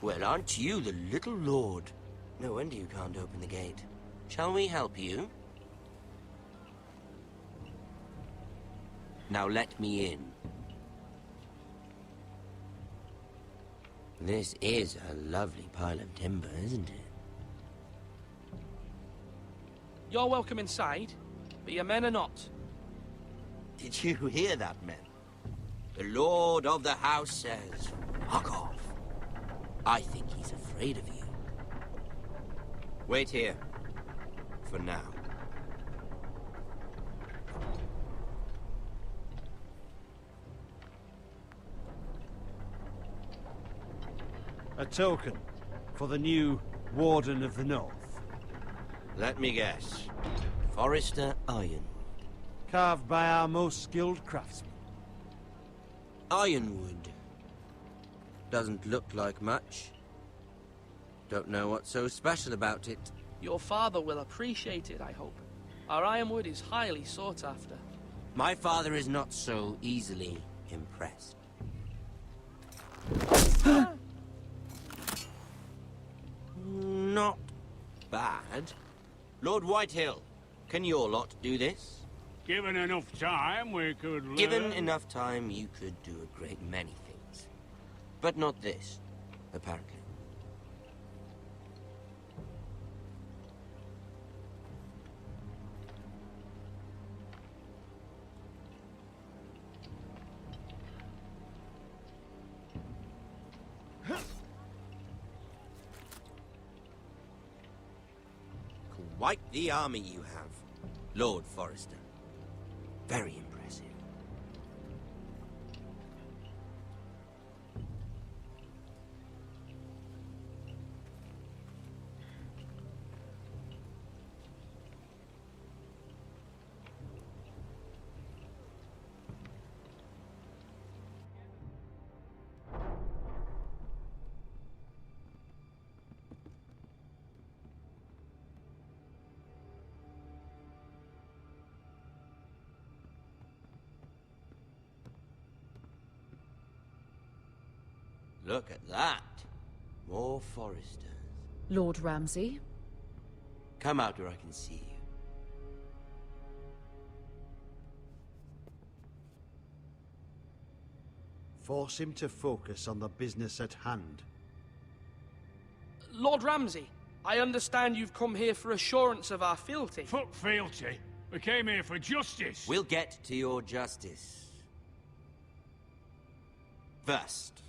Well, aren't you the little lord? No wonder you can't open the gate. Shall we help you? Now let me in. This is a lovely pile of timber, isn't it? You're welcome inside, but your men are not. Did you hear that, men? The lord of the house says, fuck off. I think he's afraid of you. Wait here. For now. A token for the new Warden of the North. Let me guess. Forrester Ironwood. Carved by our most skilled craftsmen. Ironwood. Doesn't look like much. Don't know what's so special about it. Your father will appreciate it, I hope. Our ironwood is highly sought after. My father is not so easily impressed. Not bad. Lord Whitehill, can your lot do this? Given enough time, we could learn. Given enough time, you could do a great many things. But not this, apparently. Quite the army you have, Lord Forrester. Very impressive. Look at that. More Forresters. Lord Ramsay? Come out where I can see you. Force him to focus on the business at hand. Lord Ramsay, I understand you've come here for assurance of our fealty. Fuck fealty. We came here for justice. We'll get to your justice. First,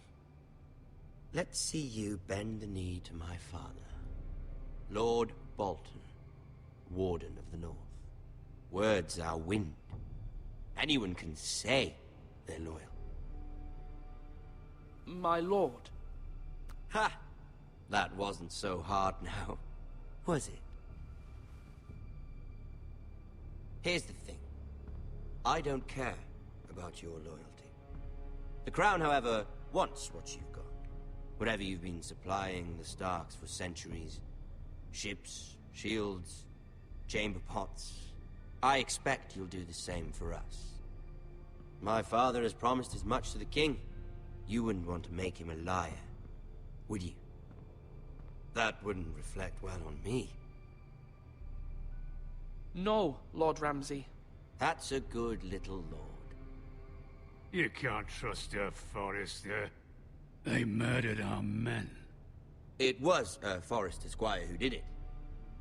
let's see you bend the knee to my father, Lord Bolton, Warden of the North. Words are wind. Anyone can say they're loyal. My lord. Ha! That wasn't so hard now, was it? Here's the thing. I don't care about your loyalty. The Crown, however, wants what you've got. Whatever you've been supplying the Starks for centuries. Ships, shields, chamber pots. I expect you'll do the same for us. My father has promised as much to the king. You wouldn't want to make him a liar, would you? That wouldn't reflect well on me. No, Lord Ramsay. That's a good little lord. You can't trust her, Forrester. They murdered our men. It was a Forrester squire who did it.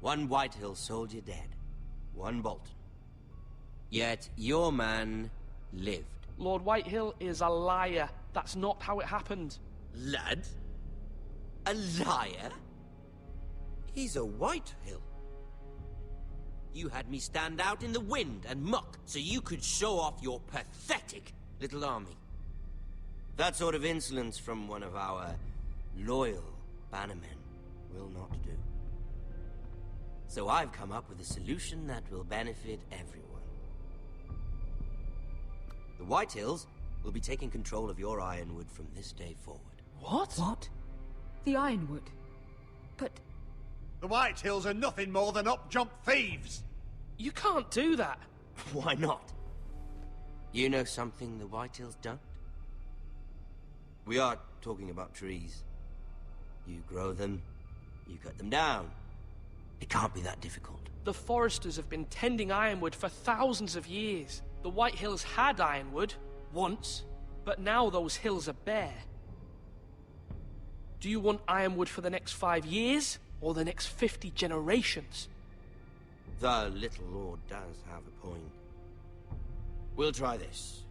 One Whitehill soldier dead. One Bolton. Yet your man lived. Lord Whitehill is a liar. That's not how it happened. Lad? A liar? He's a Whitehill. You had me stand out in the wind and muck so you could show off your pathetic little army. That sort of insolence from one of our loyal bannermen will not do. So I've come up with a solution that will benefit everyone. The Whitehills will be taking control of your Ironwood from this day forward. What? What? The Ironwood? But... The Whitehills are nothing more than up-jump thieves! You can't do that! Why not? You know something the Whitehills don't? We are talking about trees. You grow them, you cut them down. It can't be that difficult. The Foresters have been tending Ironwood for thousands of years. The Whitehills had Ironwood, once, but now those hills are bare. Do you want Ironwood for the next 5 years, or the next 50 generations? The little lord does have a point. We'll try this.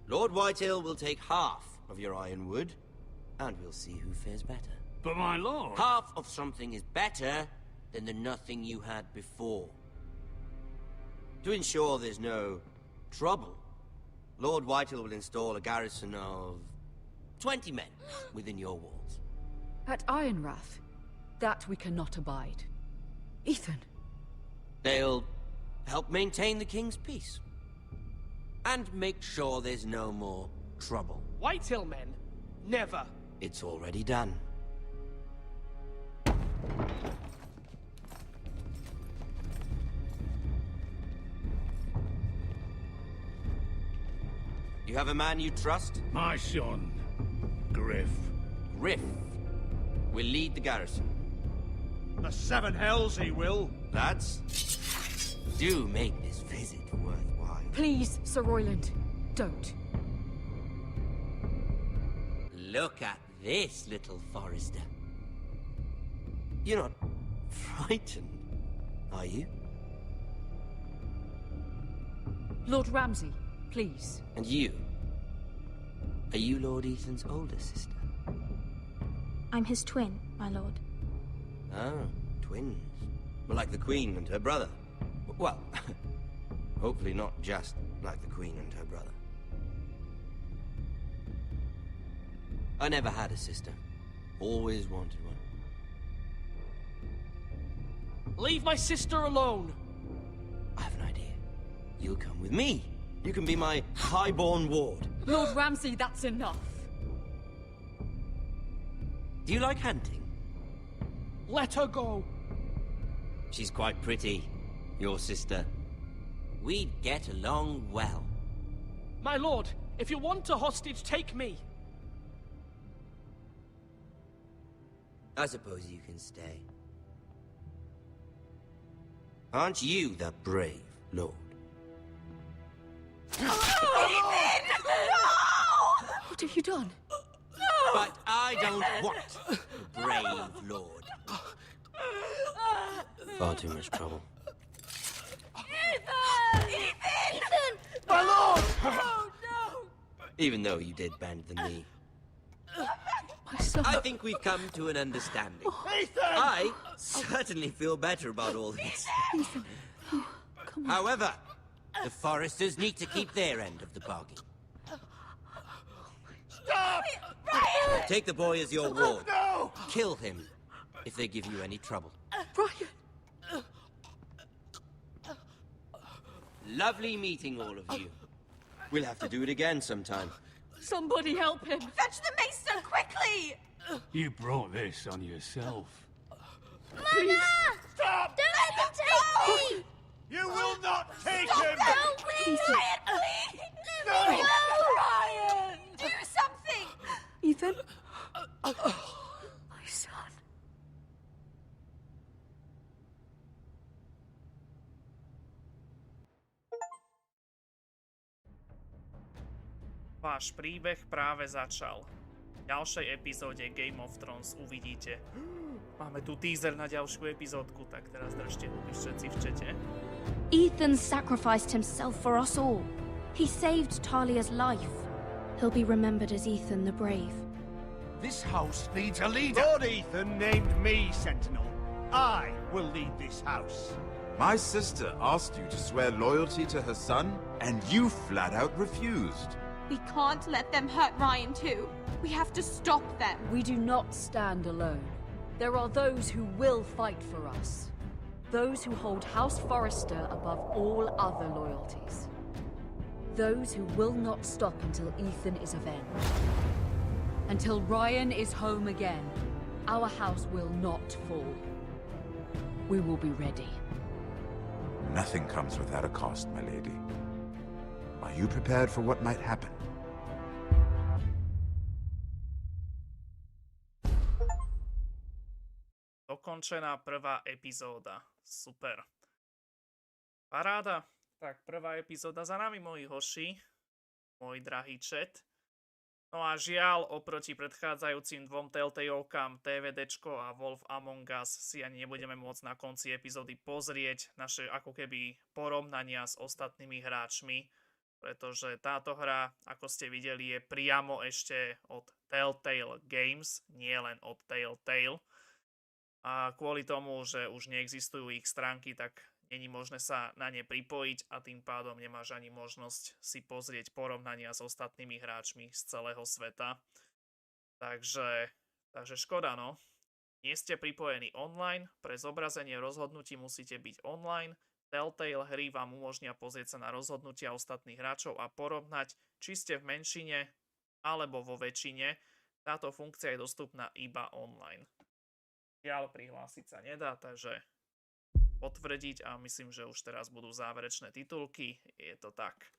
Lord Whitehill will take half of your Ironwood, and we'll see who fares better. But my lord... Half of something is better than the nothing you had before. To ensure there's no trouble, Lord Whitehill will install a garrison of 20 men within your walls. At Ironrath? That we cannot abide. Ethan. They'll help maintain the king's peace. And make sure there's no more trouble. Whitehill men? Never. It's already done. You have a man you trust? My son, Griff. Griff will lead the garrison. The seven hells he will. Lads, do make this visit worthwhile. Please, Sir Royland, don't. Look at this, little Forester. You're not frightened, are you? Lord Ramsay, please. And you? Are you Lord Ethan's older sister? I'm his twin, my lord. Oh, twins. Well, like the Queen and her brother. Well, hopefully not just like the Queen and her brother. I never had a sister. Always wanted one. Leave my sister alone! I have an idea. You'll come with me. You can be my highborn ward. Lord Ramsay, that's enough. Do you like hunting? Let her go. She's quite pretty, your sister. We'd get along well. My lord, if you want a hostage, take me. I suppose you can stay. Aren't you the brave lord? What have you done? But I don't want a brave lord. Far too much trouble. Ethan! Ethan! My lord! Oh, no! Even though you did bend the knee. My son. I think we've come to an understanding. Ethan! I certainly feel better about all this. Ethan. Oh, come on. However, the Foresters need to keep their end of the bargain. Stop! Brian! Take the boy as your ward. No! Kill him if they give you any trouble. Brian! Lovely meeting all of you. We'll have to do it again sometime. Somebody help him! Fetch the mason quickly! You brought this on yourself. Mama! Stop! Don't let them take me! You will not take Stop him! them! Please, Brian, please! Let me go! Brian! Do something! Ethan? My son. Váš príbeh práve začal. V ďalšej epizóde Game of Thrones uvidíte. Máme tu teaser na ďalšiu epizódku, tak teraz držte huby všetci v čete. Ethan sacrificed himself for us all. He saved Talia's life. He'll be remembered as Ethan the Brave. This house needs a leader. Lord Ethan named me Sentinel. I will lead this house. My sister asked you to swear loyalty to her son, and you flat out refused. We can't let them hurt Ryan too. We have to stop them. We do not stand alone. There are those who will fight for us. Those who hold House Forrester above all other loyalties. Those who will not stop until Ethan is avenged. Until Ryan is home again, our house will not fall. We will be ready. Nothing comes without a cost, my lady. Are you prepared for what might happen? Dokončená prvá epizóda. Super. Paráda. Tak, prvá epizóda za nami, moji hoši. Môj drahý chat. No a žiaľ, oproti predchádzajúcim dvom TELLTAjovkám, TVDčko a Wolf Among Us si ani nebudeme môcť na konci epizódy pozrieť naše ako keby porovnania s ostatnými hráčmi, pretože táto hra, ako ste videli, je priamo ešte od Telltale Games, nie len od Telltale. A kvôli tomu, že už neexistujú ich stránky, tak není možné sa na ne pripojiť a tým pádom nemáš ani možnosť si pozrieť porovnania s ostatnými hráčmi z celého sveta. Takže škoda, no. Nie ste pripojení online, pre zobrazenie rozhodnutí musíte byť online. Telltale hry vám umožnia pozrieť sa na rozhodnutia ostatných hráčov a porovnať, či ste v menšine alebo vo väčšine. Táto funkcia je dostupná iba online. Žiaľ, prihlásiť sa nedá, takže potvrdiť a myslím, že už teraz budú záverečné titulky. Je to tak.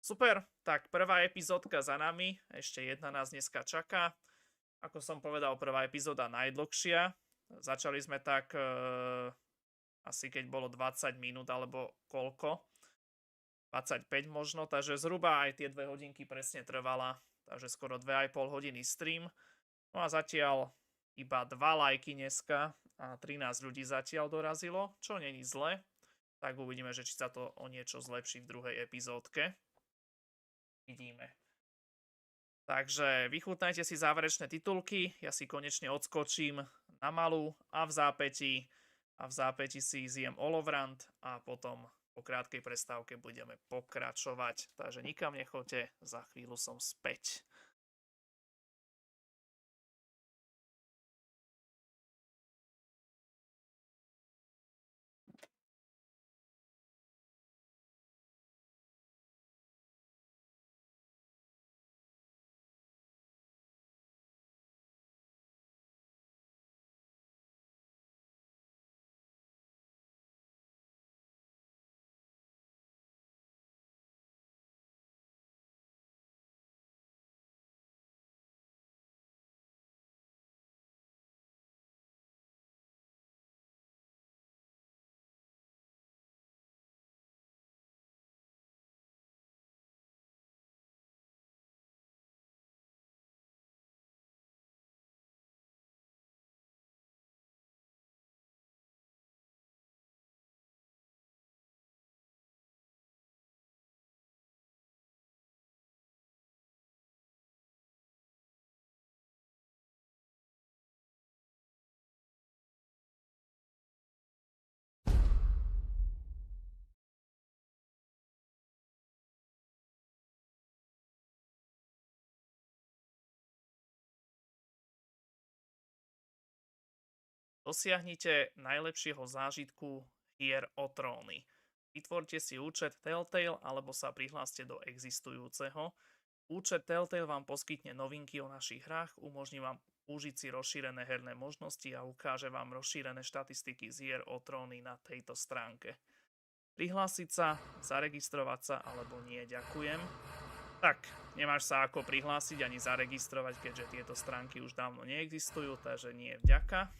Super, tak prvá epizódka za nami. Ešte jedna nás dneska čaká. Ako som povedal, prvá epizóda najdlhšia. Začali sme tak asi keď bolo 20 minút alebo koľko. 25 možno, takže zhruba aj tie 2 hodinky presne trvala. Takže skoro 2,5 hodiny stream. No a zatiaľ iba 2 lajky dneska a 13 ľudí zatiaľ dorazilo, čo není zle. Tak uvidíme, že či sa to o niečo zlepší v druhej epizódke. Vidíme. Takže vychutnajte si záverečné titulky, ja si konečne odskočím na malú a v zápäti si zjem olovrant a potom po krátkej prestávke budeme pokračovať. Takže nikam nechoďte, za chvíľu som späť. Dosiahnite najlepšieho zážitku hier o tróny. Vytvorte si účet Telltale alebo sa prihláste do existujúceho. Účet Telltale vám poskytne novinky o našich hrách, umožní vám užiť si rozšírené herné možnosti a ukáže vám rozšírené štatistiky z hier o tróny na tejto stránke. Prihlásiť sa, zaregistrovať sa alebo nie, ďakujem. Tak, nemáš sa ako prihlásiť ani zaregistrovať, keďže tieto stránky už dávno neexistujú, takže nie vďaka.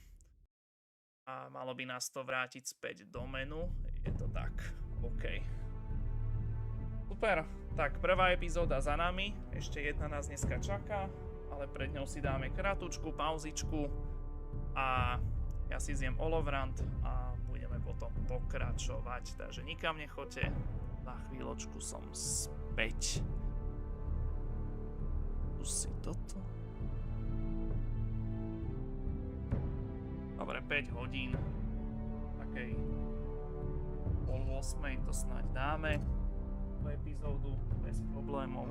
A malo by nás to vrátiť späť do menu. Je to tak. OK. Super. Tak, prvá epizóda za nami. Ešte jedna nás dneska čaká. Ale pred ňou si dáme kratučku pauzičku. A ja si zjem olovrant a budeme potom pokračovať. Takže nikam nechoďte. Na chvíľočku som späť. Tu si toto. Dobre, 5 hodín. Takej 7:30 to snáď dáme. Tú epizódu bez problémov.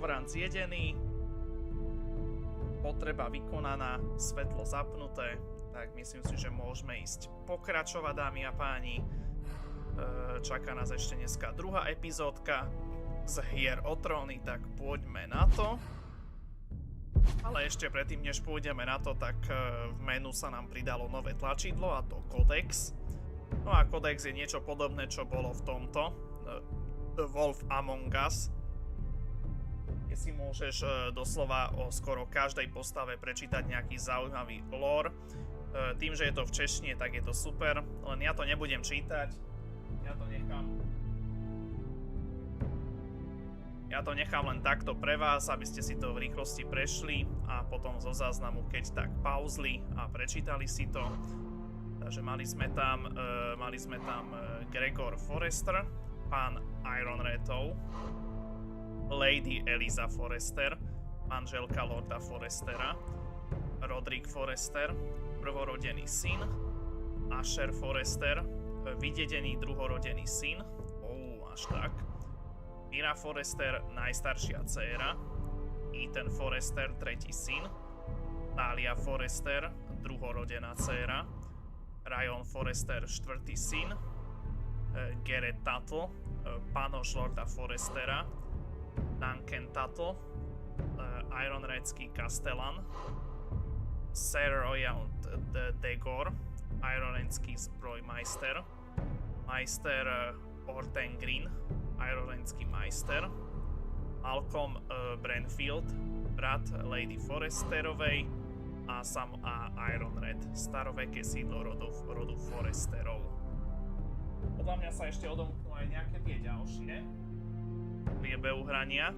Obrán zjedený. Potreba vykonaná, svetlo zapnuté. Tak myslím si, že môžeme ísť pokračovať, dámy a páni. Čaká nás ešte dneska druhá epizódka z Hier o tróny, tak poďme na to. Ale ešte predtým, než pôjdeme na to, tak v menu sa nám pridalo nové tlačidlo, a to Codex. No a Codex je niečo podobné, čo bolo v tomto The Wolf Among Us, kde si môžeš doslova o skoro každej postave prečítať nejaký zaujímavý lore. Tým, že je to v češtine, tak je to super, len ja to nebudem čítať, ja to nechám len takto pre vás, aby ste si to v rýchlosti prešli a potom zo záznamu keď tak pauzli a prečítali si to. Takže mali sme tam Gregor Forrester, pán Iron Ratov, Lady Eliza Forrester, manželka Lorda Forrestera, Roderick Forrester, prvorodený syn, Asher Forrester, vydedený druhorodený syn, až tak, Mira Forrester, najstaršia dcéra, Ethan Forrester, tretí syn, Talia Forrester, druhorodená dcéra, Ryan Forrester, štvrtý syn, Garrett Tuttle, panoš Lorda Forrestera, Duncan Tuttle, Ironredský Castellan, Sir Royal Degor, Ironredský zbrojmajster, Majster Orten Green, Ironredský majster, Malcolm Branfield, brat Lady Forresterovej a Sam a Ironred, staroveké sídlo rodu Forresterov. Podľa mňa sa ešte odomknú aj nejaké tie ďalšie priebehu hrania,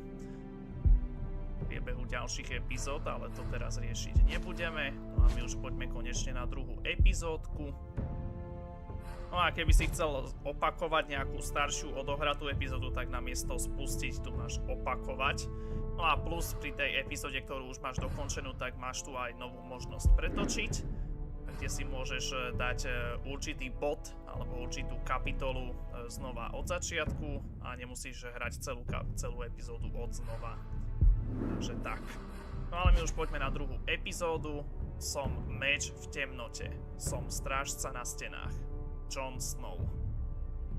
priebehu ďalších epizód, ale to teraz riešiť nebudeme. No a my už poďme konečne na druhú epizódku. No a keby si chcel opakovať nejakú staršiu odohratú epizódu, tak namiesto spustiť tu máš opakovať. No a plus pri tej epizóde, ktorú už máš dokončenú, tak máš tu aj novú možnosť pretočiť, kde si môžeš dať určitý bod alebo určitú kapitolu znova od začiatku a nemusíš hrať celú epizódu od znova. Takže tak. No ale my už poďme na druhú epizódu. Som meč v temnote. Som strážca na stenách. Jon Snow.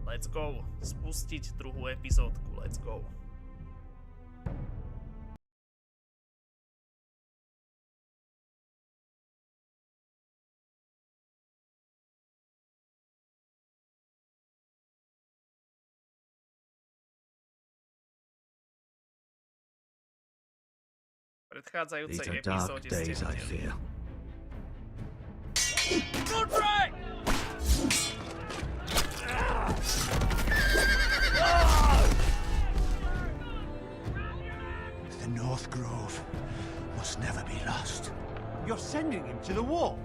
Let's go. Spustiť druhú epizódku. Let's go. Predchádzajúcej epizóde ste videli. The North Grove must never be lost. You're sending him to the war?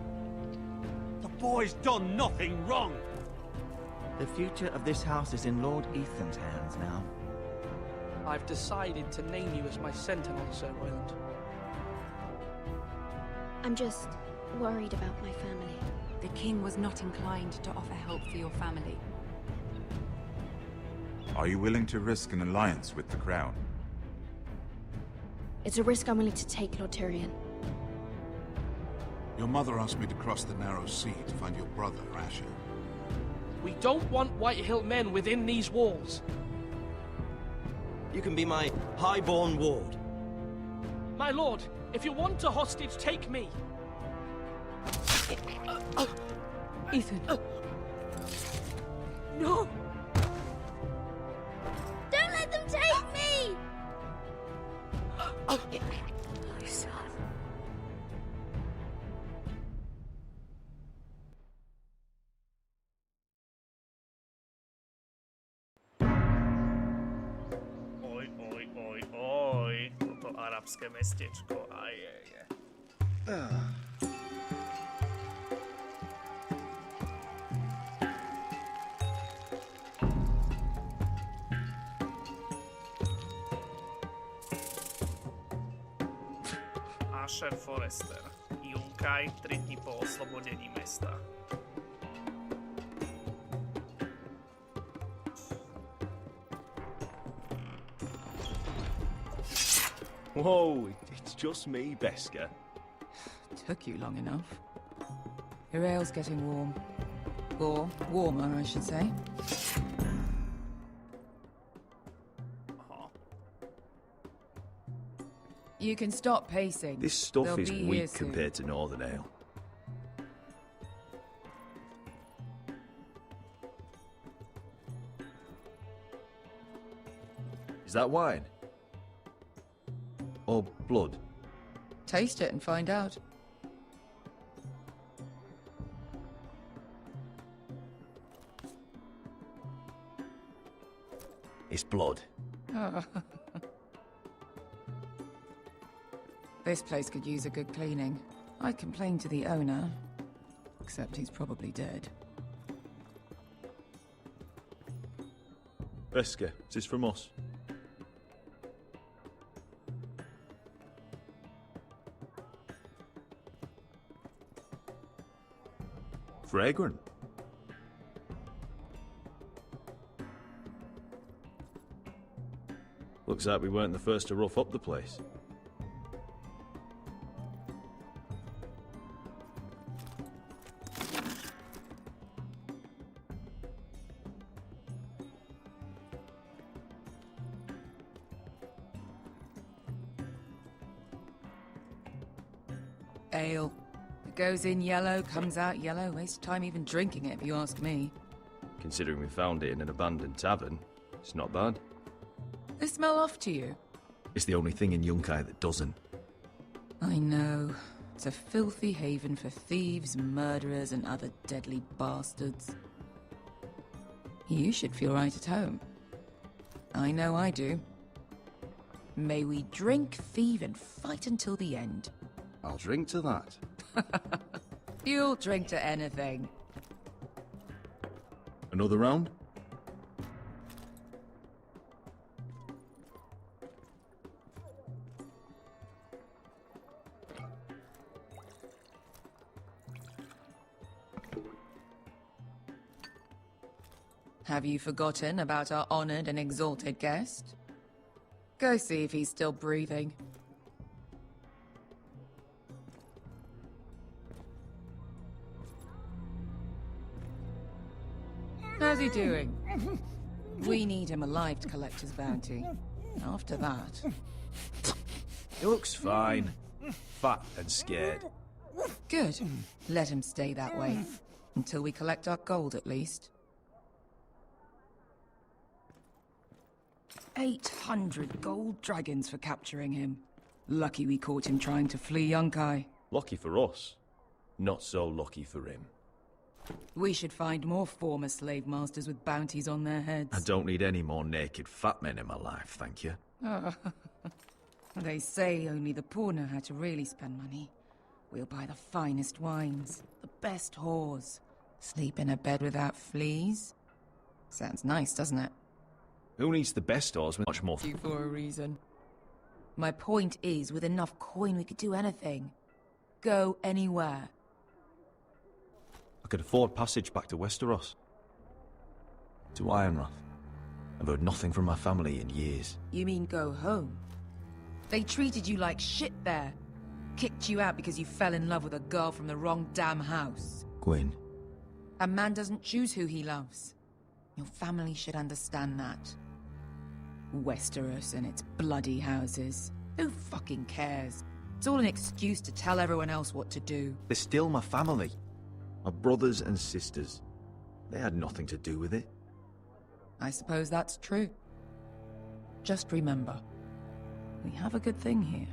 The boy's done nothing wrong. The future of this house is in Lord Ethan's hands now. I've decided to name you as my sentinel, Sir Royland. I'm just worried about my family. The king was not inclined to offer help for your family. Are you willing to risk an alliance with the crown? It's a risk I'm willing to take, Lord Tyrion. Your mother asked me to cross the narrow sea to find your brother, Asher. We don't want Whitehill men within these walls. You can be my highborn ward. My lord, if you want a hostage, take me. Ethan. No! Don't let them take me! My son. Oj, toto arabské mestečko, ajeje. Asher Forrester, Junkaj, 3 dni po oslobodení mesta. Whoa, it's just me, Beska. Took you long enough. Your ale's getting warm. Or warmer, I should say. You can stop pacing. This stuff They'll is be here weak soon. compared to Northern Ale. Is that wine? Or blood? Taste it and find out. It's blood. This place could use a good cleaning. I complained to the owner, except he's probably dead. Beska, is this from us? Fragrant. Looks like we weren't the first to rough up the place. Ale. It goes in yellow, comes out yellow. Waste time even drinking it, if you ask me. Considering we found it in an abandoned tavern, it's not bad. They smell off to you. It's the only thing in Yunkai that doesn't. I know. It's a filthy haven for thieves, murderers, and other deadly bastards. You should feel right at home. I know I do. May we drink, thieve, and fight until the end. I'll drink to that. You'll drink to anything. Another round? Have you forgotten about our honored and exalted guest? Go see if he's still breathing. How's he doing? We need him alive to collect his bounty. After that... He looks fine. Fat and scared. Good. Let him stay that way. Until we collect our gold, at least. 800 gold dragons for capturing him. Lucky we caught him trying to flee Yunkai. Lucky for us. Not so lucky for him. We should find more former slave masters with bounties on their heads. I don't need any more naked fat men in my life, thank you. They say only the poor know how to really spend money. We'll buy the finest wines, the best whores, sleep in a bed without fleas. Sounds nice, doesn't it? Who needs the best stores with much more? For a reason. My point is, with enough coin, we could do anything. Go anywhere. I could afford passage back to Westeros. To Ironrath. I've heard nothing from my family in years. You mean go home? They treated you like shit there. Kicked you out because you fell in love with a girl from the wrong damn house. Gwyn. A man doesn't choose who he loves. Your family should understand that. Westeros and its bloody houses. Who fucking cares? It's all an excuse to tell everyone else what to do. They're still my family. My brothers and sisters. They had nothing to do with it. I suppose that's true. Just remember, we have a good thing here.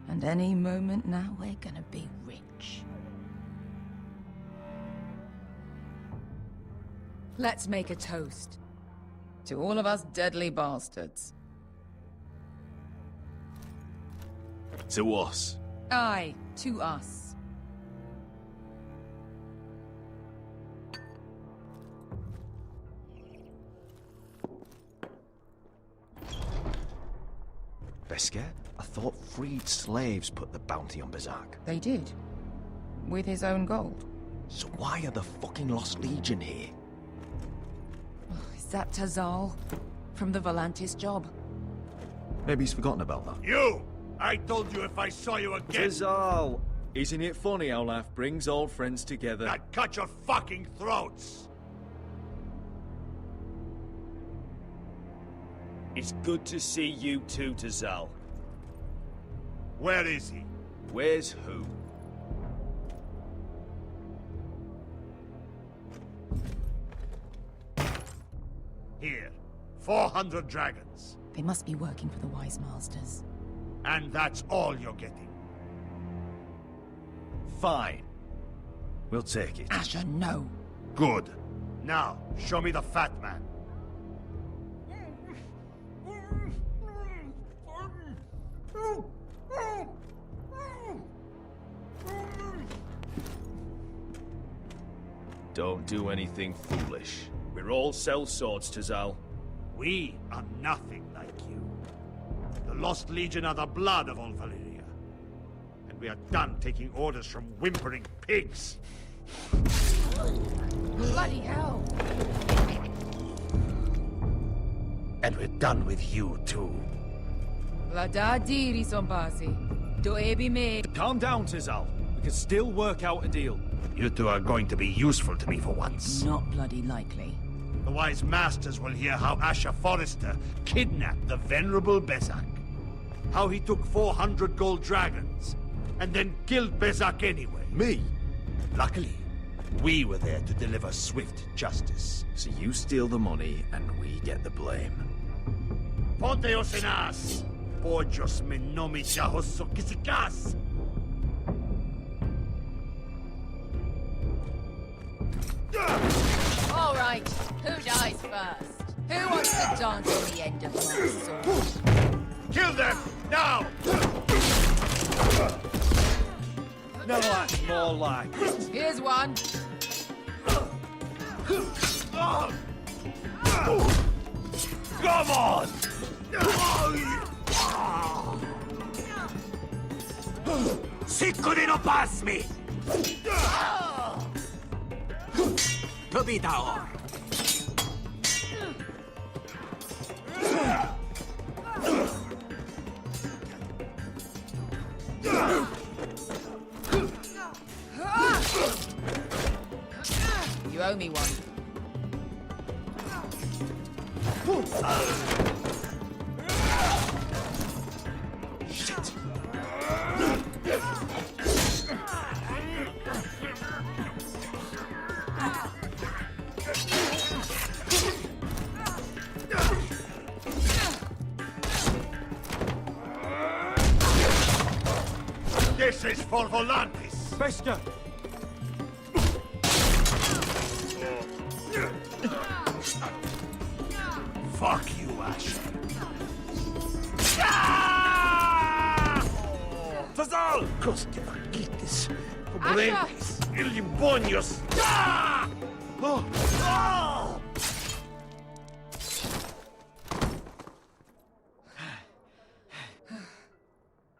And any moment now, we're gonna be rich. Let's make a toast. To all of us deadly bastards. To us. Aye, to us. Beska? I thought freed slaves put the bounty on Berserk. They did. With his own gold. So why are the fucking Lost Legion here? Is that Tazal? From the Volantis job? Maybe he's forgotten about that. You! I told you if I saw you again... Tizal! Isn't it funny how life brings old friends together? I'd cut your fucking throats! It's good to see you too, Tizal. Where is he? Where's who? Here. 400 dragons. They must be working for the Wise Masters. And that's all you're getting. Fine. We'll take it. Asher, no. Good. Now, show me the fat man. Don't do anything foolish. We're all sellswords, Tizal. We are nothing like you. The Lost Legion are the blood of all Valyria. And we are done taking orders from whimpering pigs. Bloody hell! And we're done with you, too. Vladadiri Sombazi. Do ebi me. Calm down, Tizal. We can still work out a deal. You two are going to be useful to me for once. Not bloody likely. The Wise Masters will hear how Asher Forrester kidnapped the venerable Bezak. How he took 400 gold dragons, and then killed Bezak anyway. Me? Luckily, we were there to deliver swift justice. So you steal the money, and we get the blame. Ponteos en as! Pojos me nomi chahoso kisikas! All right, who dies first? Who wants to dance on the end of my sword? Kill them, now! No, that's more like it. Here's one. Come on! Sicuri no pasmi! Tobitaor! You owe me one. Shit! This is for Volantis! Beska! Fuck you, Asher. Tizal! Coste vaquites, pobretes, ilimbonios!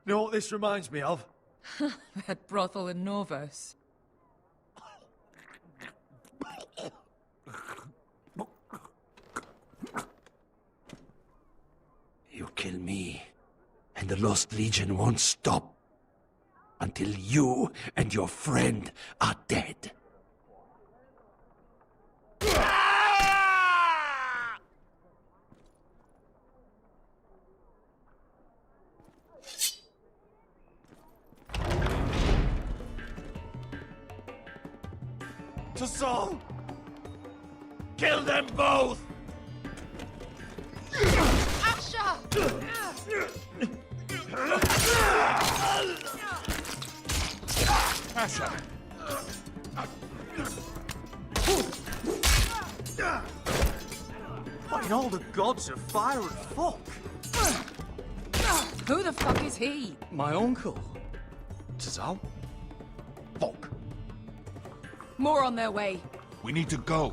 You know what this reminds me of? That brothel in Novos. You kill me, and the Lost Legion won't stop until you and your friend are dead. Tizal! Kill them both! Asher! Asher! What in all the gods of fire and fuck? Who the fuck is he? My uncle. Tizal? Fuck. More on their way. We need to go.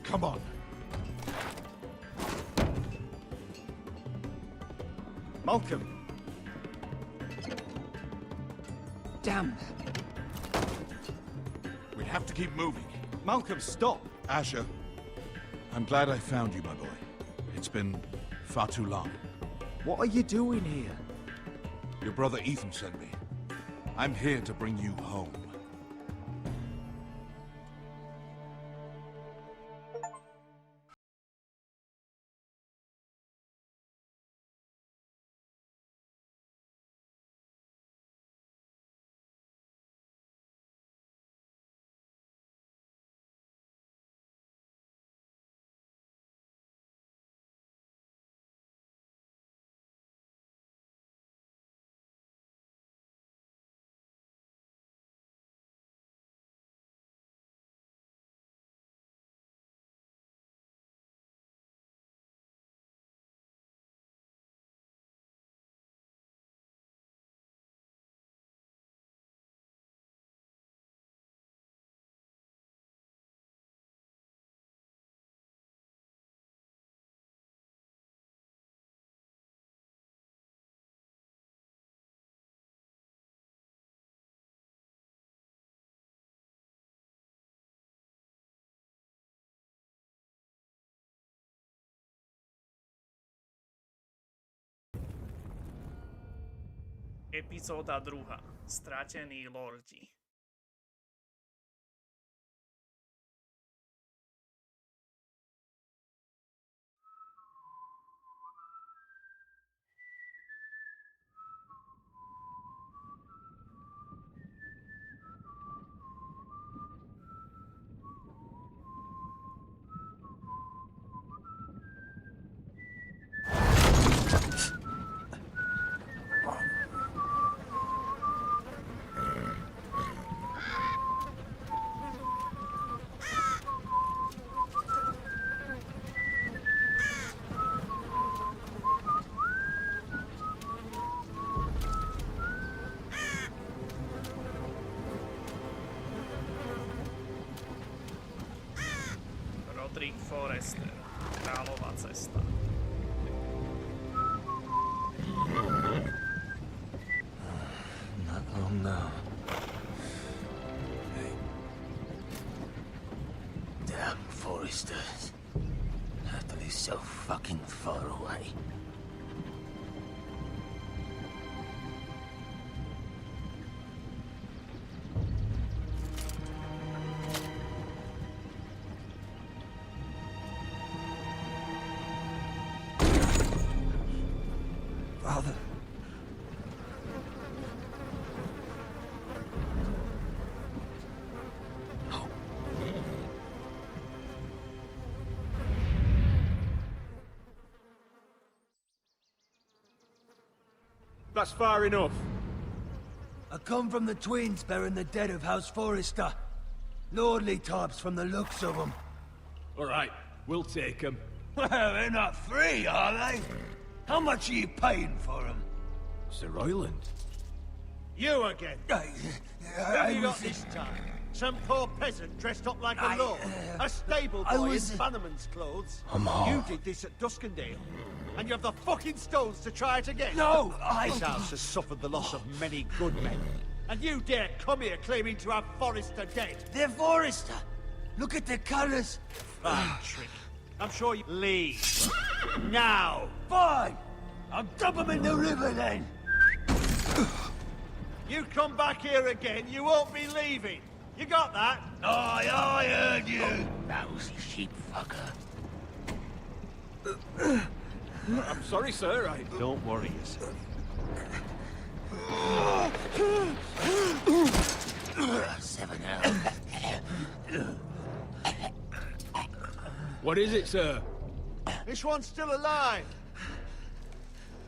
Come on. Malcolm! Damn. We have to keep moving. Malcolm, stop! Asher, I'm glad I found you, my boy. It's been far too long. What are you doing here? Your brother Ethan sent me. I'm here to bring you home. Epizóda 2. Stratení lordi. Forrester. Kráľová cesta. Not long now. Damn Foresters. Natalie so fucking far away. Father. No. That's far enough. I come from the twins bearing the dead of House Forrester. Lordly types from the looks of them. All right, we'll take them. Well, they're not free, are they? How much are you paying for them? Sir Royland. You again. What have you got this time? Some poor peasant dressed up like a lord? A stable boy in Bannerman's clothes? You did this at Duskendale. And you have the fucking stones to try it again? No, This house has suffered the loss of many good men. And you dare come here claiming to have Forrester dead? They're Forrester. Look at the colours. Fine trick. I'm sure you leave. Now. Fine. I'll dump them in the river then. You come back here again, you won't be leaving. You got that? Aye, I heard you. Lousy sheep fucker. I'm sorry, sir. Don't worry yourself. Seven out. What is it, sir? This one's still alive.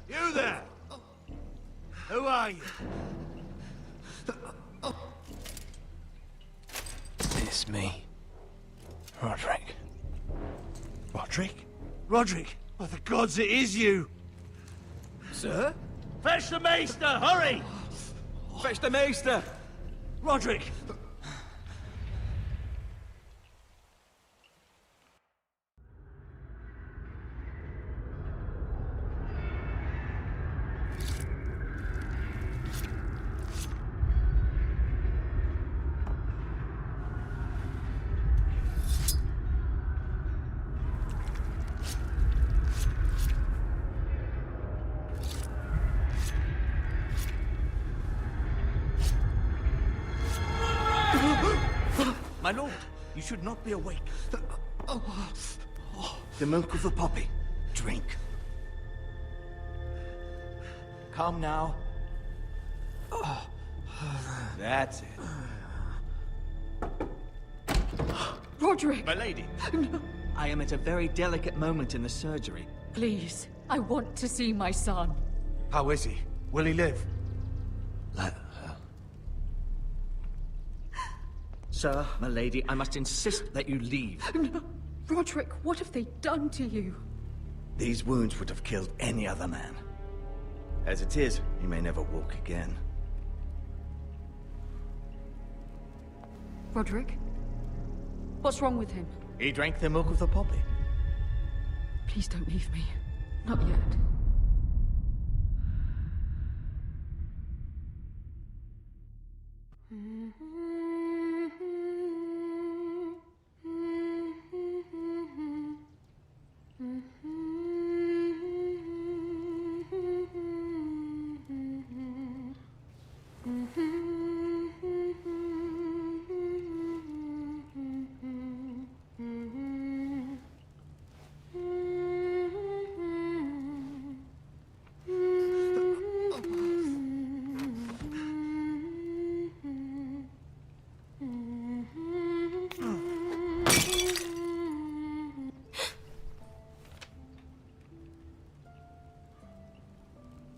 You there? Who are you? It's me. Roderick. Roderick? Roderick? By the gods, it is you! Sir? Fetch the maester, hurry! Fetch the maester! Roderick! My lord, you should not be awake. The milk of the poppy. Drink. Come now. That's it. Roderick! My lady, I am at a very delicate moment in the surgery. Please, I want to see my son. How is he? Will he live? Sir, my lady, I must insist that you leave. No. Roderick, what have they done to you? These wounds would have killed any other man. As it is, he may never walk again. Roderick? What's wrong with him? He drank the milk of the poppy. Please don't leave me. Not yet.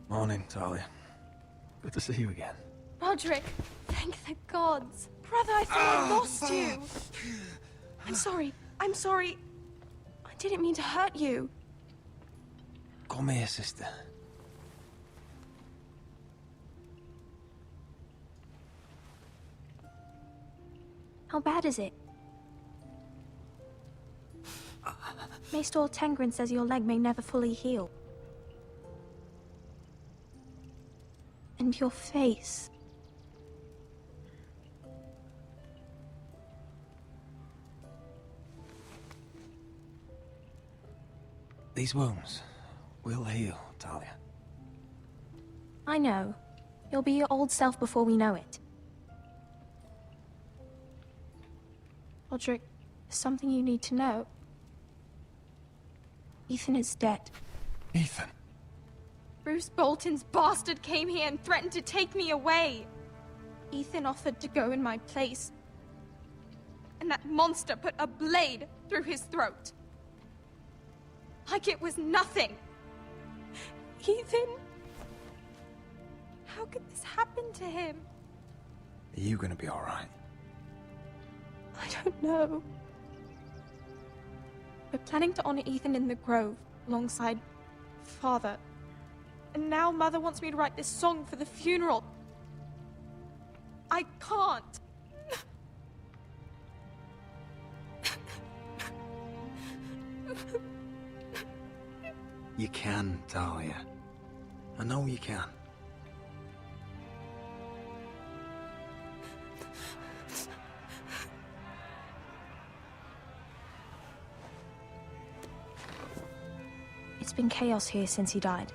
Morning, Talia. Good to see you again. Roderick, thank the gods. Brother, I thought I lost you. I'm sorry. I'm sorry. I didn't mean to hurt you. Call me a sister. How bad is it? Maester Tengrin says your leg may never fully heal. And your face. These wounds will heal, Talia. I know. You'll be your old self before we know it. Roderick, there's something you need to know. Ethan is dead. Ethan? Bruce Bolton's bastard came here and threatened to take me away. Ethan offered to go in my place. And that monster put a blade through his throat. Like it was nothing. Ethan? How could this happen to him? Are you gonna be alright? I don't know. We're planning to honor Ethan in the Grove, alongside Father. And now Mother wants me to write this song for the funeral. I can't. You can, Talia. I know you can. It's been chaos here since he died.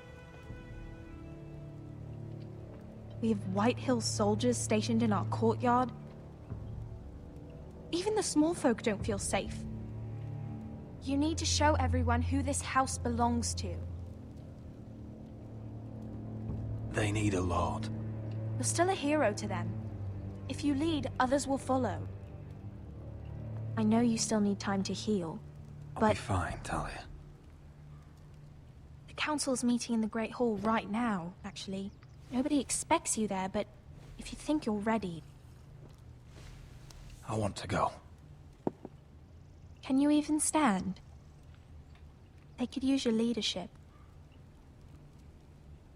We have White Hill soldiers stationed in our courtyard. Even the small folk don't feel safe. You need to show everyone who this house belongs to. They need a lord. You're still a hero to them. If you lead, others will follow. I know you still need time to heal, I'll but be fine, Talia. the council's meeting in the Great Hall right now, actually. Nobody expects you there, but if you think you're ready... I want to go. Can you even stand? They could use your leadership.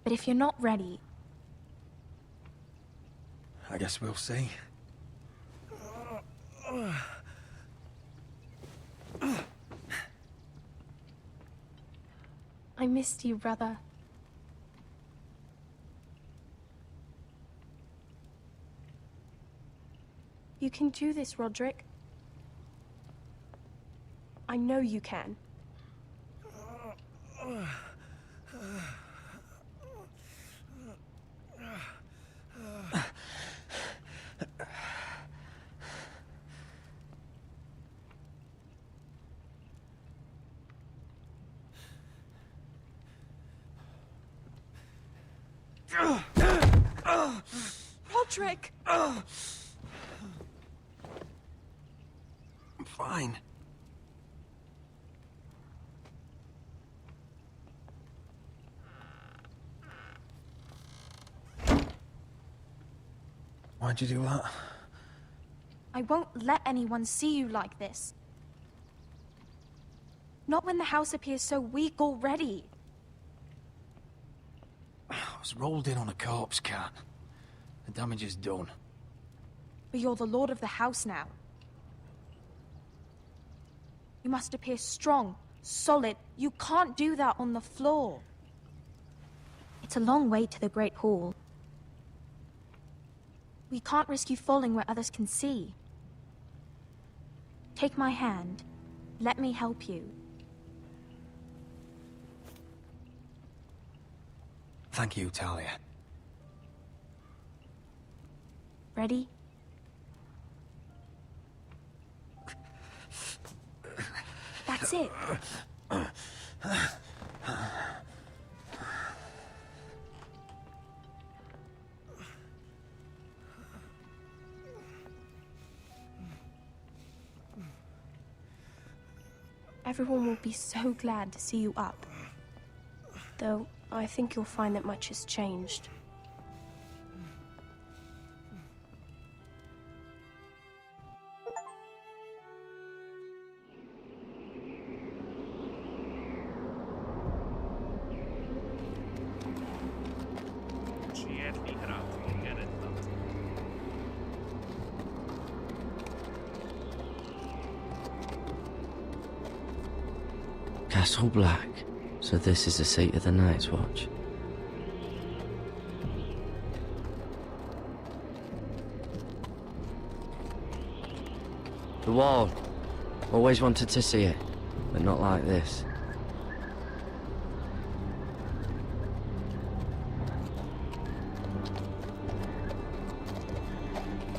But if you're not ready... I guess we'll see. I missed you, brother. You can do this, Roderick. I know you can. Roderick! I'm fine. Why'd you do that? I won't let anyone see you like this. Not when the house appears so weak already. I was rolled in on a corpse cart. The damage is done. But you're the lord of the house now. You must appear strong, solid. You can't do that on the floor. It's a long way to the Great Hall. We can't risk you falling where others can see. Take my hand. Let me help you. Thank you, Talia. Ready? That's it. Everyone will be so glad to see you up. Though, I think you'll find that much has changed. Castle Black. So this is the seat of the Night's Watch. The wall. Always wanted to see it, but not like this.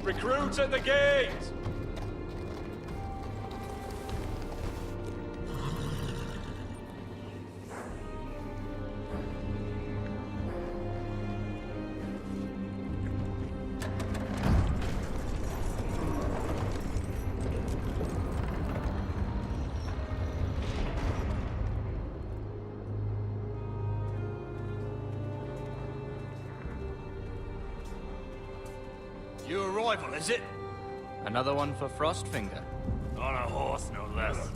Recruits at the gate! New arrival, is it? Another one for Frostfinger. On a horse, no less.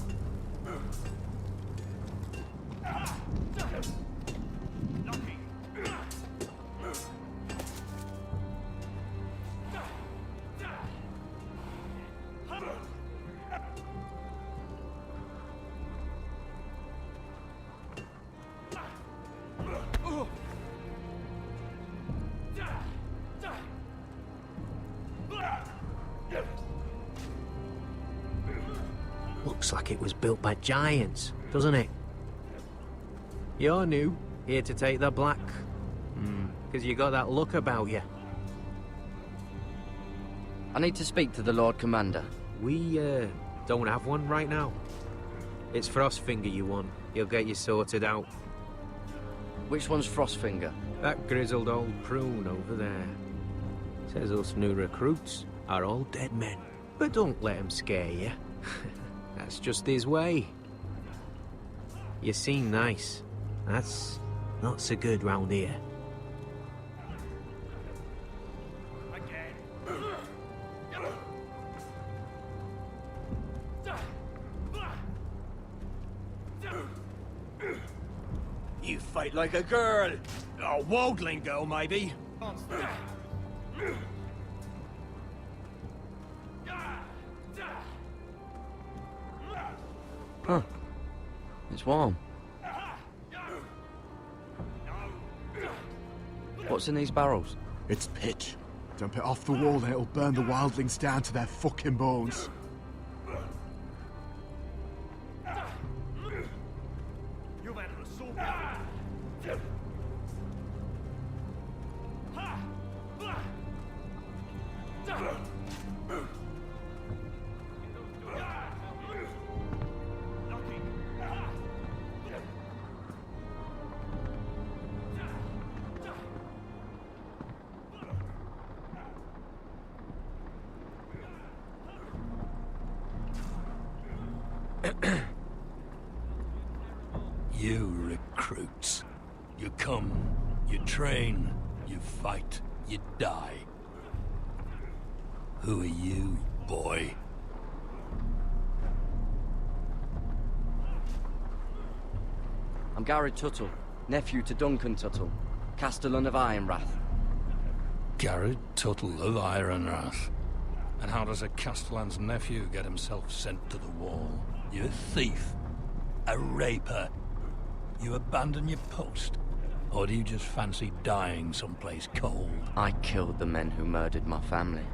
Looks like it was built by giants, doesn't it? You're new, here to take the black. Because you got that look about you. I need to speak to the Lord Commander. We, don't have one right now. It's Frostfinger you want. He'll get you sorted out. Which one's Frostfinger? That grizzled old prune over there. Says us new recruits are all dead men. But don't let him scare you. That's just his way. You seem nice. That's not so good round here. You fight like a girl. A worldling girl, maybe. Huh. It's warm. What's in these barrels? It's pitch. Dump it off the wall and it'll burn the wildlings down to their fucking bones. You recruits. You come, you train, you fight, you die. Who are you, boy? I'm Garrett Tuttle, nephew to Duncan Tuttle, Castellan of Ironrath. Garrett Tuttle of Ironrath. And how does a Castellan's nephew get himself sent to the wall? You a thief? A raper? You abandon your post? Or do you just fancy dying someplace cold? I killed the men who murdered my family.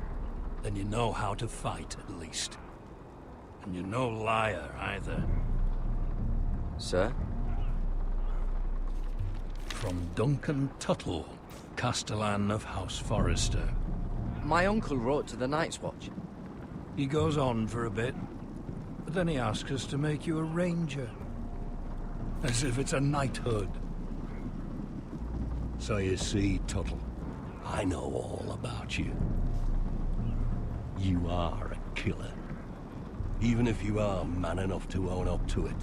Then you know how to fight, at least. And you're no liar, either. Sir? From Duncan Tuttle, Castellan of House Forrester. My uncle wrote to the Night's Watch. He goes on for a bit, but then he asks us to make you a ranger. As if it's a knighthood. So you see, Tuttle, I know all about you. You are a killer. Even if you are man enough to own up to it.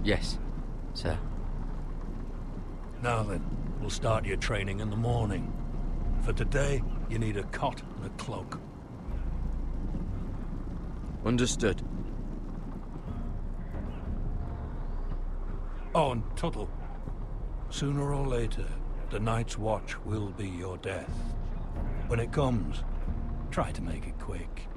Yes, sir. Now then, we'll start your training in the morning. For today, you need a cot and a cloak. Understood. Oh, and Tuttle, sooner or later, the Night's Watch will be your death. When it comes, try to make it quick.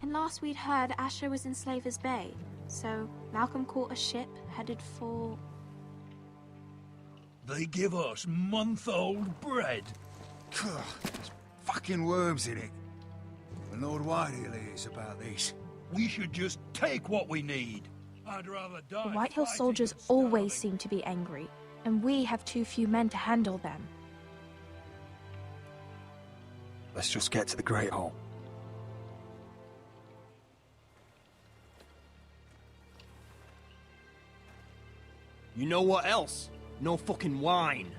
And last we'd heard, Asher was in Slaver's Bay, so Malcolm caught a ship headed for... They give us month-old bread. There's fucking worms in it. And Lord Whitehill hears about this. We should just take what we need. I'd rather die. The Whitehill soldiers always seem to be angry, and we have too few men to handle them. Let's just get to the Great Hall. You know what else? No fucking wine.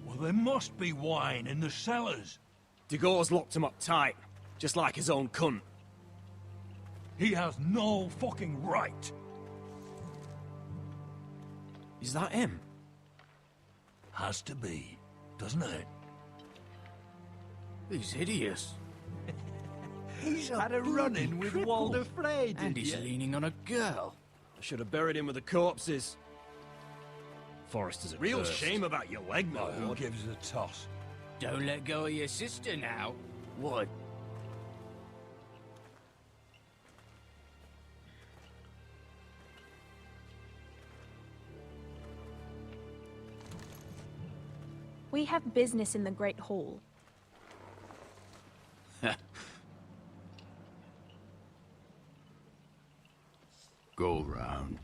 Well, there must be wine in the cellars. Degau's locked him up tight, just like his own cunt. He has no fucking right. Is that him? Has to be, doesn't it? He's hideous. He's had a run-in with Walder Frey, And he's leaning on a girl. I should have buried him with the corpses. Forrester's a Real curse. shame about your leg, my Who lord. gives a toss? Don't let go of your sister now. What? We have business in the Great Hall. Go round.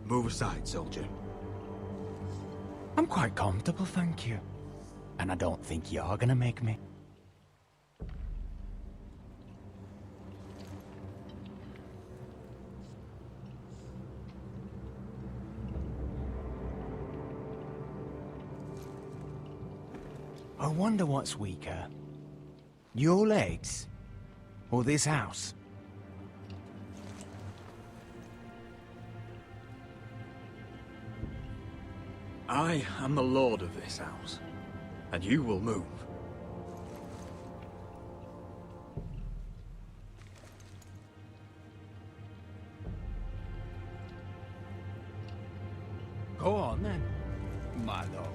Move aside, soldier. I'm quite comfortable, thank you. And I don't think you're gonna make me. I wonder what's weaker. Your legs? Or this house? I am the lord of this house, and you will move. Go on then, my lord.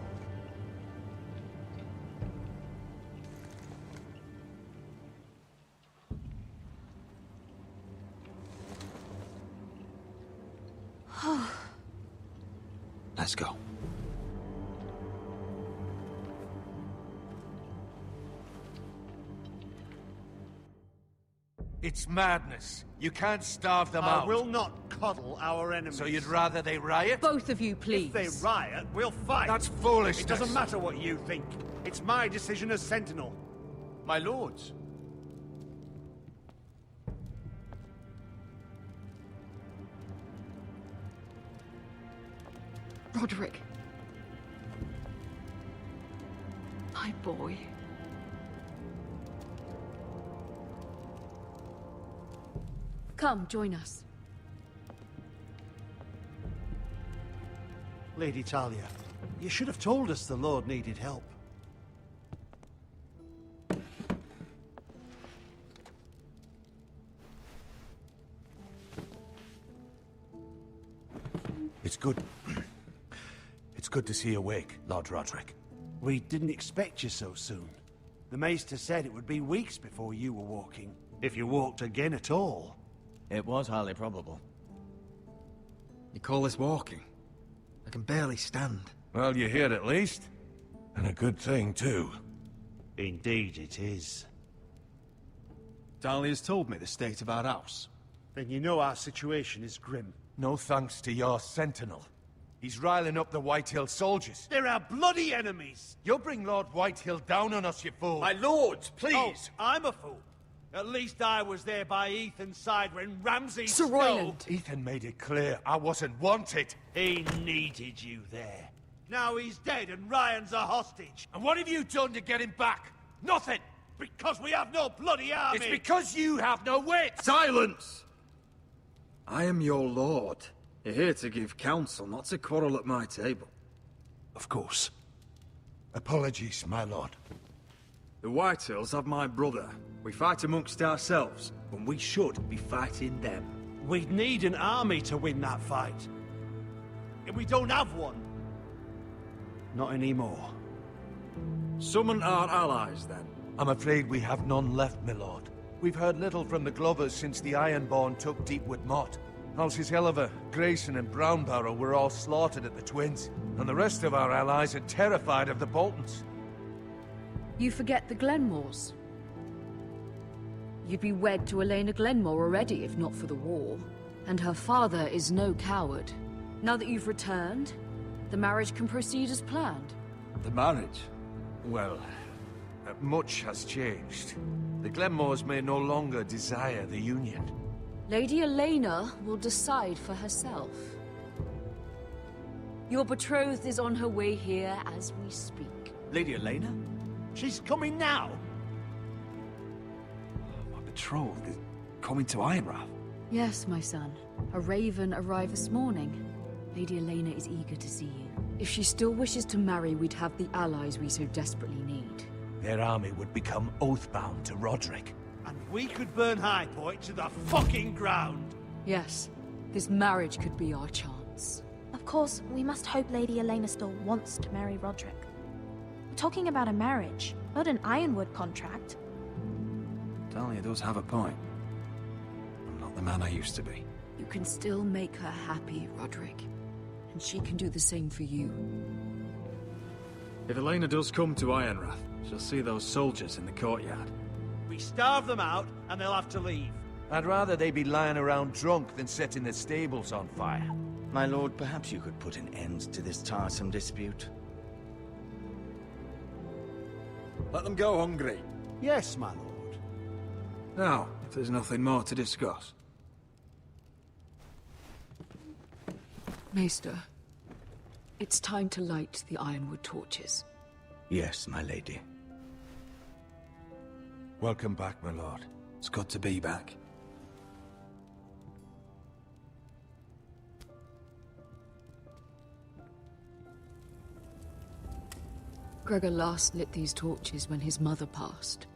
Let's go. It's madness. You can't starve them out. I will not coddle our enemies. So you'd rather they riot? Both of you, please. If they riot, we'll fight. That's foolishness. It doesn't matter what you think. It's my decision as Sentinel. My lords. Roderick. My boy. Come, join us. Lady Talia, you should have told us the Lord needed help. It's good. It's good to see you awake, Lord Roderick. We didn't expect you so soon. The Maester said it would be weeks before you were walking, if you walked again at all. It was highly probable. You call this walking? I can barely stand. Well, you're here at least. And a good thing, too. Indeed it is. Dahlia's told me the state of our house. Then you know our situation is grim. No thanks to your sentinel. He's riling up the Whitehill soldiers. They're our bloody enemies! You'll bring Lord Whitehill down on us, you fool! My lords, please! Oh, I'm a fool. At least I was there by Ethan's side when Ramsay Sir Royland! Ethan made it clear I wasn't wanted. He needed you there. Now he's dead and Ryan's a hostage. And what have you done to get him back? Nothing! Because we have no bloody army! It's because you have no wit! Silence! I am your lord. You're here to give counsel, not to quarrel at my table. Of course. Apologies, my lord. The Whitehills have my brother. We fight amongst ourselves, when we should be fighting them. We'd need an army to win that fight. And we don't have one. Not anymore. Summon our allies, then. I'm afraid we have none left, my lord. We've heard little from the Glovers since the Ironborn took Deepwood Motte. Houses Helliver, Grayson and Brownbarrow were all slaughtered at the Twins, and the rest of our allies are terrified of the Boltons. You forget the Glenmores. You'd be wed to Elena Glenmore already if not for the war. And her father is no coward. Now that you've returned, the marriage can proceed as planned. The marriage? Well, much has changed. The Glenmores may no longer desire the union. Lady Elena will decide for herself. Your betrothed is on her way here as we speak. Lady Elena? She's coming now! My betrothed is coming to Ironrath. Yes, my son. A raven arrived this morning. Lady Elena is eager to see you. If she still wishes to marry, we'd have the allies we so desperately need. Their army would become oathbound to Roderick. And we could burn High Point to the fucking ground! Yes, this marriage could be our chance. Of course, we must hope Lady Elena still wants to marry Roderick. We're talking about a marriage, not an Ironwood contract. Dahlia does have a point. I'm not the man I used to be. You can still make her happy, Roderick. And she can do the same for you. If Elena does come to Ironrath, she'll see those soldiers in the courtyard. We starve them out, and they'll have to leave. I'd rather they be lying around drunk than setting the stables on fire. My lord, perhaps you could put an end to this tiresome dispute. Let them go hungry. Yes, my lord. Now, if there's nothing more to discuss. Maester, it's time to light the Ironwood torches. Yes, my lady. Welcome back, my lord. It's good to be back. Gregor last lit these torches when his mother passed.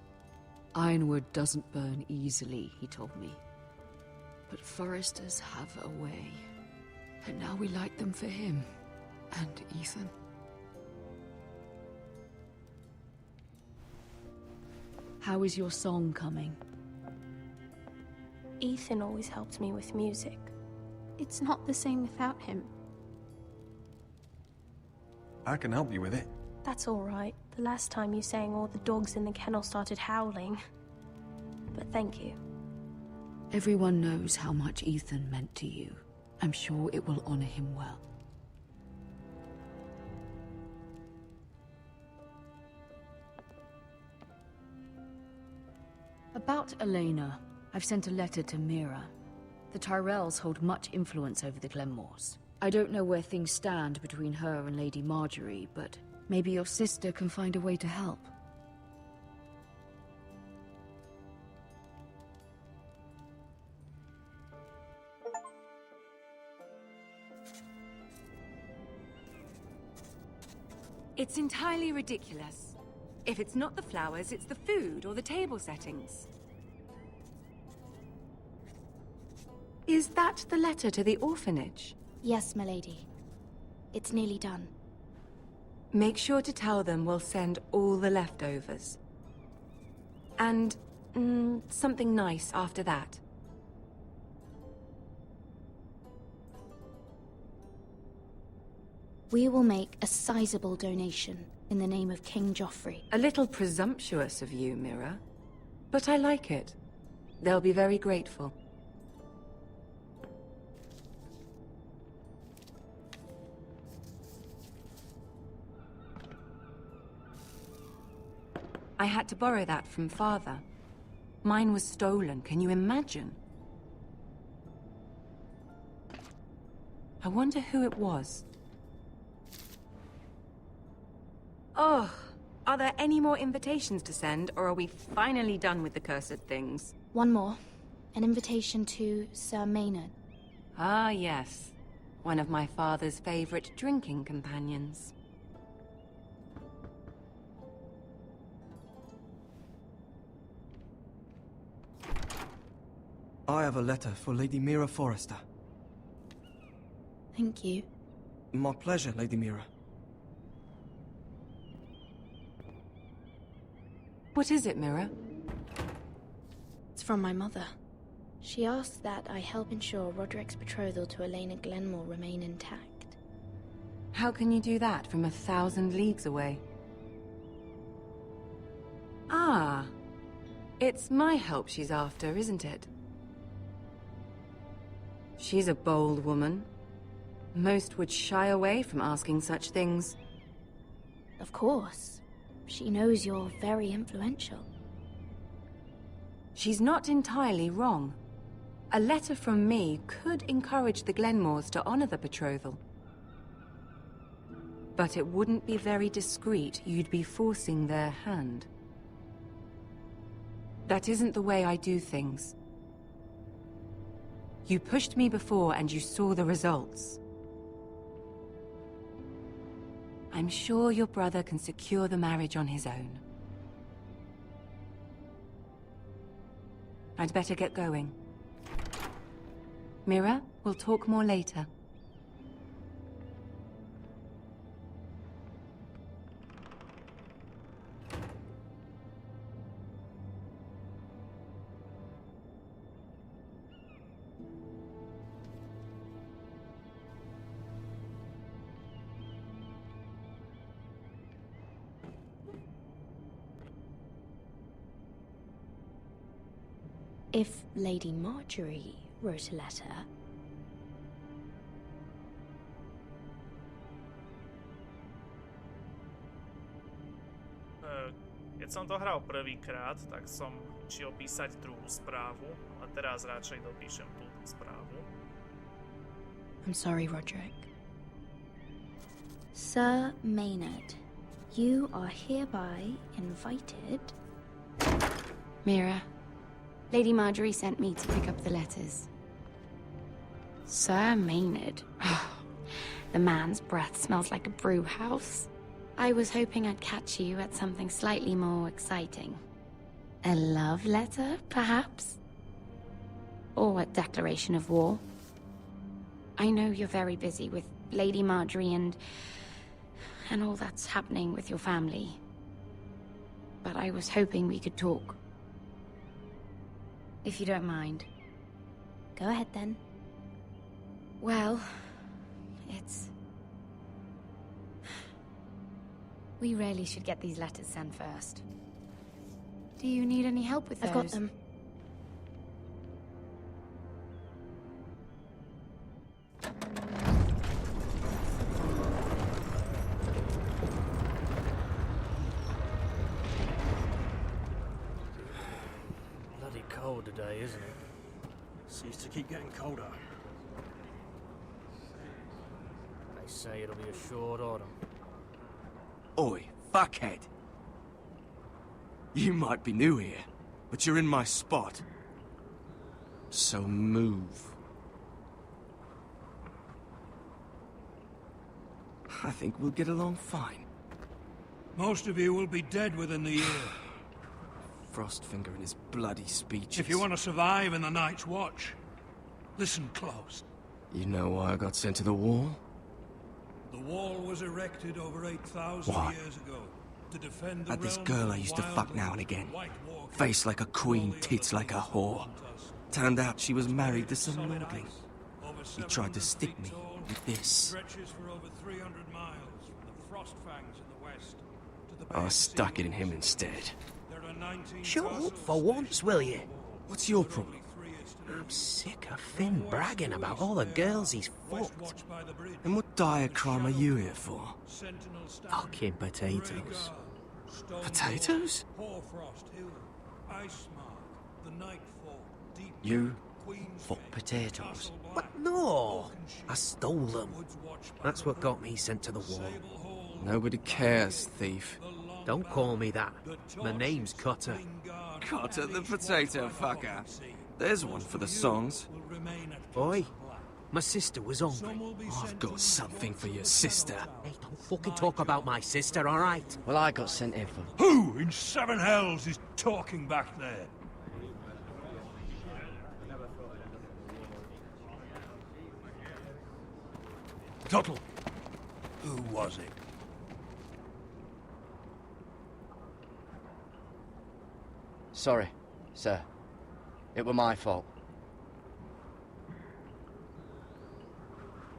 Ironwood doesn't burn easily, he told me. But foresters have a way. And now we light them for him. And Ethan. How is your song coming? Ethan always helped me with music. It's not the same without him. I can help you with it. That's all right. The last time you sang, all the dogs in the kennel started howling. But thank you. Everyone knows how much Ethan meant to you. I'm sure it will honor him well. About Elena, I've sent a letter to Mira. The Tyrells hold much influence over the Glenmores. I don't know where things stand between her and Lady Marjorie, but maybe your sister can find a way to help. It's entirely ridiculous. If it's not the flowers, it's the food or the table settings. Is that the letter to the orphanage? Yes, milady. It's nearly done. Make sure to tell them we'll send all the leftovers. And, something nice after that. We will make a sizable donation in the name of King Joffrey. A little presumptuous of you, Mira. But I like it. They'll be very grateful. I had to borrow that from Father. Mine was stolen, can you imagine? I wonder who it was. Oh, are there any more invitations to send, or are we finally done with the cursed things? One more. An invitation to Sir Maynard. Ah, yes. One of my father's favorite drinking companions. I have a letter for Lady Mira Forrester. Thank you. My pleasure, Lady Mira. What is it, Mira? It's from my mother. She asked that I help ensure Roderick's betrothal to Elena Glenmore remain intact. How can you do that from 1,000 leagues away? Ah, it's my help she's after, isn't it? She's a bold woman. Most would shy away from asking such things. Of course. She knows you're very influential. She's not entirely wrong. A letter from me could encourage the Glenmores to honor the betrothal. But it wouldn't be very discreet. You'd be forcing their hand. That isn't the way I do things. You pushed me before and you saw the results. I'm sure your brother can secure the marriage on his own. I'd better get going. Mira, we'll talk more later. If Lady Marjorie wrote a letter... Keď som to hral prvýkrát, tak som išiel písať druhú správu, ale teraz radšej dopíšem túto správu. I'm sorry, Roderick. Sir Maynard, you are hereby invited... Mira, Lady Marjorie sent me to pick up the letters. Sir Maynard. The man's breath smells like a brew house. I was hoping I'd catch you at something slightly more exciting. A love letter, perhaps? Or a declaration of war. I know you're very busy with Lady Marjorie and all that's happening with your family. But I was hoping we could talk. If you don't mind. Go ahead, then. Well, it's... We really should get these letters sent first. Do you need any help with those? I've got them. Bloody cold today, isn't it? Seems to keep getting colder. say it'll be a short autumn. Oi, fuckhead. You might be new here, but you're in my spot. So move. I think we'll get along fine. Most of you will be dead within the year. Frostfinger and his bloody speeches. If you want to survive in the Night's Watch, listen close. You know why I got sent to the wall? The wall was erected over 8,000 What? years ago to defend the Had this realms girl of I used to wild fuck now and lands, again. White Walkers, Face like a queen, tits like a whore. Turned out she was married to some lordling. He tried to stick me with this. stretches for over 300 miles from the frost fangs in the west to the I stuck it in him instead. There are 19 Shut up for once, will you? What's your problem? I'm sick of Finn bragging about all the girls he's fucked. And what dire crime are you here for? Fucking potatoes. Potatoes? Hoarfrost Hill, Ice Mark, the Nightfall, Deep You fuck potatoes? What? No! I stole them. That's what got me sent to the wall. Nobody cares, thief. Don't call me that. My name's Cutter. Cutter the potato fucker. There's one for the songs. Boy, my sister was hungry. I've got something for your sister. Hey, don't fucking talk about my sister, alright? Well, I got sent here for... Who in seven hells is talking back there? Tuttle. Who was it? Sorry, sir. It were my fault.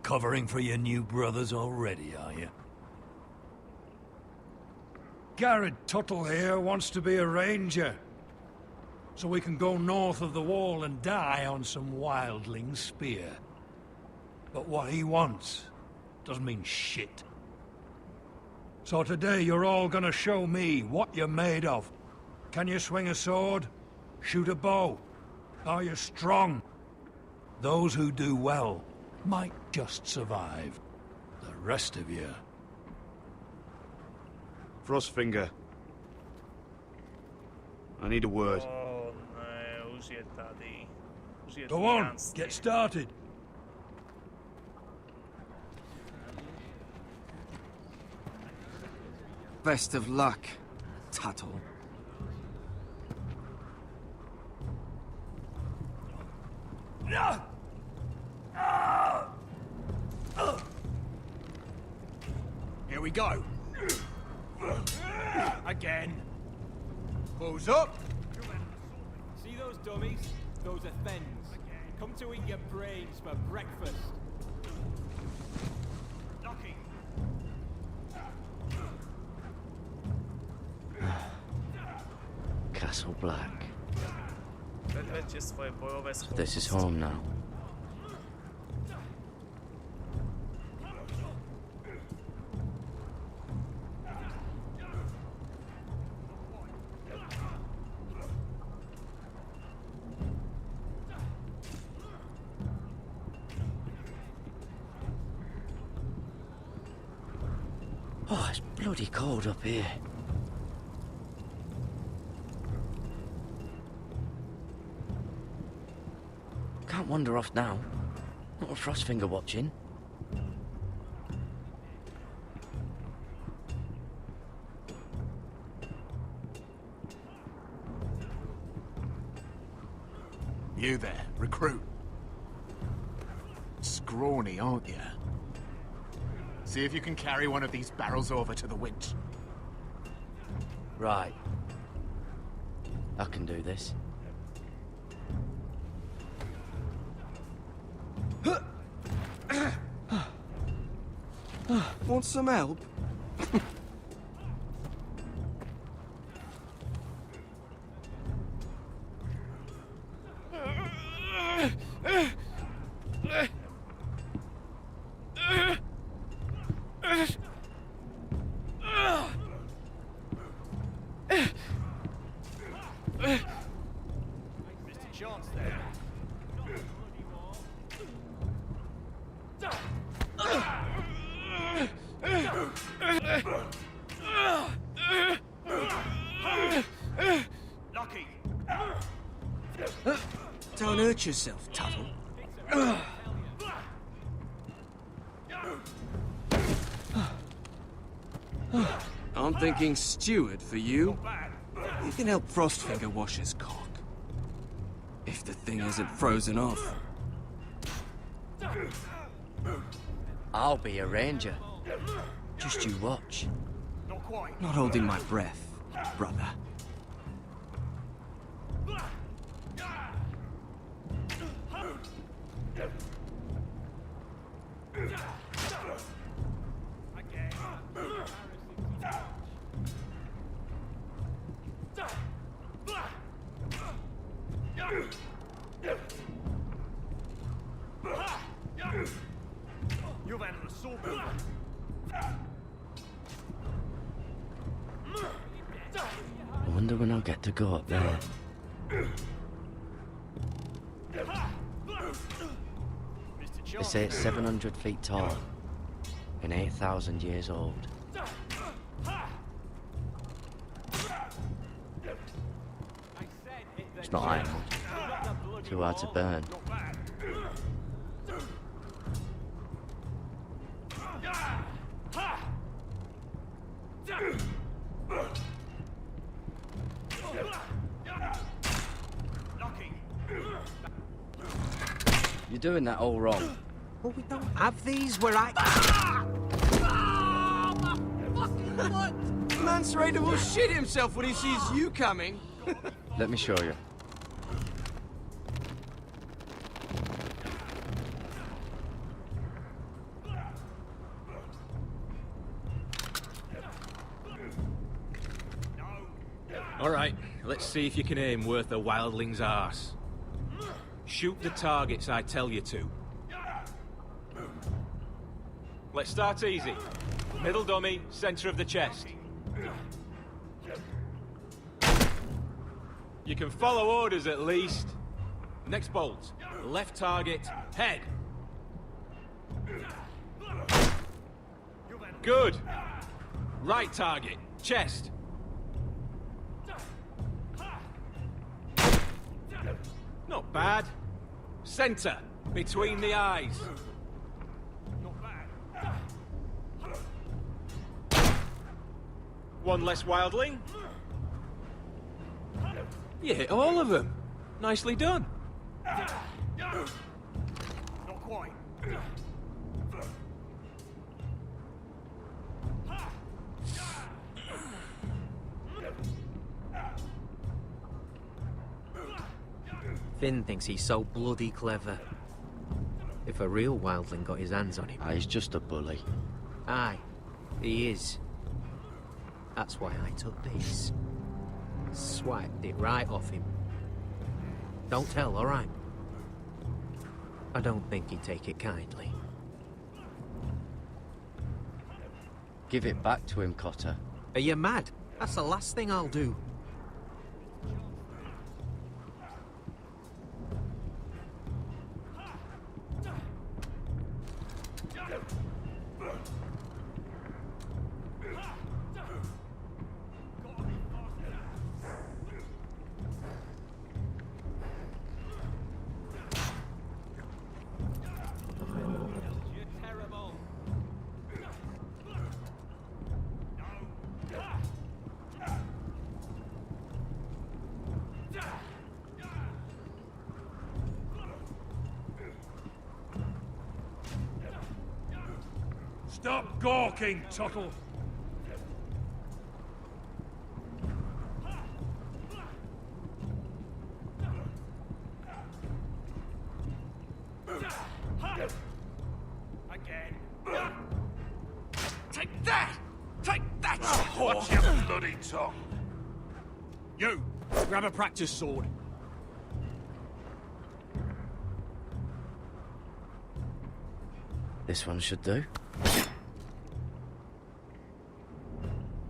Covering for your new brothers already, are you? Garrett Tuttle here wants to be a ranger. So we can go north of the wall and die on some wildling spear. But what he wants doesn't mean shit. So today you're all gonna show me what you're made of. Can you swing a sword? Shoot a bow? Are you strong? Those who do well might just survive. The rest of you... Frostfinger. I need a word. Oh, ne, už je tady. Už je Go on, get started. Best of luck, Tuttle. Here we go. Again. Balls up. See those dummies? Those are Fens. Come to eat your brains for breakfast. Knocking. Castle Black. Vedvedte svoje bojové So this is home now. Oh, it's bloody cold up here. Can't wander off now. Not a Frostfinger watching. You there, recruit. Scrawny, aren't you? See if you can carry one of these barrels over to the winch. Right. I can do this. Want some help? Mr. Chance there. hurt yourself, Tuttle. I'm thinking steward for you. You can help Frostfinger wash his cock. If the thing isn't frozen off. I'll be a ranger. Just you watch. Not holding my breath, brother. You've entered a sword. I wonder when I'll get to go up there. They say it's 700 feet tall and 8,000 years old. It's not iron. Too hard to burn. You're doing that all wrong. Well, we don't have these where I... Man's ready to shit himself when he sees you coming. Let me show you. All right, let's see if you can aim worth a wildling's arse. Shoot the targets I tell you to. Let's start easy. Middle dummy, center of the chest. You can follow orders at least. Next bolt. Left target, head. Good. Right target, chest. Not bad. Center, between the eyes. One less wildling. You hit all of them. Nicely done. Not quite. Finn thinks he's so bloody clever. If a real wildling got his hands on him... He's just a bully. Aye, he is. That's why I took this. Swiped it right off him. Don't tell, all right? I don't think he'd take it kindly. Give it back to him, Cotter. Are you mad? That's the last thing I'll do. Stop gawking, Tuttle! Again. Take that! Take that! Oh, watch your bloody tongue! You! Grab a practice sword. This one should do.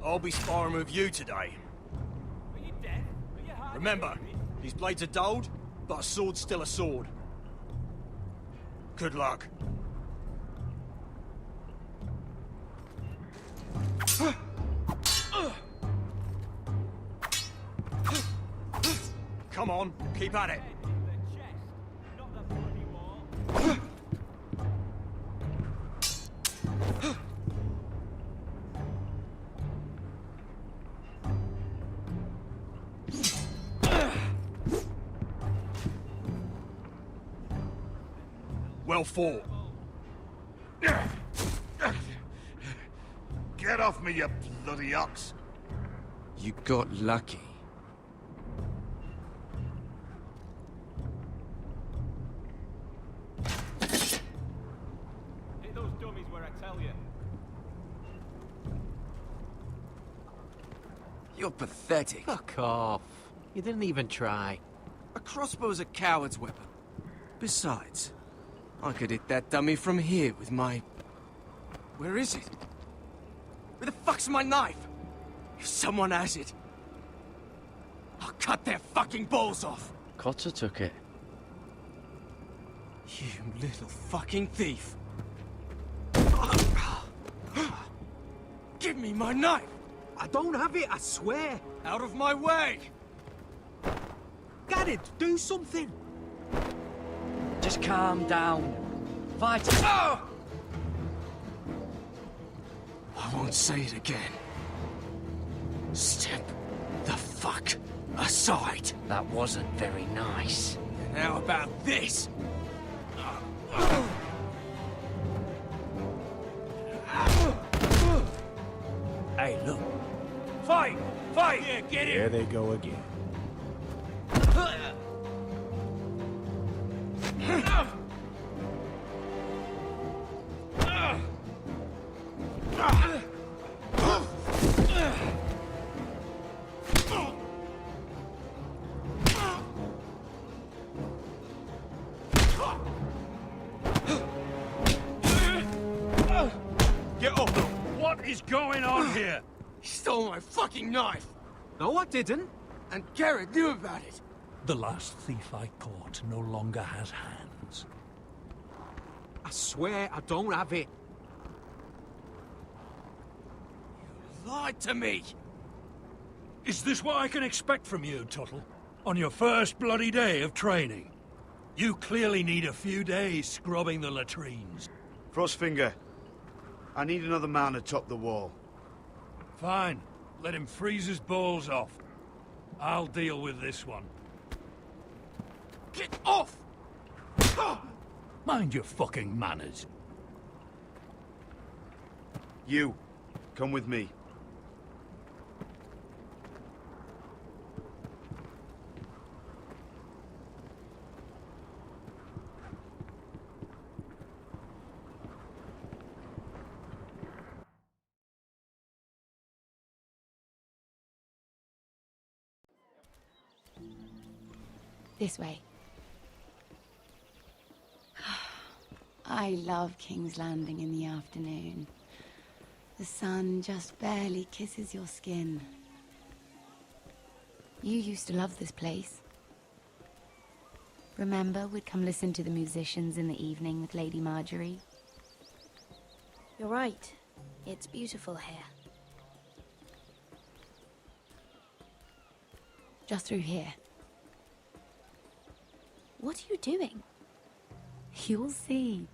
I'll be sparring with you today. Remember, these blades are dulled, but a sword's still a sword. Good luck. Come on, keep at it. now for? Get off me, you bloody ox! You got lucky. Hit those dummies where I tell you. You're pathetic. Fuck off. You didn't even try. A crossbow's a coward's weapon. Besides, I could hit that dummy from here with my... Where is it? Where the fuck's my knife? If someone has it, I'll cut their fucking balls off. Cotter took it. You little fucking thief. Give me my knife! I don't have it, I swear. Out of my way! Garrett, do something. Just calm down. Fight. I won't say it again. Step the fuck aside. That wasn't very nice. And how about this? Hey, look. Fight! Fight! Yeah, get There they go again. Get up! What is going on here? He stole my fucking knife! No, I didn't. And Garrett knew about it! The last thief I caught no longer has hands. I swear I don't have it. You lied to me! Is this what I can expect from you, Tuttle? On your first bloody day of training? You clearly need a few days scrubbing the latrines. Frostfinger, I need another man to top the wall. Fine. Let him freeze his balls off. I'll deal with this one. Get off! Mind your fucking manners. You, come with me. This way. I love King's Landing in the afternoon. The sun just barely kisses your skin. You used to love this place. Remember, we'd come listen to the musicians in the evening with Lady Marjorie? You're right. It's beautiful here. Just through here. What are you doing? You'll see.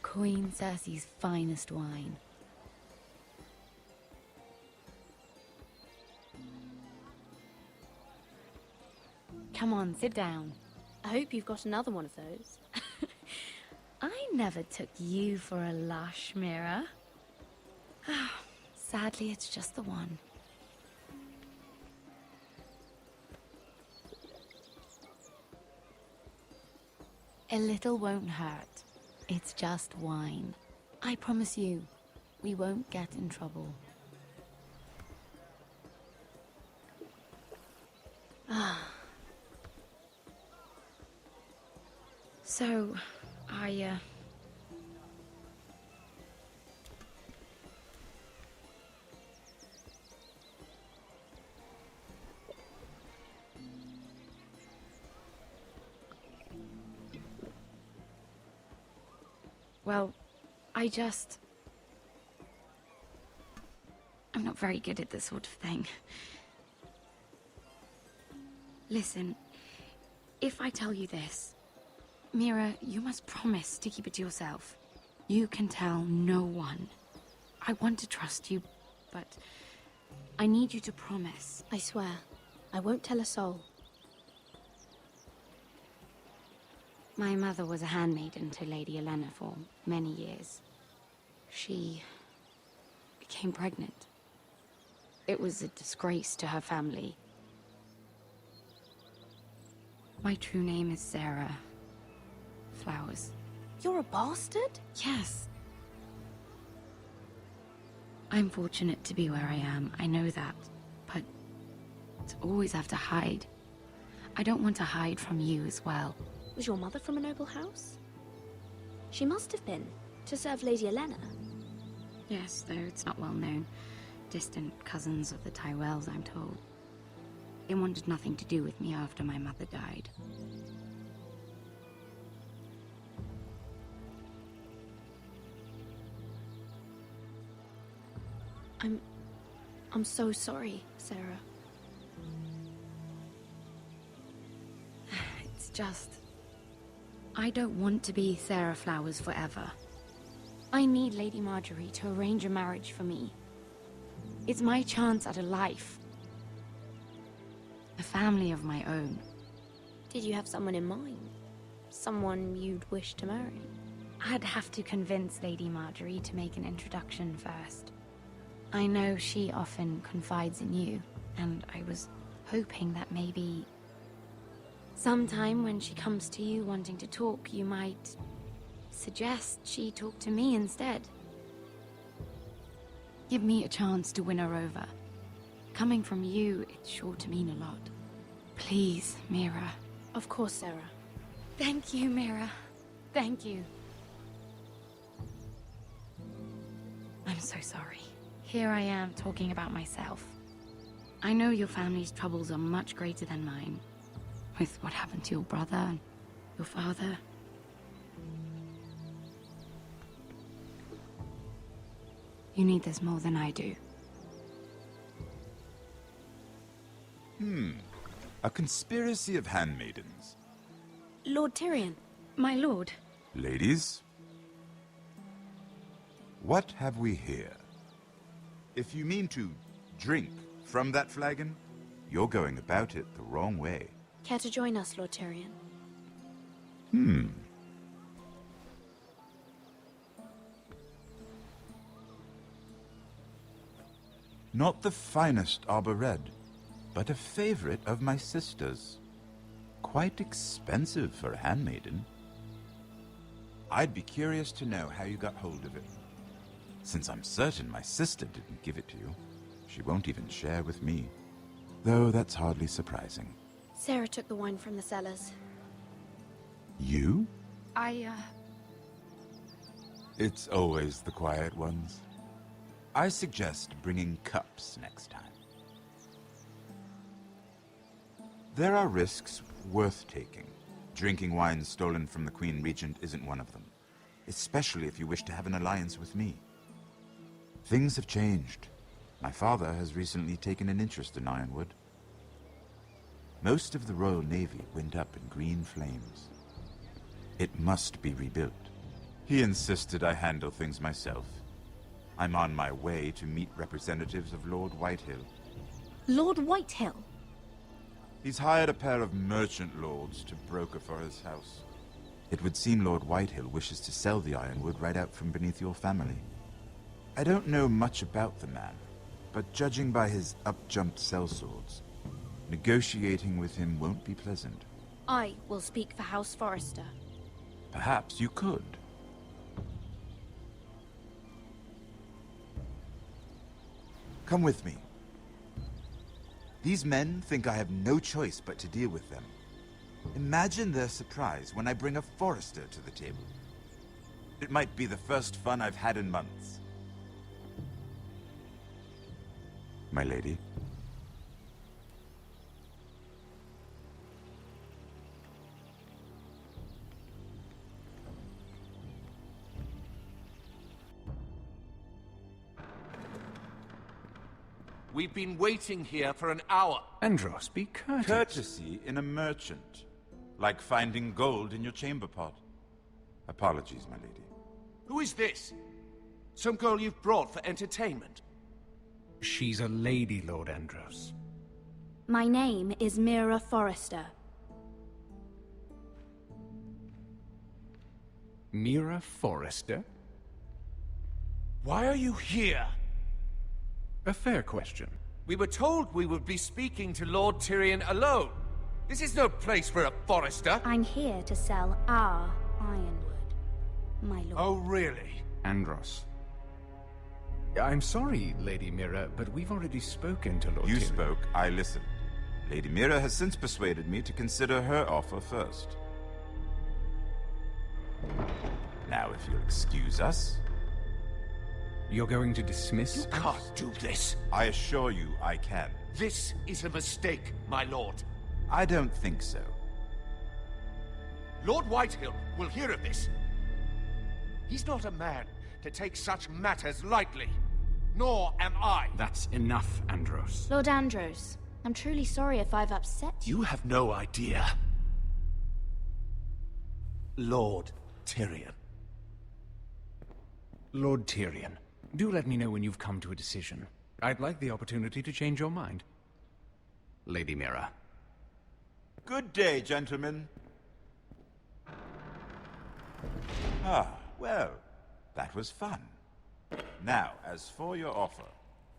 Queen Cersei's finest wine. Come on, sit down. I hope you've got another one of those. I never took you for a lush, Mira. Sadly, it's just the one. A little won't hurt. It's just wine. I promise you, we won't get in trouble. So, well, I'm not very good at this sort of thing. Listen, if I tell you this, Mira, you must promise to keep it to yourself. You can tell no one. I want to trust you, but I need you to promise. I swear, I won't tell a soul. My mother was a handmaiden to Lady Elena for many years. She became pregnant. It was a disgrace to her family. My true name is Sarah Flowers. You're a bastard? Yes. I'm fortunate to be where I am, I know that. But to always have to hide. I don't want to hide from you as well. Was your mother from a noble house? She must have been, to serve Lady Elena. Yes, though it's not well known. Distant cousins of the Tyrells, I'm told. They wanted nothing to do with me after my mother died. I'm so sorry, Sarah. It's just... I don't want to be Sarah Flowers forever. I need Lady Marjorie to arrange a marriage for me. It's my chance at a life. A family of my own. Did you have someone in mind? Someone you'd wish to marry? I'd have to convince Lady Marjorie to make an introduction first. I know she often confides in you, and I was hoping that maybe... sometime when she comes to you wanting to talk, you might suggest she talk to me instead. Give me a chance to win her over. Coming from you, it's sure to mean a lot. Please, Mira. Of course, Sarah. Thank you, Mira. Thank you. I'm so sorry. Here I am talking about myself. I know your family's troubles are much greater than mine. With what happened to your brother and your father. You need this more than I do. A conspiracy of handmaidens. Lord Tyrion. My lord. Ladies, what have we here? If you mean to drink from that flagon, you're going about it the wrong way. Care to join us, Lord Tyrion? Not the finest arbor red, but a favorite of my sister's. Quite expensive for a handmaiden. I'd be curious to know how you got hold of it. Since I'm certain my sister didn't give it to you, she won't even share with me. Though that's hardly surprising. Sarah took the wine from the cellars. You? I It's always the quiet ones. I suggest bringing cups next time. There are risks worth taking. Drinking wine stolen from the Queen Regent isn't one of them, especially if you wish to have an alliance with me. Things have changed. My father has recently taken an interest in Ironwood. Most of the Royal Navy went up in green flames. It must be rebuilt. He insisted I handle things myself. I'm on my way to meet representatives of Lord Whitehill. Lord Whitehill? He's hired a pair of merchant lords to broker for his house. It would seem Lord Whitehill wishes to sell the Ironwood right out from beneath your family. I don't know much about the man, but judging by his up-jumped sellswords, negotiating with him won't be pleasant. I will speak for House Forrester. Perhaps you could. Come with me. These men think I have no choice but to deal with them. Imagine their surprise when I bring a Forrester to the table. It might be the first fun I've had in months. My lady. We've been waiting here for an hour. Andros, be courteous. Courtesy in a merchant. Like finding gold in your chamber pot. Apologies, my lady. Who is this? Some girl you've brought for entertainment? She's a lady, Lord Andros. My name is Mira Forrester. Mira Forrester? Why are you here? A fair question. We were told we would be speaking to Lord Tyrion alone. This is no place for a Forrester. I'm here to sell our ironwood, my lord. Oh, really? Andros. I'm sorry, Lady Mira, but we've already spoken to Lord You Tyrion. spoke, I listened. Lady Mira has since persuaded me to consider her offer first. Now, if you'll excuse us... You're going to dismiss You can't do this. I assure you I can. This is a mistake, my lord. I don't think so. Lord Whitehill will hear of this. He's not a man to take such matters lightly. Nor am I. That's enough, Andros. Lord Andros, I'm truly sorry if I've upset you. You have no idea. Lord Tyrion. Lord Tyrion, do let me know when you've come to a decision. I'd like the opportunity to change your mind. Lady Mira. Good day, gentlemen. Ah, well, that was fun. Now, as for your offer,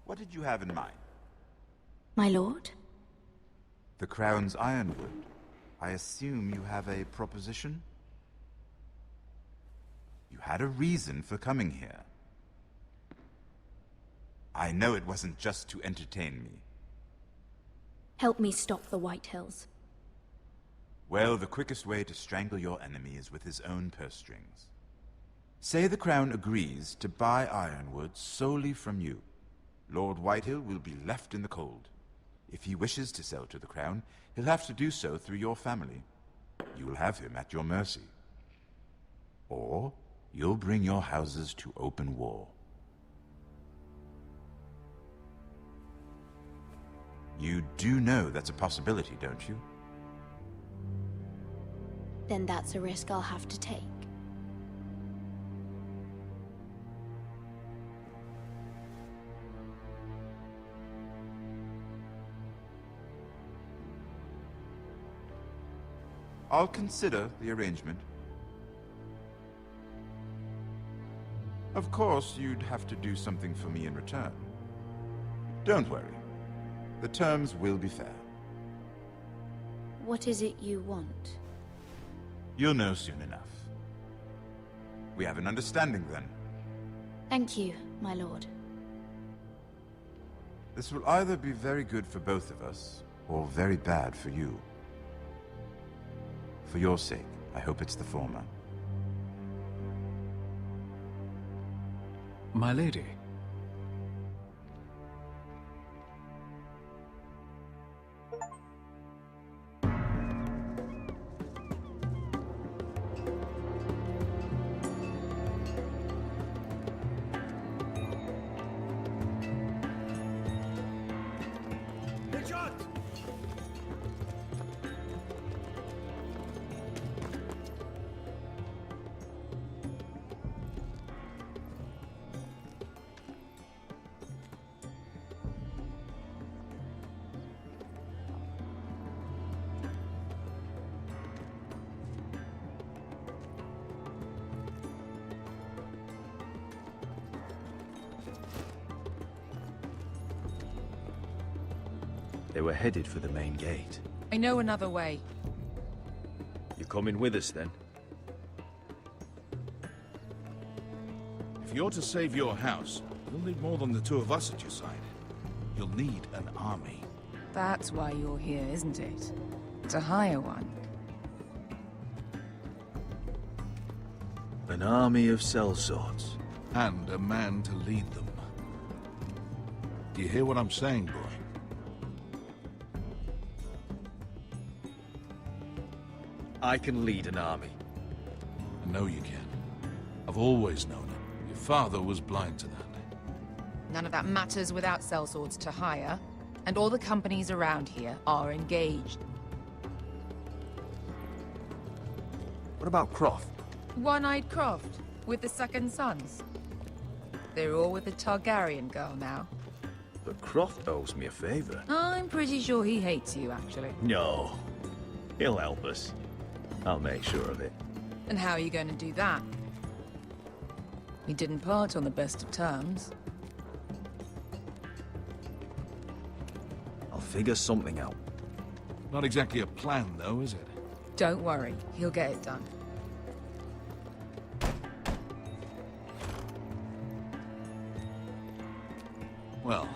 what did you have in mind? My lord? The Crown's ironwood. I assume you have a proposition? You had a reason for coming here. I know it wasn't just to entertain me. Help me stop the Whitehills. Well, the quickest way to strangle your enemy is with his own purse strings. Say the Crown agrees to buy ironwood solely from you. Lord Whitehill will be left in the cold. If he wishes to sell to the Crown, he'll have to do so through your family. You will have him at your mercy. Or you'll bring your houses to open war. You do know that's a possibility, don't you? Then that's a risk I'll have to take. I'll consider the arrangement. Of course, you'd have to do something for me in return. Don't worry. The terms will be fair. What is it you want? You'll know soon enough. We have an understanding then. Thank you, my lord. This will either be very good for both of us, or very bad for you. For your sake, I hope it's the former. My lady. They were headed for the main gate. I know another way. You coming with us, then? If you're to save your house, you'll need more than the two of us at your side. You'll need an army. That's why you're here, isn't it? To hire one. An army of sellswords. And a man to lead them. Do you hear what I'm saying, boy? I can lead an army. I know you can. I've always known it. Your father was blind to that. None of that matters without sellswords to hire, and all the companies around here are engaged. What about Croft? One-eyed Croft, with the second sons. They're all with the Targaryen girl now. But Croft owes me a favor. I'm pretty sure he hates you, actually. No. He'll help us. I'll make sure of it. And how are you going to do that? We didn't part on the best of terms. I'll figure something out. Not exactly a plan, though, is it? Don't worry, he'll get it done. Well,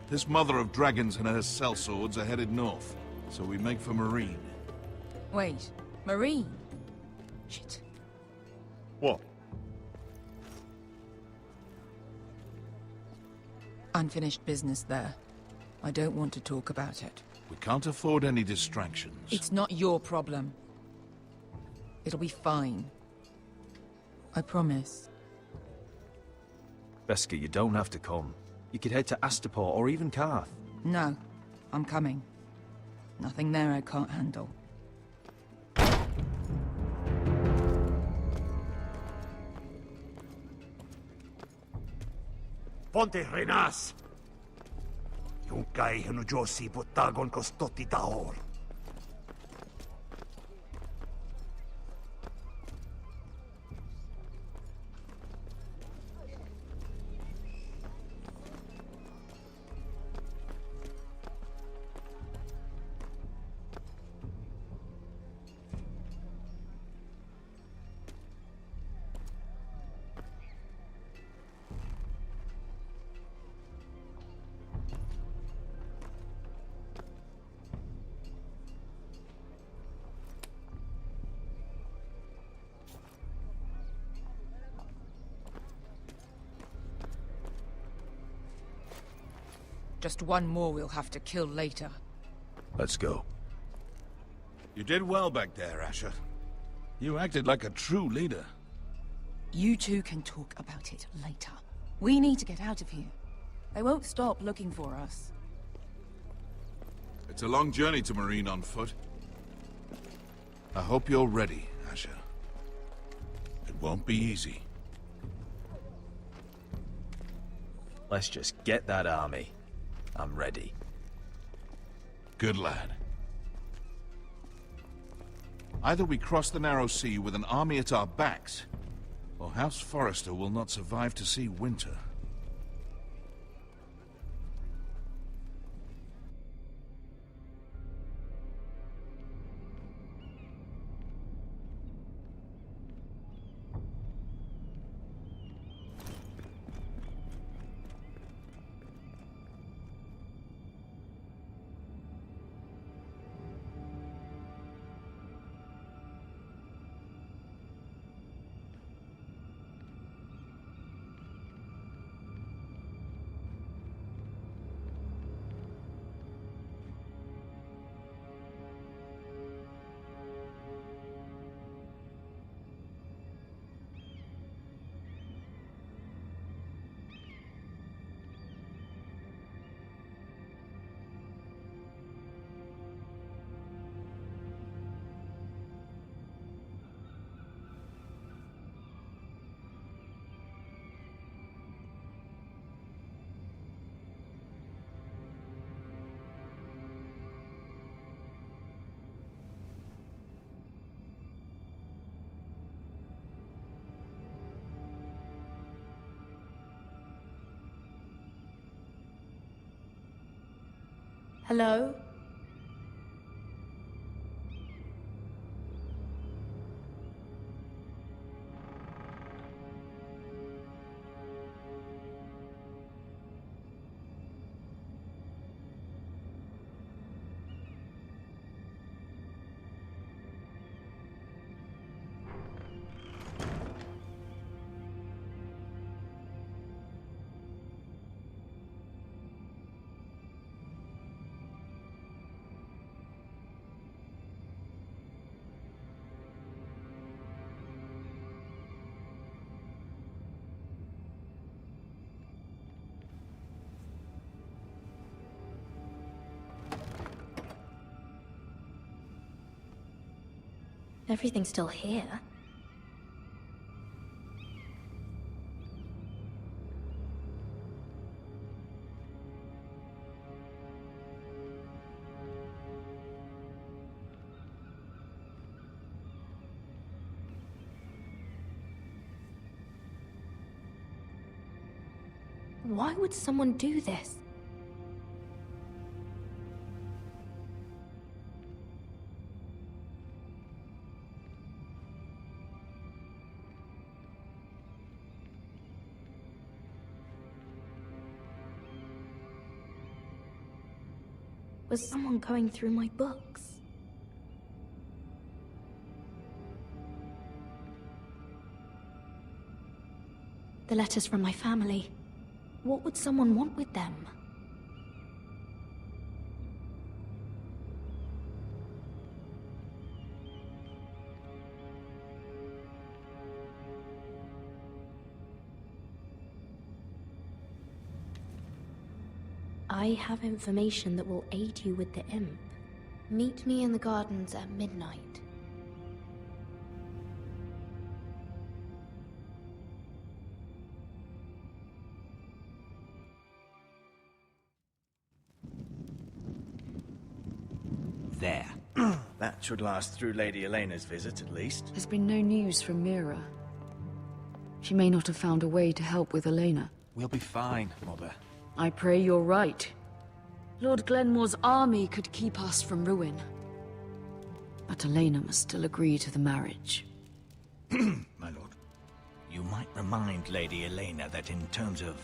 this mother of dragons and her sellswords are headed north, so we make for Marine. Wait, Marine? Shit. What? Unfinished business there. I don't want to talk about it. We can't afford any distractions. It's not your problem. It'll be fine. I promise. Veska, you don't have to come. You could head to Astapor or even Karth. No, I'm coming. Nothing there I can't handle. Ponte renas! Yung kai hanu Josi putagon kostotti taor. Just one more we'll have to kill later. Let's go. You did well back there, Asher. You acted like a true leader. You two can talk about it later. We need to get out of here. They won't stop looking for us. It's a long journey to Marine on foot. I hope you're ready, Asher. It won't be easy. Let's just get that army. I'm ready. Good lad. Either we cross the narrow sea with an army at our backs, or House Forrester will not survive to see winter. Hello? Everything's still here. Why would someone do this? Was someone going through my books? The letters from my family. What would someone want with them? I have information that will aid you with the imp. Meet me in the gardens at midnight. There. That should last through Lady Elena's visit, at least. There's been no news from Mira. She may not have found a way to help with Elena. We'll be fine, Mother. I pray you're right. Lord Glenmore's army could keep us from ruin. But Elena must still agree to the marriage. My lord, you might remind Lady Elena that in terms of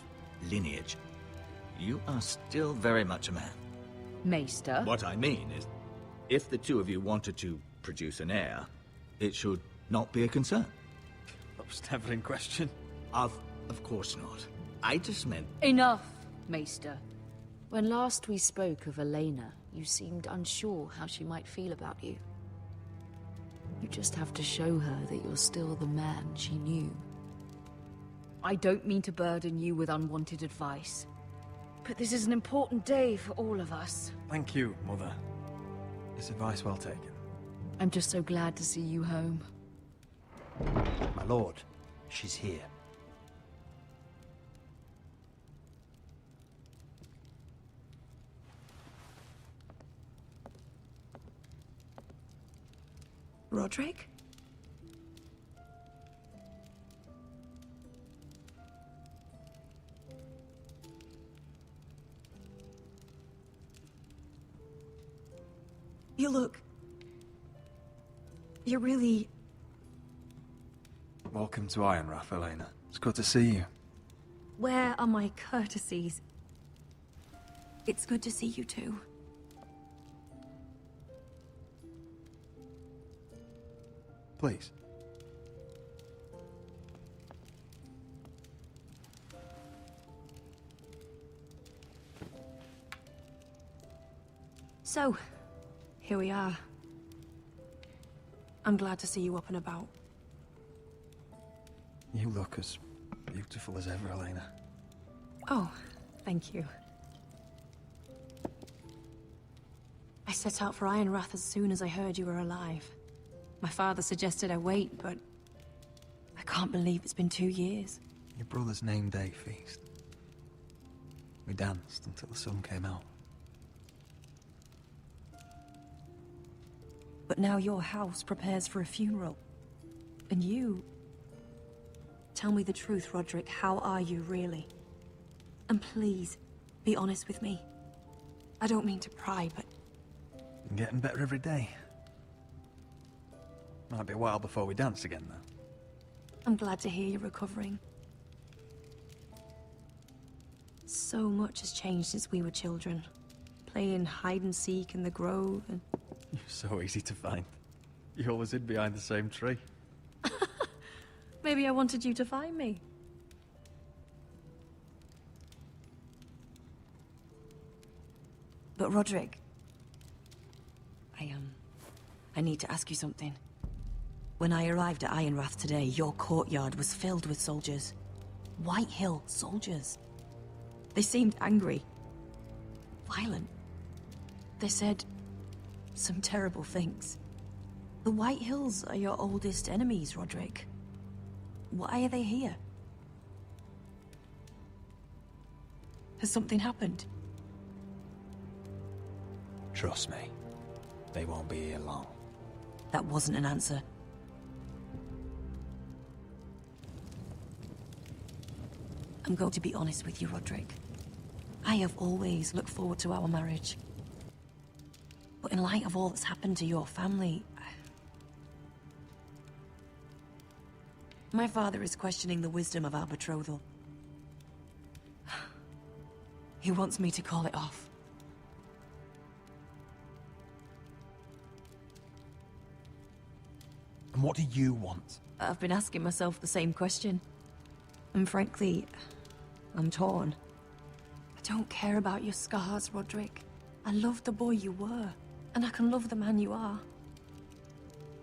lineage, you are still very much a man. Maester? What I mean is, if the two of you wanted to produce an heir, it should not be a concern. That was never in question. Of course not. I just meant... Enough, Maester. When last we spoke of Elena, you seemed unsure how she might feel about you. You just have to show her that you're still the man she knew. I don't mean to burden you with unwanted advice, but this is an important day for all of us. Thank you, Mother. This advice well taken. I'm just so glad to see you home. My lord, she's here. Roderick? You look... You're really... Welcome to Ironrath, Elena. It's good to see you. Where are my courtesies? It's good to see you too. Please. So, here we are. I'm glad to see you up and about. You look as beautiful as ever, Elena. Oh, thank you. I set out for Ironrath as soon as I heard you were alive. My father suggested I wait, but I can't believe it's been 2 years. Your brother's name day feast. We danced until the sun came out. But now your house prepares for a funeral. And you... Tell me the truth, Roderick. How are you, really? And please, be honest with me. I don't mean to pry, but... I'm getting better every day. Might be a while before we dance again, though. I'm glad to hear you're recovering. So much has changed since we were children. Playing hide-and-seek in the grove and... You're so easy to find. You always hid behind the same tree. Maybe I wanted you to find me. But Roderick... I need to ask you something. When I arrived at Ironrath today, your courtyard was filled with soldiers. White Hill soldiers. They seemed angry. Violent. They said some terrible things. The White Hills are your oldest enemies, Roderick. Why are they here? Has something happened? Trust me. They won't be here long. That wasn't an answer. I'm going to be honest with you, Roderick. I have always looked forward to our marriage. But in light of all that's happened to your family... My father is questioning the wisdom of our betrothal. He wants me to call it off. And what do you want? I've been asking myself the same question. And frankly, I'm torn. I don't care about your scars, Roderick. I love the boy you were, and I can love the man you are.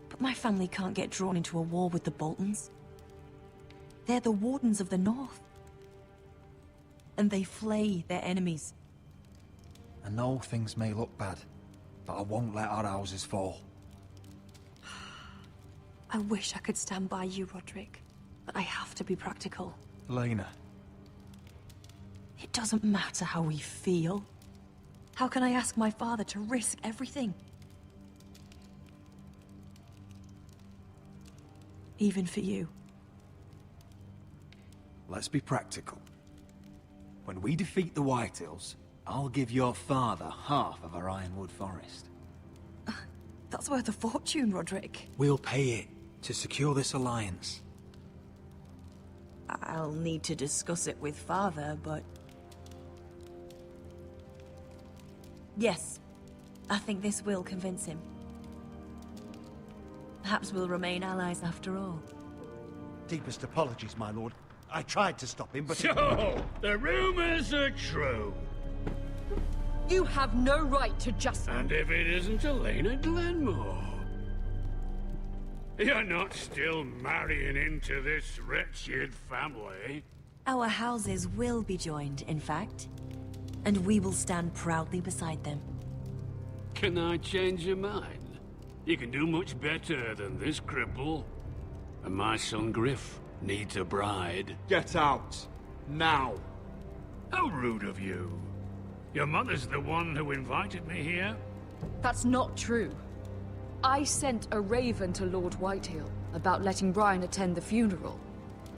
But my family can't get drawn into a war with the Boltons. They're the Wardens of the North. And they flay their enemies. I know things may look bad, but I won't let our houses fall. I wish I could stand by you, Roderick, but I have to be practical. Lena. It doesn't matter how we feel. How can I ask my father to risk everything? Even for you. Let's be practical. When we defeat the Whitehills, I'll give your father half of our Ironwood forest. That's worth a fortune, Roderick. We'll pay it to secure this alliance. I'll need to discuss it with father, but... Yes, I think this will convince him. Perhaps we'll remain allies after all. Deepest apologies, my lord. I tried to stop him, but... So, the rumors are true. You have no right to just... And if it isn't Elena Glenmore? You're not still marrying into this wretched family? Our houses will be joined, in fact. And we will stand proudly beside them. Can I change your mind? You can do much better than this cripple. And my son Griff needs a bride. Get out. Now. How rude of you. Your mother's the one who invited me here? That's not true. I sent a raven to Lord Whitehill about letting Brian attend the funeral.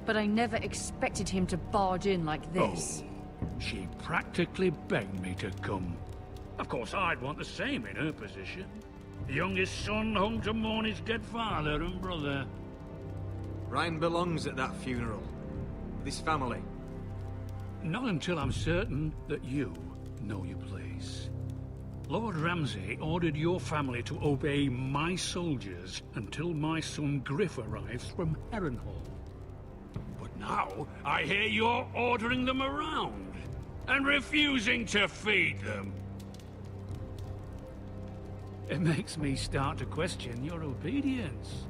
But I never expected him to barge in like this. Oh, she practically begged me to come. Of course, I'd want the same in her position. The youngest son home to mourn his dead father and brother. Ryan belongs at that funeral. With his family. Not until I'm certain that you know your place. Lord Ramsay ordered your family to obey my soldiers until my son Griff arrives from Harrenhal. But now, I hear you're ordering them around, and refusing to feed them. It makes me start to question your obedience.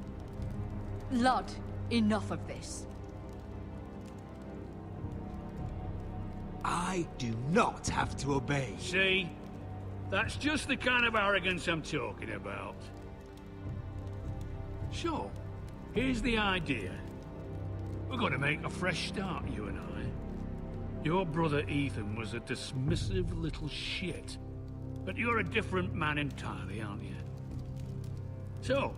Lud, enough of this. I do not have to obey. See? That's just the kind of arrogance I'm talking about. So, here's the idea. We're going to make a fresh start, you and I. Your brother Ethan was a dismissive little shit. But you're a different man entirely, aren't you? So,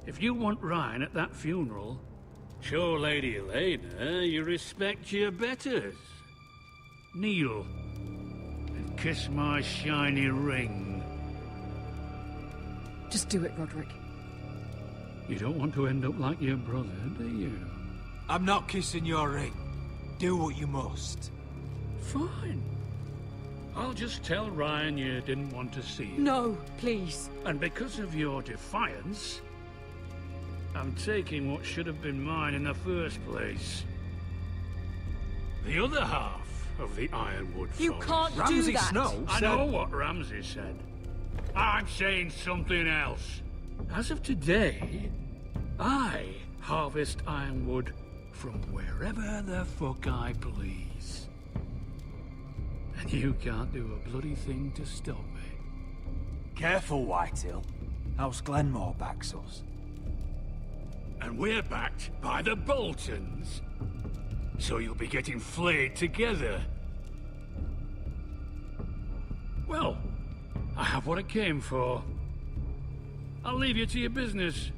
if you want Ryan at that funeral, show Lady Elena you respect your betters. Kneel and kiss my shiny ring. Just do it, Roderick. You don't want to end up like your brother, do you? I'm not kissing your ring. Do what you must. Fine. I'll just tell Ryan you didn't want to see him. No, please. And because of your defiance, I'm taking what should have been mine in the first place. The other half of the Ironwood You forest. can't do Ramsay that. Snow I said... know what Ramsay said. I'm saying something else. As of today, I harvest Ironwood from wherever the fuck I please. And you can't do a bloody thing to stop me. Careful, Whitehill. House Glenmore backs us. And we're backed by the Boltons. So you'll be getting flayed together. Well, I have what I came for. I'll leave you to your business.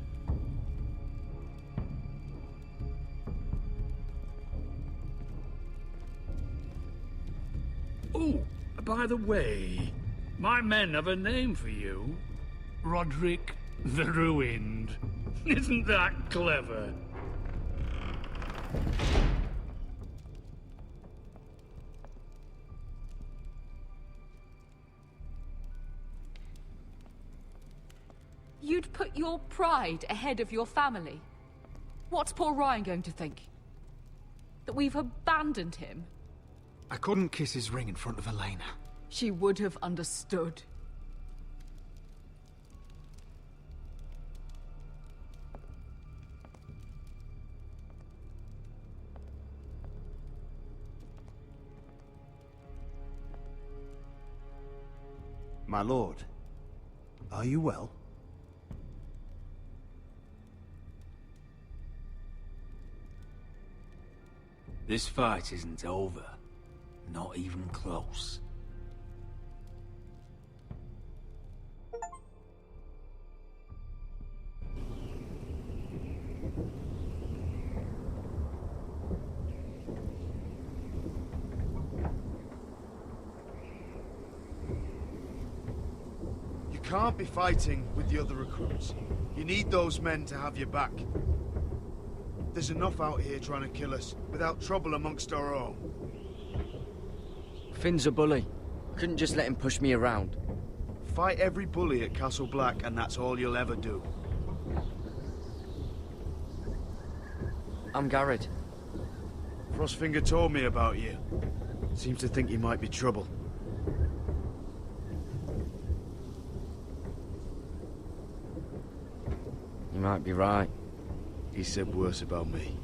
By the way, my men have a name for you. Roderick the Ruined. Isn't that clever? You'd put your pride ahead of your family. What's poor Ryan going to think? That we've abandoned him? I couldn't kiss his ring in front of Elena. She would have understood. My lord, are you well? This fight isn't over. Not even close. You can't be fighting with the other recruits. You need those men to have your back. There's enough out here trying to kill us, without trouble amongst our own. Finn's a bully. Couldn't just let him push me around. Fight every bully at Castle Black, and that's all you'll ever do. I'm Garrett. Frostfinger told me about you. Seems to think you might be trouble. You might be right. He said worse about me.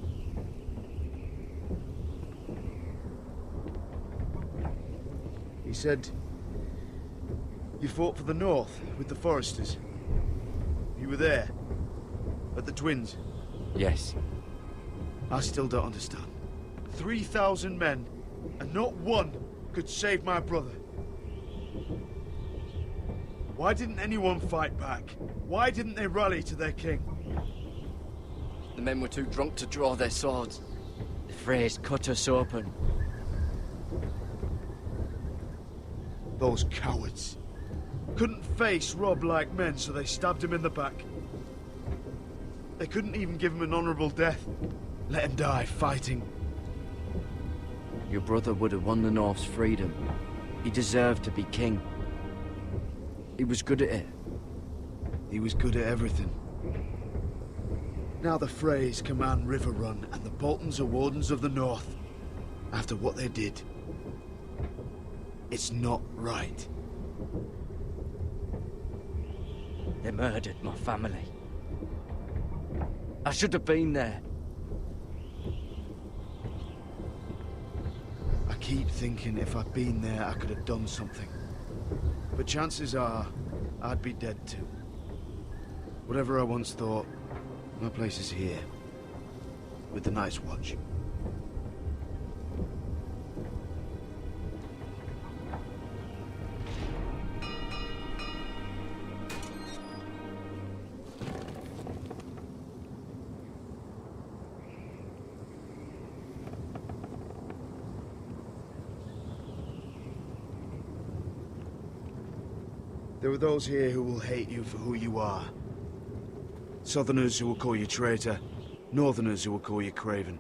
He said you fought for the North with the Foresters. You were there, at the Twins. Yes. I still don't understand. 3,000 men, and not one could save my brother. Why didn't anyone fight back? Why didn't they rally to their king? The men were too drunk to draw their swords. The Freys cut us open. Those cowards. Couldn't face Rob like men, so they stabbed him in the back. They couldn't even give him an honorable death. Let him die fighting. Your brother would have won the North's freedom. He deserved to be king. He was good at it. He was good at everything. Now the Freys command River Run, and the Boltons are Wardens of the North. After what they did. It's not right. They murdered my family. I should have been there. I keep thinking if I'd been there, I could have done something. But chances are, I'd be dead too. Whatever I once thought, my place is here. With the Night's Watch. There are those here who will hate you for who you are. Southerners who will call you traitor, Northerners who will call you craven.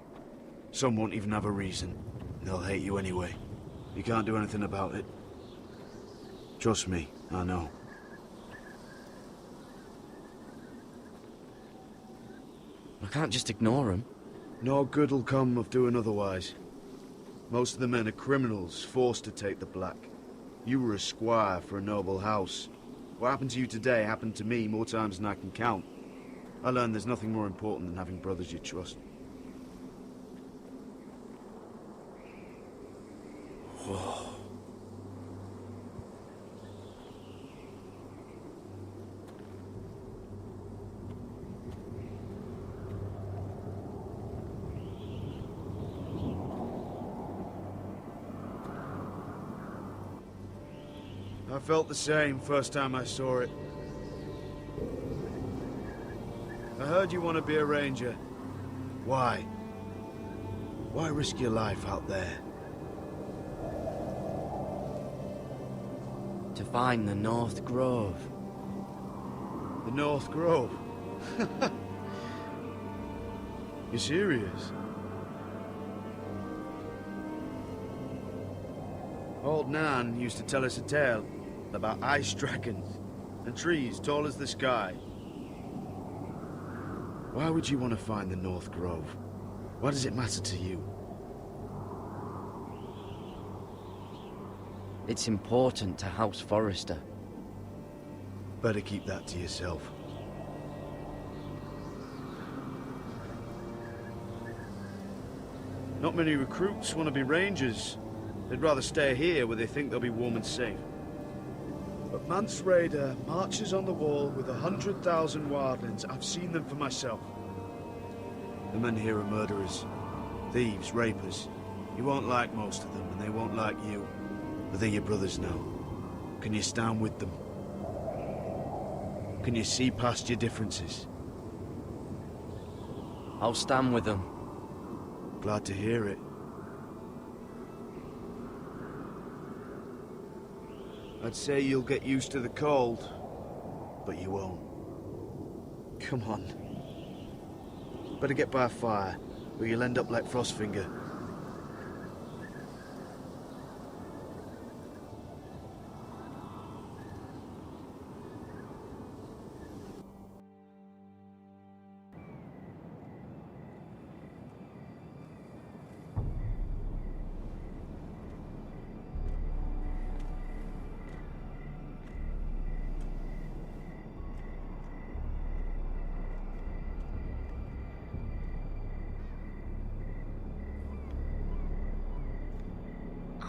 Some won't even have a reason. They'll hate you anyway. You can't do anything about it. Trust me, I know. I can't just ignore them. No good will come of doing otherwise. Most of the men are criminals, forced to take the black. You were a squire for a noble house. What happened to you today happened to me more times than I can count. I learned there's nothing more important than having brothers you trust. Whoa. I felt the same first time I saw it. I heard you want to be a ranger. Why? Why risk your life out there? To find the North Grove. The North Grove? You serious? Old Nan used to tell us a tale about ice dragons and trees tall as the sky. Why would you want to find the North Grove? Why does it matter to you? It's important to House Forrester. Better keep that to yourself. Not many recruits want to be rangers. They'd rather stay here where they think they'll be warm and safe. But Mance Raider marches on the wall with 100,000 wildlings. I've seen them for myself. The men here are murderers, thieves, rapers. You won't like most of them, and they won't like you. But they're your brothers now. Can you stand with them? Can you see past your differences? I'll stand with them. Glad to hear it. I'd say you'll get used to the cold, but you won't. Come on. Better get by a fire, or you'll end up like Frostfinger.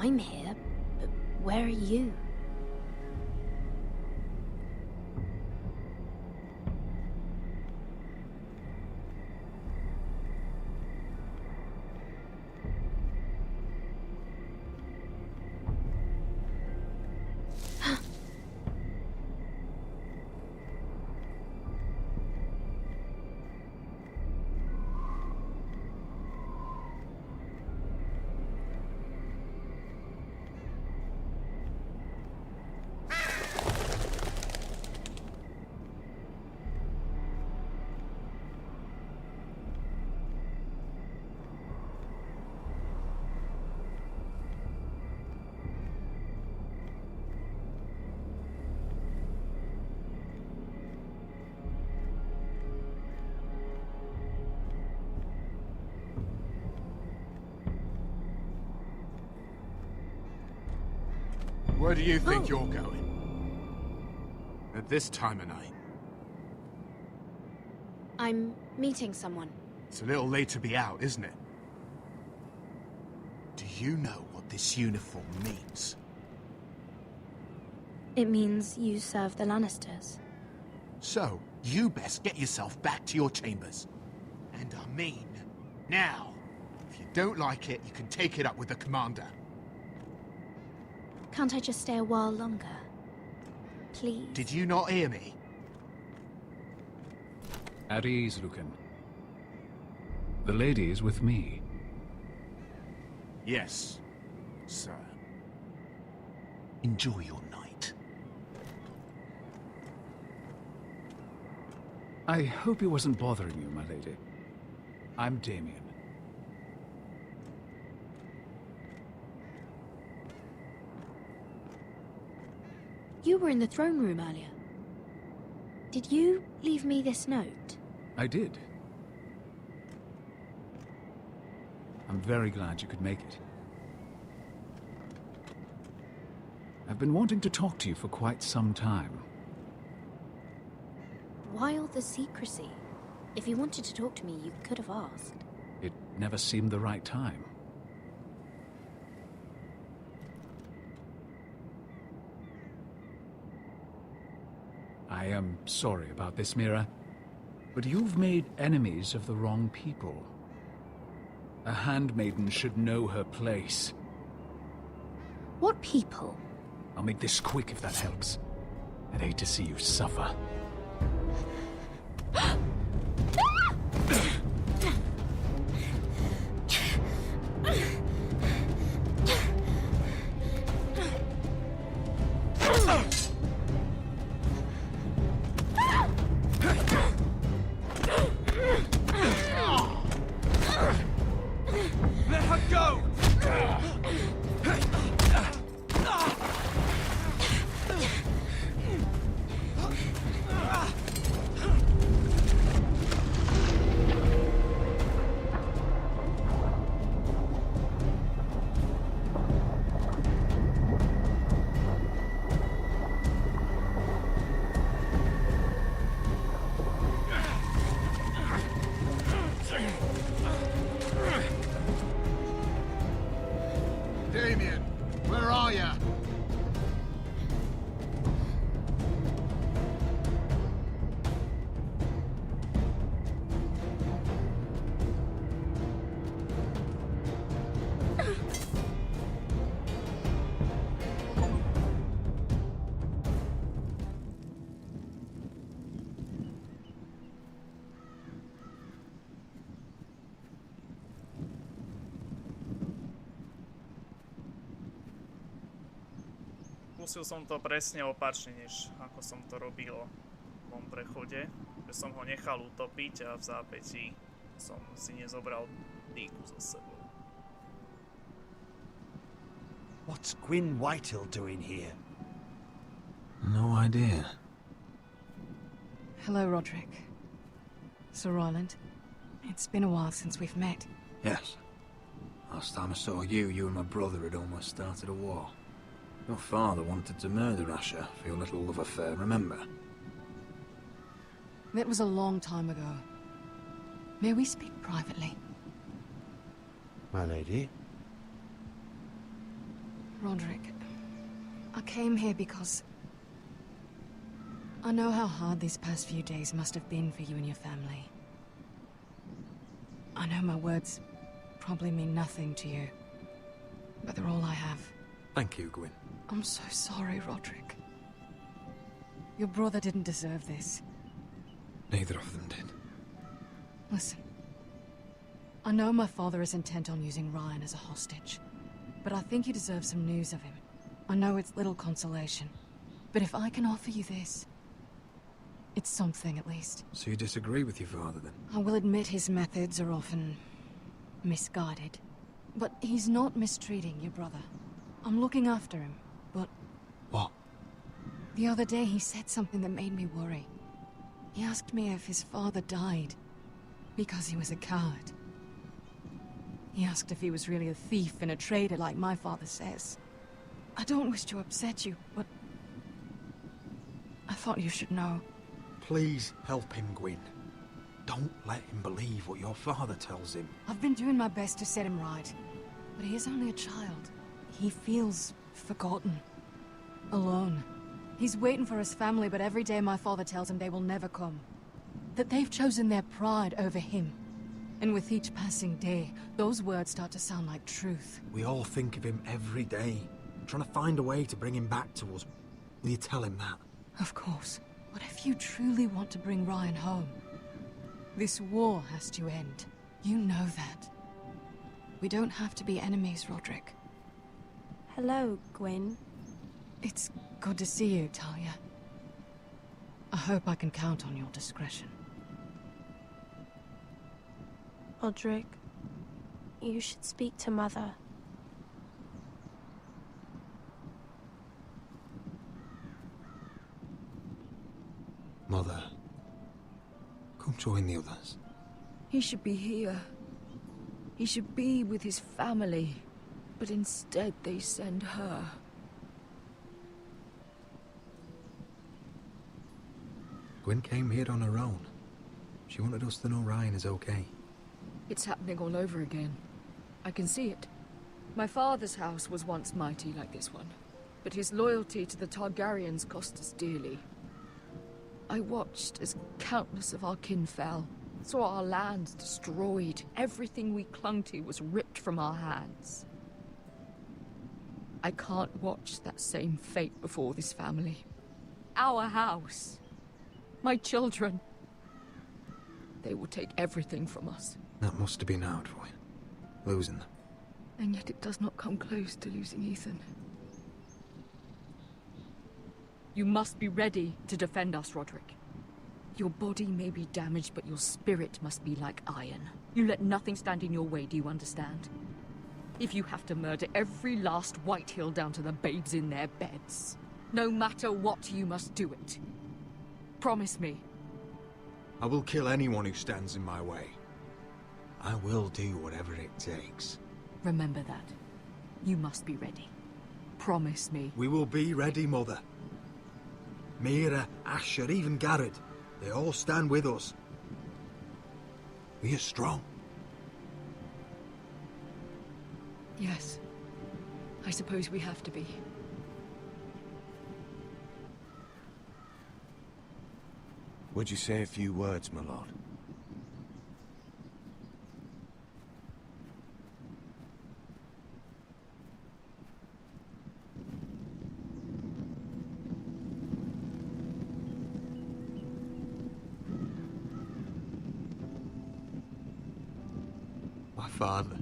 I'm here, but where are you? Where do you think you're going? At this time of night? I'm meeting someone. It's a little late to be out, isn't it? Do you know what this uniform means? It means you serve the Lannisters. So, you best get yourself back to your chambers. And I mean, now. If you don't like it, you can take it up with the commander. Can't I just stay a while longer? Please? Did you not hear me? At ease, Lucan. The lady is with me. Yes, sir. Enjoy your night. I hope he wasn't bothering you, my lady. I'm Damien. You were in the throne room earlier. Did you leave me this note? I did. I'm very glad you could make it. I've been wanting to talk to you for quite some time. Why all the secrecy? If you wanted to talk to me, you could have asked. It never seemed the right time. I am sorry about this, Mira, but you've made enemies of the wrong people. A handmaiden should know her place. What people? I'll make this quick if that helps. I'd hate to see you suffer. Damien, where are ya? Skúsil som to presne opačne, než ako som to robil v tom prechode. Že som ho nechal utopiť a v zápätí som si nezobral dýku so sebou. What's Gwyn Whitehill doing here? No idea. Hello, Roderick. Sir Roland. It's been a while since we've met. Yes. Last time I saw you, you and my brother had almost started a war. Your father wanted to murder Asher for your little love affair, remember? That was a long time ago. May we speak privately? My lady? Roderick, I came here because I know how hard these past few days must have been for you and your family. I know my words probably mean nothing to you, but they're all I have. Thank you, Gwyn. I'm so sorry, Roderick. Your brother didn't deserve this. Neither of them did. Listen. I know my father is intent on using Ryan as a hostage, but I think you deserve some news of him. I know it's little consolation, but if I can offer you this, it's something at least. So you disagree with your father, then? I will admit his methods are often misguided, but he's not mistreating your brother. I'm looking after him, but... What? The other day he said something that made me worry. He asked me if his father died because he was a coward. He asked if he was really a thief and a traitor like my father says. I don't wish to upset you, but I thought you should know. Please help him, Gwyn. Don't let him believe what your father tells him. I've been doing my best to set him right, but he is only a child. He feels forgotten, alone. He's waiting for his family, but every day my father tells him they will never come. That they've chosen their pride over him. And with each passing day, those words start to sound like truth. We all think of him every day, trying to find a way to bring him back to us. Will you tell him that? Of course. But if you truly want to bring Ryan home, this war has to end. You know that. We don't have to be enemies, Roderick. Hello, Gwyn. It's good to see you, Talia. I hope I can count on your discretion. Roderick, you should speak to Mother. Mother, come join the others. He should be here. He should be with his family. But instead they send her. Gwyn came here on her own. She wanted us to know Ryan is okay. It's happening all over again. I can see it. My father's house was once mighty like this one, but his loyalty to the Targaryens cost us dearly. I watched as countless of our kin fell, saw our lands destroyed, everything we clung to was ripped from our hands. I can't watch that same fate before this family. Our house. My children. They will take everything from us. That must have been hard for you, losing them. And yet it does not come close to losing Ethan. You must be ready to defend us, Roderick. Your body may be damaged, but your spirit must be like iron. You let nothing stand in your way, do you understand? If you have to murder every last Whitehill down to the babes in their beds, no matter what, you must do it. Promise me. I will kill anyone who stands in my way. I will do whatever it takes. Remember that. You must be ready. Promise me. We will be ready, Mother. Mira, Asher, even Garrett. They all stand with us. We are strong. Yes. I suppose we have to be. Would you say a few words, my lord? My father.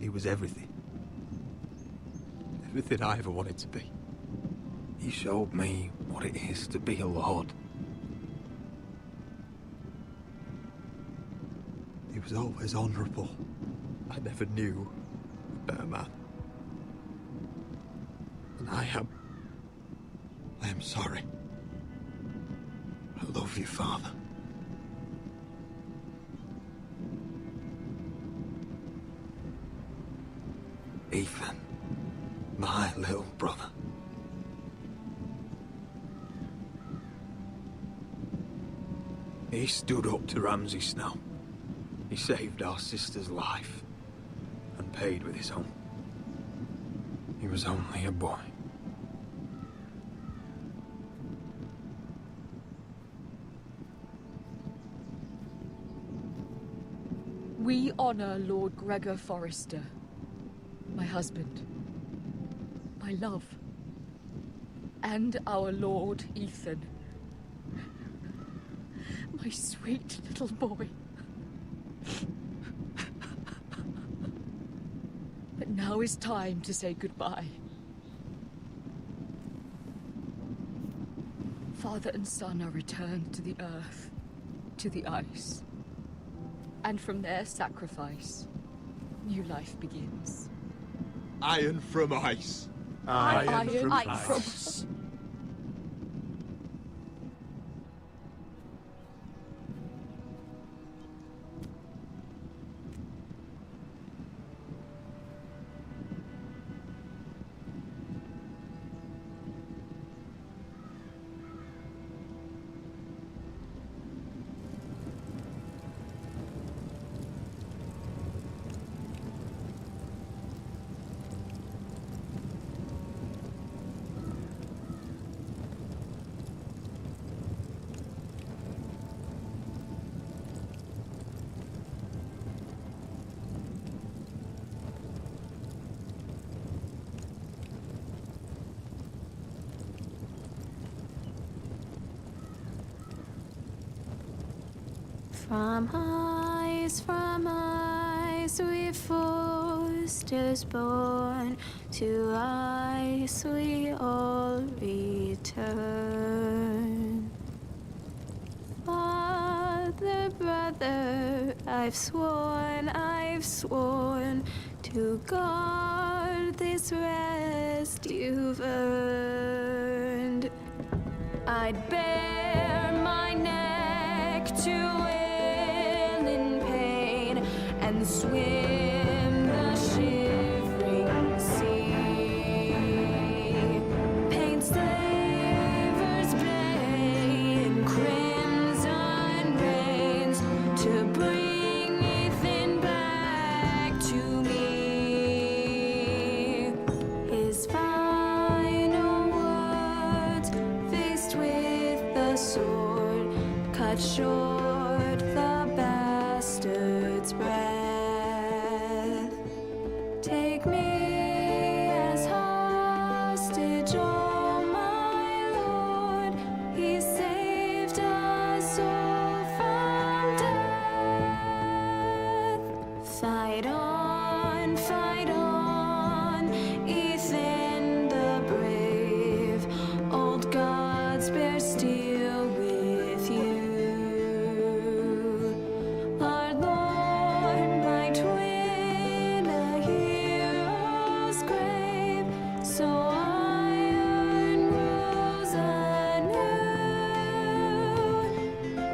He was everything. Everything I ever wanted to be. He showed me what it is to be a lord. He was always honourable. I never knew a better man. And I am sorry. I love you, Father. Ethan, my little brother. He stood up to Ramsay Snow. He saved our sister's life and paid with his own. He was only a boy. We honor Lord Gregor Forrester, my husband, my love, and our Lord Ethan, my sweet little boy. But now is time to say goodbye. Father and son are returned to the earth, to the ice. And from their sacrifice, new life begins. Iron from ice. Iron from ice. From ice we Forsters born, to ice we all return. Father, brother, I've sworn to guard this rest you've earned. I'd bare my neck to and swim the shivering sea. Paint slavers bay in crimson rains to bring Ethan back to me. His final words, faced with the sword, cut short the bastard's breath. Take me as hostage, oh my Lord. He saved us all from death. Fight on, Ethan the brave. Old gods bear steel with you. Our Lord, my twin, a hero's grave, so iron rules anew.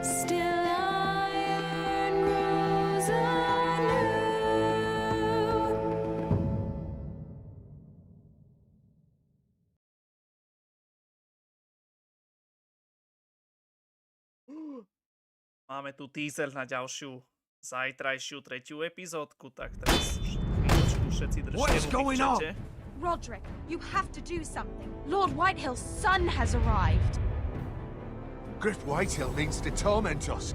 Still iron rules anew. Máme tu teaser na ďalšiu zajtrajšiu 3. epizódku, tak teraz chvíľočku tu všetci What is držia going v on? čete. Roderick, you have to do something. Lord Whitehill's son has arrived. Griff Whitehill means to torment us.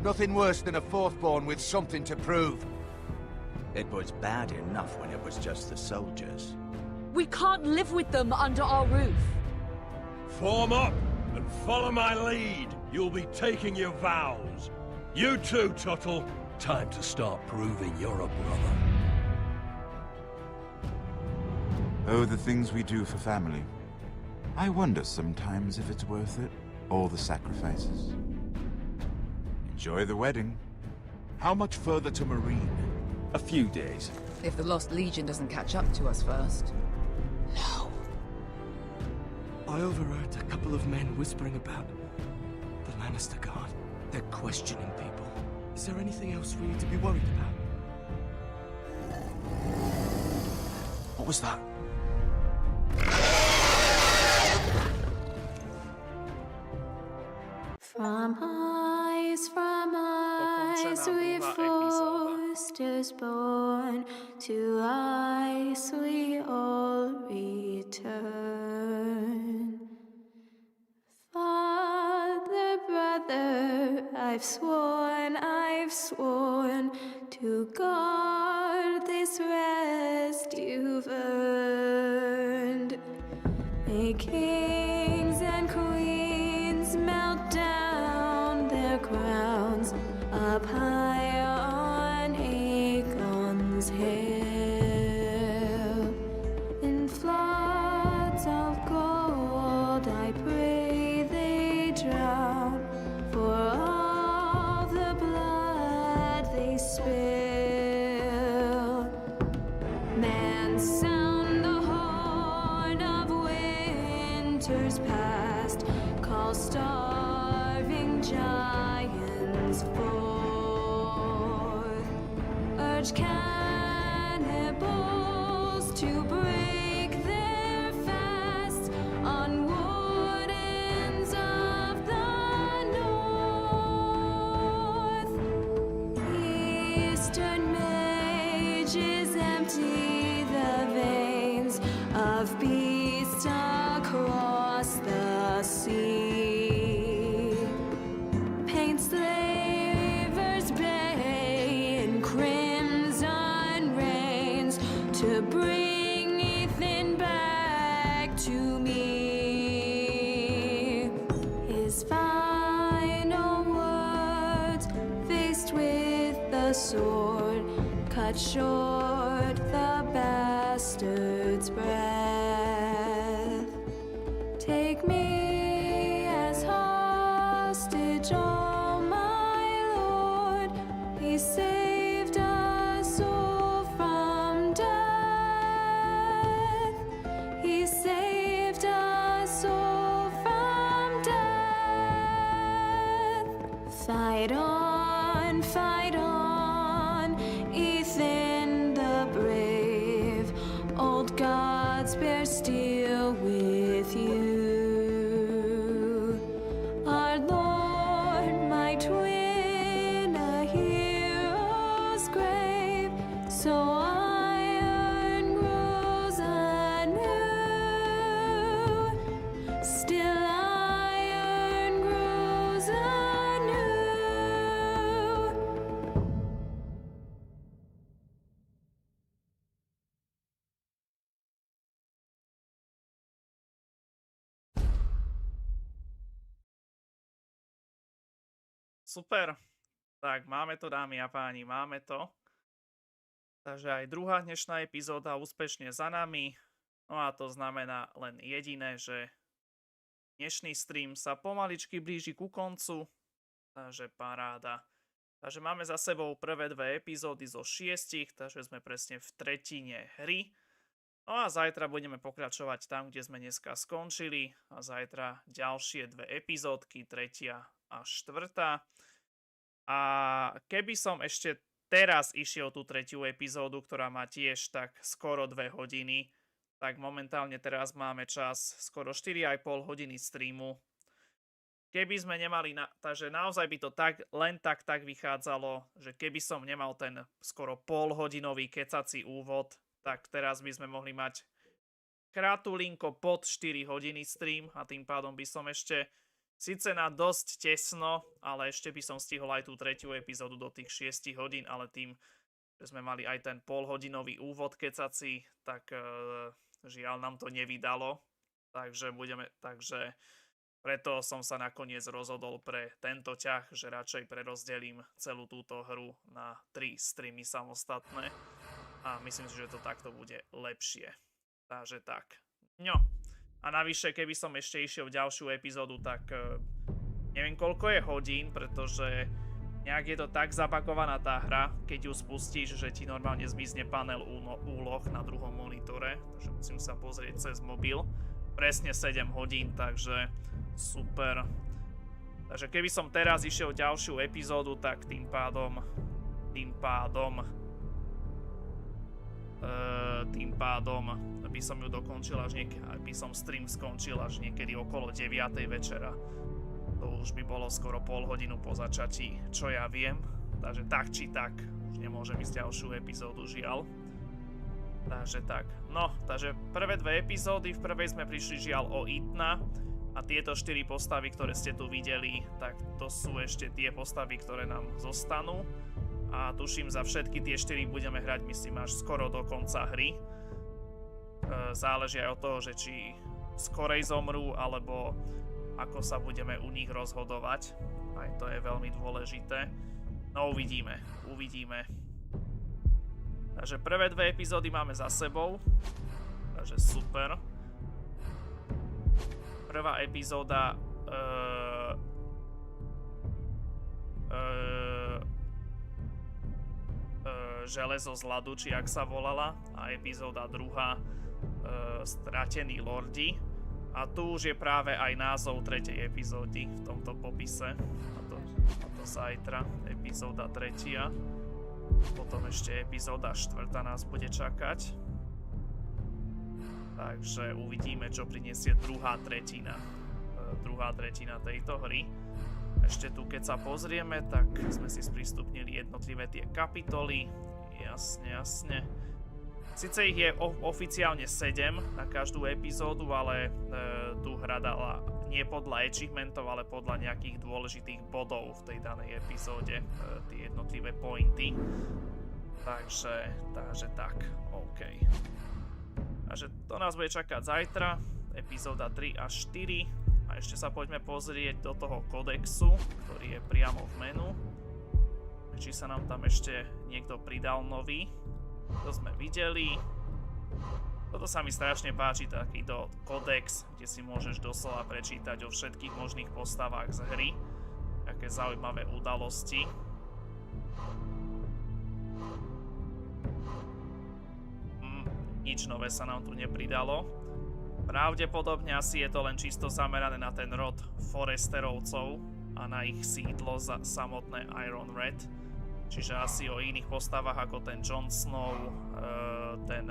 Nothing worse than a fourthborn with something to prove. It was bad enough when it was just the soldiers. We can't live with them under our roof. Form up and follow my lead. You'll be taking your vows. You too, Tuttle. Time to start proving you're a brother. Oh, the things we do for family. I wonder sometimes if it's worth it, all the sacrifices. Enjoy the wedding. How much further to Marine? A few days. If the Lost Legion doesn't catch up to us first. No. I overheard a couple of men whispering about the Lannister Guard. They're questioning people. Is there anything else we need to be worried about? What was that? From eyes we foresters born, to eyes we all return. Father, brother, I've sworn to guard this rest you've earned. May kings and queens melt down their crowns up high on Aegon's hill. In floods of gold I pray they drown, for all the blood they spill. Man, sound the horn of winter's past, call starving giants forth, urge cannibals to break their fast on wardens of the north. Eastern mages empty the veins of beasts across the sea. Paint slavers bay in crimson rains to bring Ethan back to me. His final words, faced with the sword, cut short the bastard's breath. Take me as hostage, oh my lord. He saved us all from death. He saved us all from death. Fight on, Ethan the brave. Old gods bear steel with you. Our Lord, my twin, a hero's grave, so iron grows anew. Still iron grows anew. Super. Tak, máme to, dámy a páni, máme to. Takže aj druhá dnešná epizóda úspešne za nami. No a to znamená len jediné, že dnešný stream sa pomaličky blíži ku koncu. Takže paráda. Takže máme za sebou prvé 2 epizódy zo 6, takže sme presne v tretine hry. No a zajtra budeme pokračovať tam, kde sme dneska skončili. A zajtra ďalšie 2 epizódky, 3. a 4. A keby som ešte teraz išiel tú 3. epizódu, ktorá má tiež tak skoro 2 hodiny, tak momentálne teraz máme čas skoro 4,5 hodiny streamu. keby sme nemali, takže naozaj by to len tak vychádzalo, že keby som nemal ten skoro polhodinový kecací úvod, tak teraz by sme mohli mať kratulinko pod 4 hodiny stream a tým pádom by som ešte síce na dosť tesno, ale ešte by som stihol aj tú 3. epizódu do tých 6 hodín, ale tým, že sme mali aj ten polhodinový úvod kecací, tak žiaľ nám to nevydalo, takže preto som sa nakoniec rozhodol pre tento ťah, že radšej prerozdelím celú túto hru na 3 streamy samostatné a myslím si, že to takto bude lepšie. Takže tak. No. A navyše, keby som ešte išiel v ďalšiu epizódu, tak neviem koľko je hodín, pretože nejak je to tak zabagovaná tá hra, keď ju spustíš, že ti normálne zmizne panel úloh na druhom monitore, takže musím sa pozrieť cez mobil. Presne 7 hodín, takže super. Takže keby som teraz išiel ďalšiu epizódu, tak tým pádom by som ju dokončil až by som stream skončil až niekedy okolo 9. večera. To už by bolo skoro pol hodinu po začatí, čo ja viem. Takže tak či tak, už nemôžem ísť ďalšiu epizódu, žiaľ. Takže tak. No, takže prvé 2 epizódy, v prvej sme prišli žiaľ o Etna a tieto 4 postavy, ktoré ste tu videli, tak to sú ešte tie postavy, ktoré nám zostanú. A tuším, za všetky tie 4 budeme hrať, myslím, až skoro do konca hry. Záleží aj od toho, že či skorej zomrú, alebo ako sa budeme u nich rozhodovať. Aj to je veľmi dôležité. No uvidíme. Takže prvé 2 epizódy máme za sebou. Takže super. Prvá epizóda Železo z ľadu, či jak sa volala, a epizóda 2 Stratení lordi. A tu už je práve aj názov 3. epizódy v tomto popise. A to zajtra, epizóda 3. Potom ešte epizóda 4 nás bude čakať. Takže uvidíme, čo prinesie druhá tretina tejto hry. Ešte tu, keď sa pozrieme, tak sme si sprístupnili jednotlivé tie kapitoly. Jasne. Sice ich je oficiálne 7 na každú epizódu, ale tu hra dala nie podľa achievementov, ale podľa nejakých dôležitých bodov v tej danej epizóde, tie jednotlivé pointy. Takže tak, OK. Takže to nás bude čakať zajtra, epizóda 3 a 4. A ešte sa poďme pozrieť do toho kodexu, ktorý je priamo v menu. Či sa nám tam ešte niekto pridal nový. To sme videli. Toto sa mi strašne páči, takýto kodex, kde si môžeš doslova prečítať o všetkých možných postavách z hry. Aké zaujímavé udalosti. Nič nové sa nám tu nepridalo. Pravdepodobne asi je to len čisto zamerané na ten rod Foresterovcov a na ich sídlo samotné Iron Red. Čiže asi o iných postavách ako ten Jon Snow, ten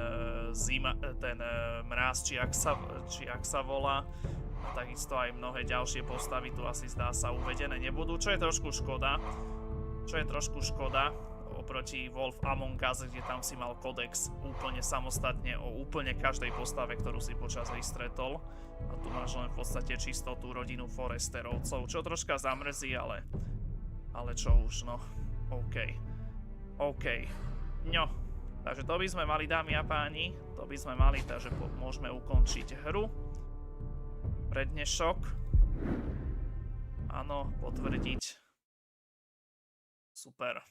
Mráz, či ak sa volá. A takisto aj mnohé ďalšie postavy tu asi zdá sa uvedené nebudú, čo je trošku škoda. Oproti Wolf Among Us, kde tam si mal kodex úplne samostatne o úplne každej postave, ktorú si počas hry stretol. A tu máš len v podstate čisto tú rodinu Foresterovcov, čo troška zamrzí, ale čo už, no. OK. No, takže to by sme mali, dámy a páni. Takže môžeme ukončiť hru. Pre dnešok. Áno, potvrdiť. Super.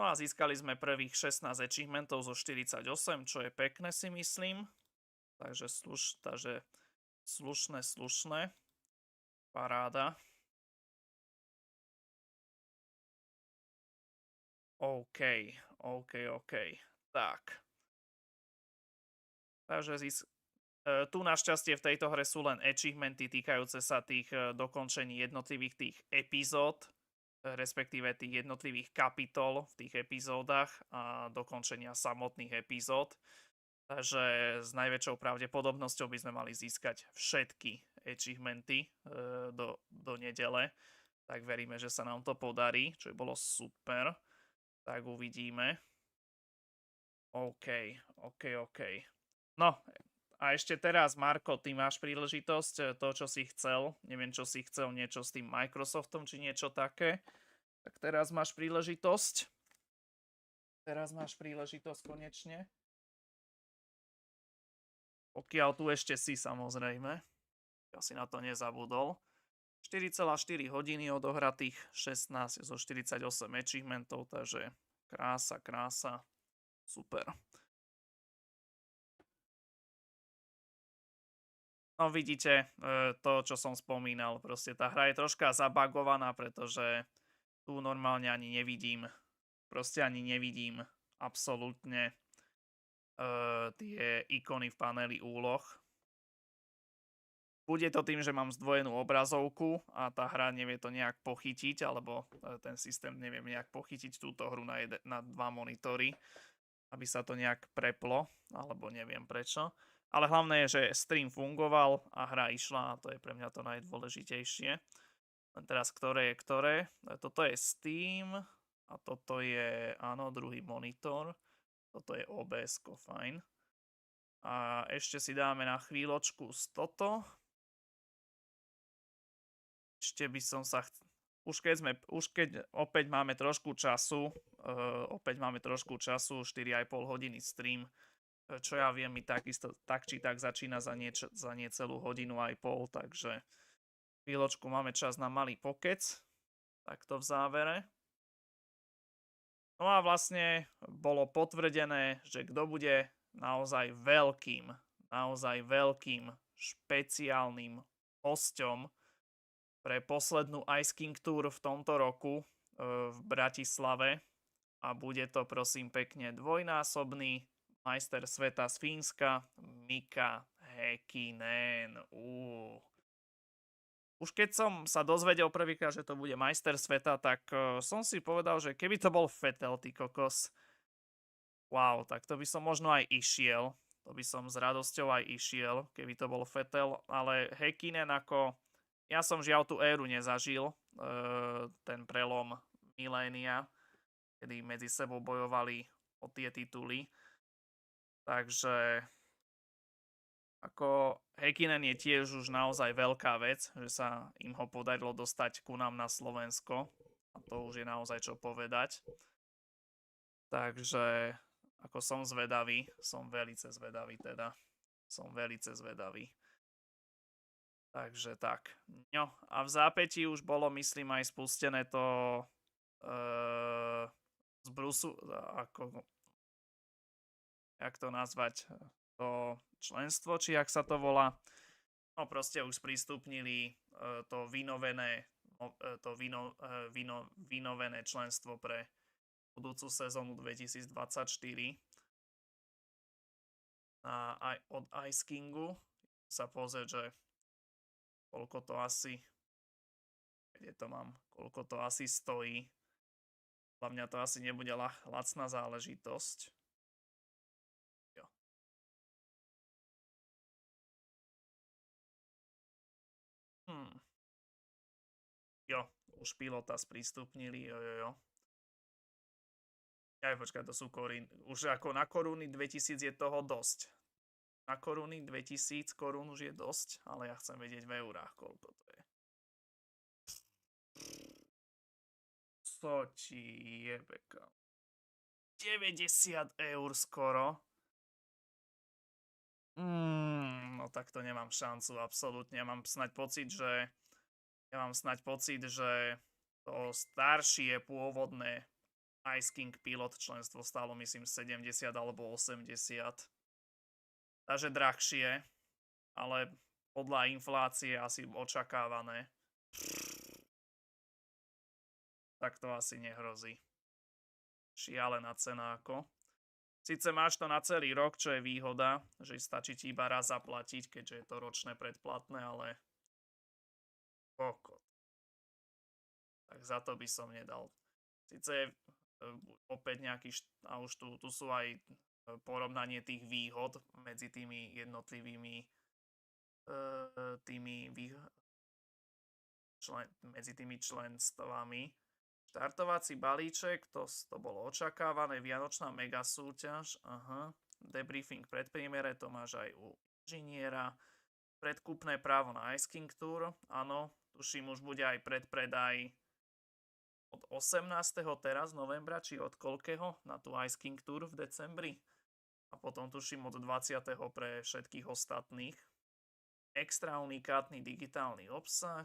No a získali sme prvých 16 achievementov zo 48, čo je pekné, si myslím. Takže slušné. Paráda. OK. Tak. Takže tu našťastie v tejto hre sú len achievementy týkajúce sa tých dokončení jednotlivých tých epizód, respektíve tých jednotlivých kapitol v tých epizódach a dokončenia samotných epizód. Takže s najväčšou pravdepodobnosťou by sme mali získať všetky achievementy do nedele. Tak veríme, že sa nám to podarí, čo bolo super. Tak uvidíme. OK. No, a ešte teraz, Marko, ty máš príležitosť, to, čo si chcel. Neviem, čo si chcel, niečo s tým Microsoftom, či niečo také. Tak teraz máš príležitosť. Konečne. Pokiaľ tu ešte si, samozrejme. Ja si na to nezabudol. 4,4 hodiny odohratých, 16 zo 48 achievementov, takže krása. Super. No vidíte, to, čo som spomínal, proste tá hra je troška zabagovaná, pretože tu normálne ani nevidím absolútne tie ikony v paneli úloh. Bude to tým, že mám zdvojenú obrazovku a tá hra nevie to nejak pochytiť, alebo ten systém nevie nejak pochytiť túto hru na dva monitory, aby sa to nejak preplo, alebo neviem prečo. Ale hlavné je, že stream fungoval a hra išla a to je pre mňa to najdôležitejšie. Len teraz, ktoré je ktoré. Toto je Steam a toto je, áno, druhý monitor. Toto je OBS-ko, fajn. A ešte si dáme na chvíľočku z toto. Ešte by som sa už keď opäť máme trošku času, 4,5 hodiny stream, čo ja viem, mi takisto tak či tak začína za necelú hodinu aj pol, takže chvíľočku máme čas na malý pokec, takto v závere. No a vlastne bolo potvrdené, že kto bude naozaj veľkým špeciálnym hosťom pre poslednú Ice King Tour v tomto roku v Bratislave a bude to prosím pekne dvojnásobný majster sveta z Fínska Mika Häkkinen. Už keď som sa dozvedel prvýkrát, že to bude majster sveta, tak som si povedal, že keby to bol Vettel, ty kokos, wow, tak to by som možno aj išiel. To by som s radosťou aj išiel, keby to bol Vettel, ale Häkkinen ako... Ja som žiaľ tú éru nezažil, ten prelom milénia, kedy medzi sebou bojovali o tie tituly. Takže ako Häkkinen je tiež už naozaj veľká vec, že sa im ho podarilo dostať ku nám na Slovensko. A to už je naozaj čo povedať. Takže ako som zvedavý, som velice zvedavý. Takže tak. No a v zápätí už bolo, myslím, aj spustené to z Brusu, ako jak to nazvať, to členstvo, či jak sa to volá. No proste už sprístupnili to vynovené členstvo pre budúcu sezónu 2024 aj od Ice Kingu. Sa pozrieť, že koľko to asi stojí. Dla mňa to asi nebude lacná záležitosť. Jo, už pilota sprístupnili, jo. Aj počkaj, to sú koruny. Už ako na koruny 2000 je toho dosť. Na koruny 2000 korún už je dosť, ale ja chcem vedieť v eurách, koľko to je. Co ti jebe, kam? 90 eur skoro. No tak to nemám šancu, absolútne. Ja mám snáď pocit, že to staršie pôvodné Ice King Pilot členstvo stálo myslím 70 alebo 80. Takže drahšie, ale podľa inflácie asi očakávané. Tak to asi nehrozí. Šialená cena ako. Sice máš to na celý rok, čo je výhoda, že stačí ti iba raz zaplatiť, keďže je to ročné predplatné, ale kokot. Tak za to by som nedal. Sice opäť nejaký, a už tu sú aj porovnanie tých výhod medzi tými jednotlivými medzi tými členstvami. Štartovací balíček, to bolo očakávané, vianočná mega súťaž, debriefing pred premiére, to máš aj u inžiniera, predkupné právo na Ice King Tour, áno, tuším už bude aj predpredaj od 18. teraz novembra, či od koľkého na tú Ice King Tour v decembri. A potom tuším od 20. pre všetkých ostatných. Extra unikátny digitálny obsah,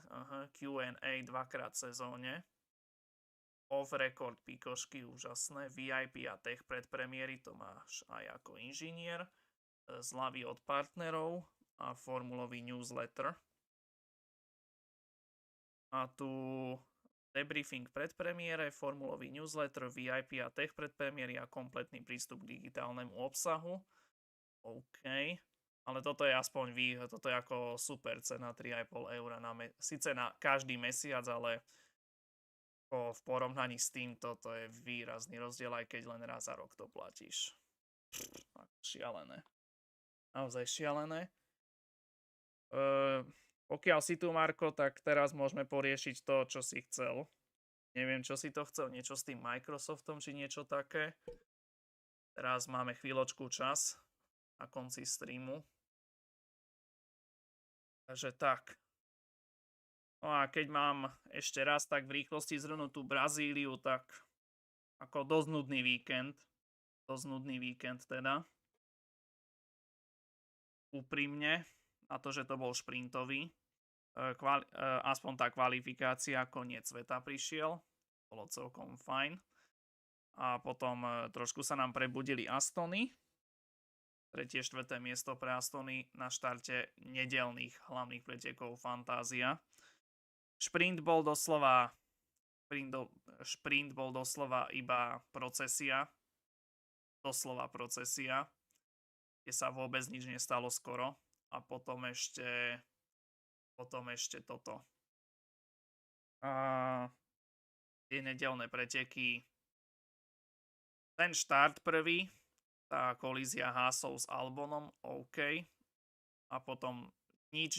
Q&A dvakrát sezóne. Off-record pikošky, úžasné. VIP a tech predpremiéry, to máš aj ako inžinier. Zľavy od partnerov a formulový newsletter. A tu debriefing predpremiére, formulový newsletter, VIP a tech predpremiéry a kompletný prístup k digitálnemu obsahu. OK. Ale toto je aspoň toto je ako super cena, 3,5 € síce na každý mesiac, ale v porovnaní s týmto to je výrazný rozdiel, aj keď len raz za rok to platíš. Šialené. Naozaj šialené. Pokiaľ si tu, Marko, tak teraz môžeme poriešiť to, čo si chcel. Neviem, čo si to chcel. Niečo s tým Microsoftom, či niečo také. Teraz máme chvíľočku čas na konci streamu. Takže tak. No a keď mám ešte raz tak v rýchlosti zhrnúť tú Brazíliu, tak ako dosť nudný víkend. Dosť nudný víkend teda. Úprimne. Na to, že to bol šprintový. Aspoň tá kvalifikácia, koniec sveta prišiel. Bolo celkom fajn. A potom trošku sa nám prebudili Astony. 3. 4. miesto pre Astony na štarte nedeľných hlavných pretekov Fantázia. Šprint bol doslova iba procesia. Doslova procesia. Kde sa vôbec nič nestalo skoro. A potom ešte toto. Tie nedeľné preteky. Ten štart prvý, tá kolízia Haasov s Albonom, OK. A potom nič,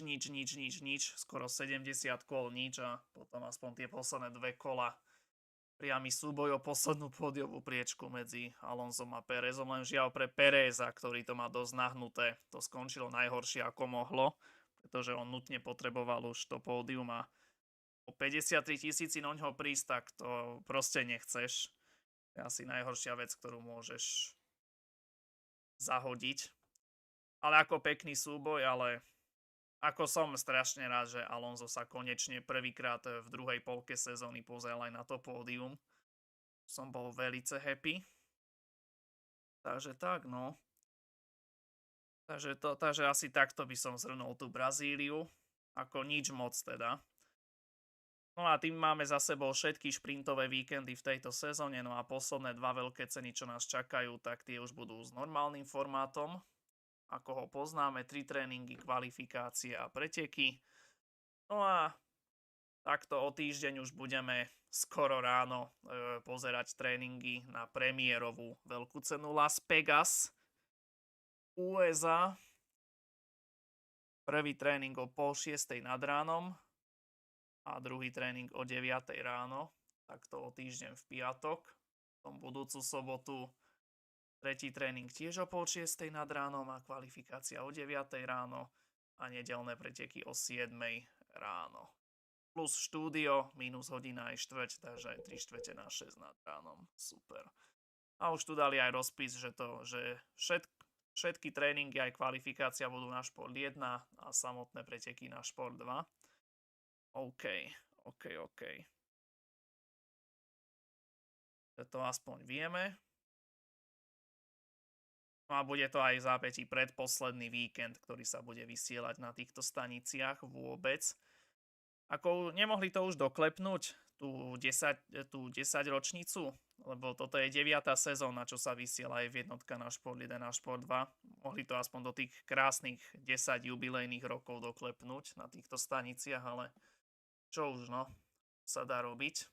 skoro 70 kôl nič a potom aspoň tie posledné 2 kola. Priamy súboj o poslednú pódiovú priečku medzi Alonsom a Pérezom, len žiaľ pre Péréza, ktorý to má dosť nahnuté. To skončilo najhoršie ako mohlo, pretože on nutne potreboval už to pódium a o 53 000 na ňo prísť, tak to proste nechceš. To je asi najhoršia vec, ktorú môžeš zahodiť. Ale ako pekný súboj, ale ako som strašne rád, že Alonso sa konečne prvýkrát v druhej polke sezóny pozrel aj na to pódium. Som bol velice happy. Takže tak, no. Takže asi takto by som zhrnul tú Brazíliu. Ako nič moc teda. No a tým máme za sebou všetky šprintové víkendy v tejto sezóne. No a posledné 2 veľké ceny, čo nás čakajú, tak tie už budú s normálnym formátom. Ako ho poznáme, 3 tréningy, kvalifikácie a preteky. No a takto o týždeň už budeme skoro ráno pozerať tréningy na premiérovú veľkú cenu Las Vegas, USA. Prvý tréning o 5:30 nad ránom a druhý tréning o 9:00 ráno. Takto o týždeň v piatok. Potom budúcu sobotu tretí tréning tiež o 5:30 nad ránom a kvalifikácia o 9:00 ráno a nedeľné preteky o 7:00 ráno. Plus štúdio, minus hodina aj štvrť, takže 3:45 nad ránom. Super. A už tu dali aj rozpis, že všetky tréningy aj kvalifikácia budú na šport 1 a samotné preteky na šport 2. OK. To aspoň vieme. No a bude to aj v zápätí predposledný víkend, ktorý sa bude vysielať na týchto staniciach vôbec. Ako nemohli to už doklepnúť, tú 10 ročnicu, lebo toto je 9. sezóna, čo sa vysiela aj v jednotka na šport 1 a šport 2. Mohli to aspoň do tých krásnych 10 jubilejných rokov doklepnúť na týchto staniciach, ale čo už, no, sa dá robiť.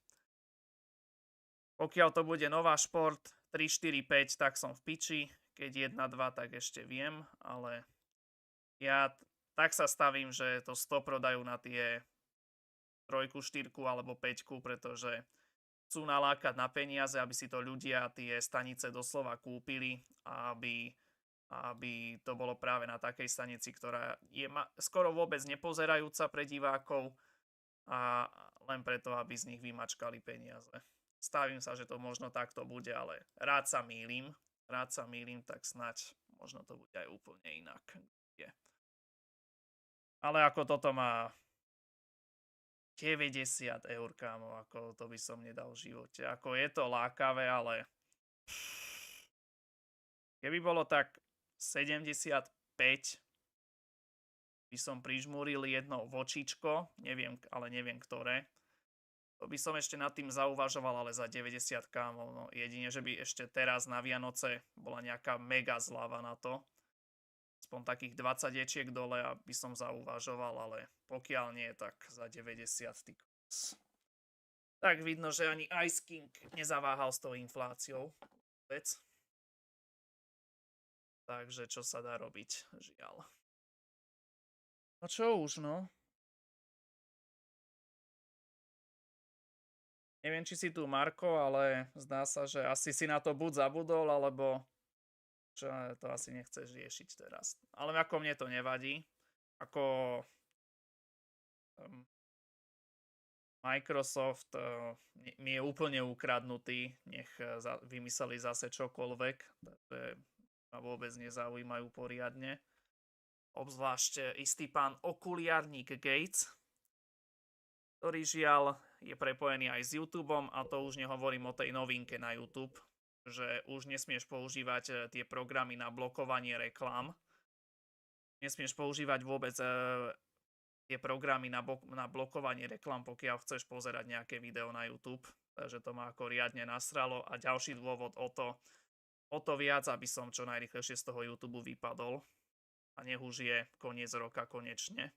Pokiaľ to bude nová šport 3, 4, 5, tak som v piči. Keď 1, 2, tak ešte viem, ale ja tak sa stavím, že to 100 prodajú na tie 3, 4 alebo 5, pretože chcú nalákať na peniaze, aby si to ľudia tie stanice doslova kúpili a aby to bolo práve na takej stanici, ktorá je skoro vôbec nepozerajúca pre divákov a len preto, aby z nich vymačkali peniaze. Stavím sa, že to možno takto bude, ale rád sa mýlim, tak snáď možno to bude aj úplne inak. Ale ako toto má 90 eur, kámo, ako to by som nedal v živote. Ako je to lákavé, ale keby bolo tak 75, by som prižmúril jedno vočičko, ale neviem ktoré. To by som ešte nad tým zauvažoval, ale za 90 kámo. No, jedine, že by ešte teraz na Vianoce bola nejaká mega zľava na to. Aspoň takých 20 ječiek dole, aby som zauvažoval, ale pokiaľ nie, tak za 90 ty. Tak vidno, že ani Ice King nezaváhal s tou infláciou. Vec. Takže čo sa dá robiť? Žiaľ. No čo už, no? Neviem, či si tu Marko, ale zdá sa, že asi si na to buď zabudol, alebo čo to asi nechceš riešiť teraz. Ale ako mne to nevadí. Ako Microsoft mi je úplne ukradnutý. Nech vymysleli zase čokoľvek. Takže ma vôbec nezaujímajú poriadne. Obzvlášť istý pán okuliarník Gates, ktorý žiaľ je prepojený aj s YouTubeom, a to už nehovorím o tej novinke na YouTube, že už nesmieš používať tie programy na blokovanie reklám. Nesmieš používať vôbec tie programy na blokovanie reklám, pokiaľ chceš pozerať nejaké video na YouTube. Takže to ma ako riadne nasralo. A ďalší dôvod o to viac, aby som čo najrýchlejšie z toho YouTube vypadol. A nech už je koniec roka konečne.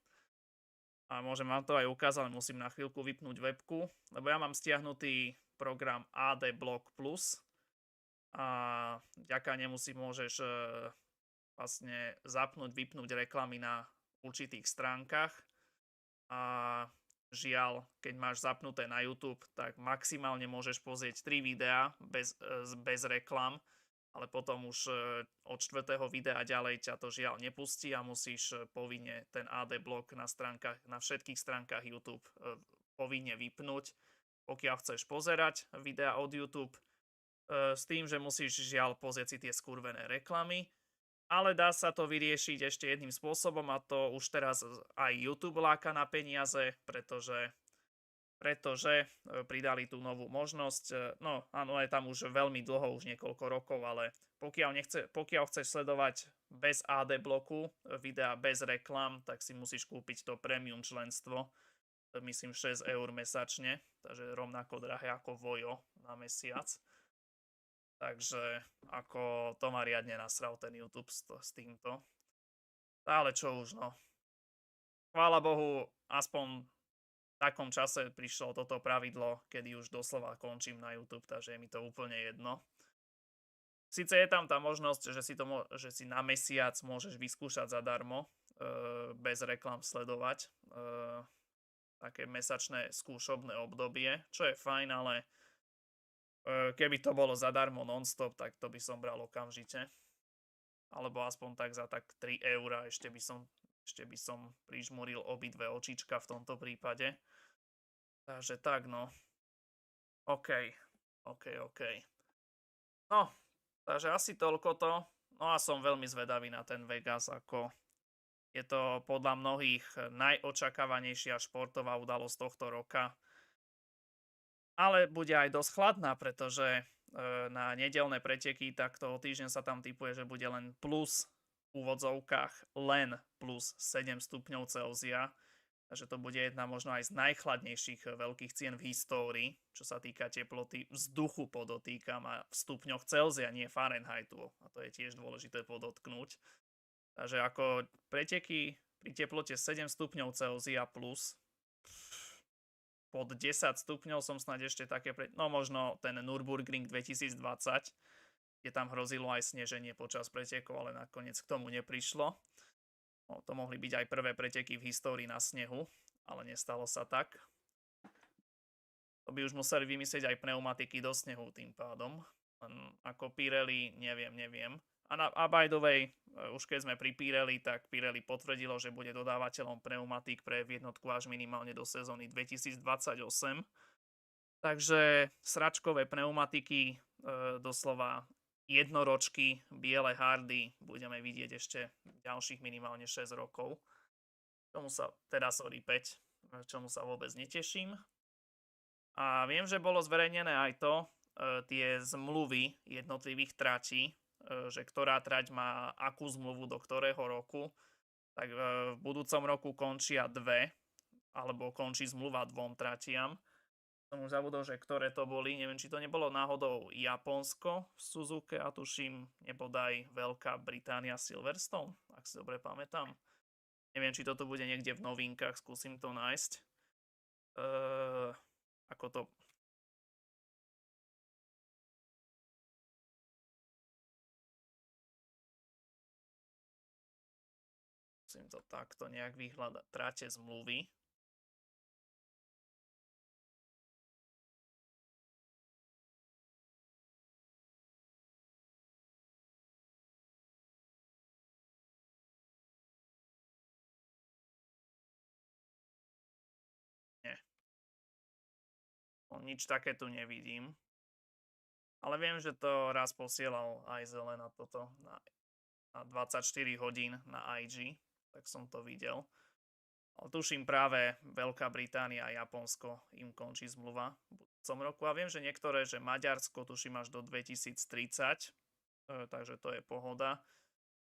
A môžem vám to aj ukázať, musím na chvíľku vypnúť webku, lebo ja mám stiahnutý program AdBlock Plus a vďaka nemu si môžeš vlastne zapnúť, vypnúť reklamy na určitých stránkach a žiaľ, keď máš zapnuté na YouTube, tak maximálne môžeš pozrieť 3 videá bez reklam, ale potom už od 4. videa ďalej ťa to žiaľ nepustí a musíš povinne ten AdBlock na všetkých stránkach YouTube povinne vypnúť, pokiaľ chceš pozerať videa od YouTube, s tým, že musíš žiaľ pozrieť si tie skurvené reklamy, ale dá sa to vyriešiť ešte jedným spôsobom, a to už teraz aj YouTube láka na peniaze, pretože pridali tú novú možnosť. No áno, je tam už veľmi dlho, už niekoľko rokov, ale pokiaľ chceš sledovať bez AdBlocku videa bez reklam, tak si musíš kúpiť to premium členstvo. Myslím 6 eur mesačne, takže rovnako drahé ako Vojo na mesiac. Takže ako to ma riadne nasral ten YouTube s týmto. Ale čo už, no. Chvála Bohu, aspoň v takom čase prišlo toto pravidlo, kedy už doslova končím na YouTube, takže je mi to úplne jedno. Sice je tam tá možnosť, že si na mesiac môžeš vyskúšať zadarmo, bez reklam sledovať také mesačné skúšobné obdobie, čo je fajn, ale keby to bolo zadarmo non-stop, tak to by som bral okamžite. Alebo aspoň tak za 3 € ešte by som prižmuril obidve očička v tomto prípade. Takže tak, no. OK. No, takže asi toľko to. No a som veľmi zvedavý na ten Vegas, ako je to podľa mnohých najočakávanejšia športová udalosť tohto roka. Ale bude aj dosť chladná, pretože na nedeľné preteky takto o týždeň sa tam tipuje, že bude len plus v úvodzovkách len plus 7 stupňov Celzia. Takže to bude jedna možno aj z najchladnejších veľkých cien v histórii, čo sa týka teploty vzduchu, podotýkam, a v stupňoch Celzia, nie Fahrenheitu. A to je tiež dôležité podotknúť. Takže ako preteky pri teplote 7 stupňov Celzia plus pod 10 stupňov som snáď ešte také... No možno ten Nürburgring 2020, kde tam hrozilo aj sneženie počas pretekov, ale nakoniec k tomu neprišlo. To mohli byť aj prvé preteky v histórii na snehu, ale nestalo sa tak. To by už museli vymyslieť aj pneumatiky do snehu tým pádom. Ako Pirelli, neviem. A by the way, už keď sme pri Pirelli, tak Pirelli potvrdilo, že bude dodávateľom pneumatík pre jednotku až minimálne do sezóny 2028. Takže sračkové pneumatiky, doslova jednoročky, biele hardy, budeme vidieť ešte ďalších minimálne 6 rokov. Čomu sa, teda 5, čomu sa vôbec neteším. A viem, že bolo zverejnené aj to, tie zmluvy jednotlivých tratí, že ktorá trať má akú zmluvu do ktorého roku, tak v budúcom roku končia 2, alebo končí zmluva 2 tratiam. Som už zabudol, že ktoré to boli. Neviem, či to nebolo náhodou Japonsko v Suzuke a tuším nebodaj Veľká Británia Silverstone, ak si dobre pamätám. Neviem, či toto bude niekde v novinkách, skúsim to nájsť. Ako to... Musím to takto nejak vyhľadať. Tráte zmluvy. Nič také tu nevidím. Ale viem, že to raz posielal aj Zelena toto na 24 hodín na IG, tak som to videl. Ale tuším práve Veľká Británia a Japonsko im končí zmluva v budúcom roku. A viem, že niektoré, že Maďarsko tuším až do 2030, takže to je pohoda.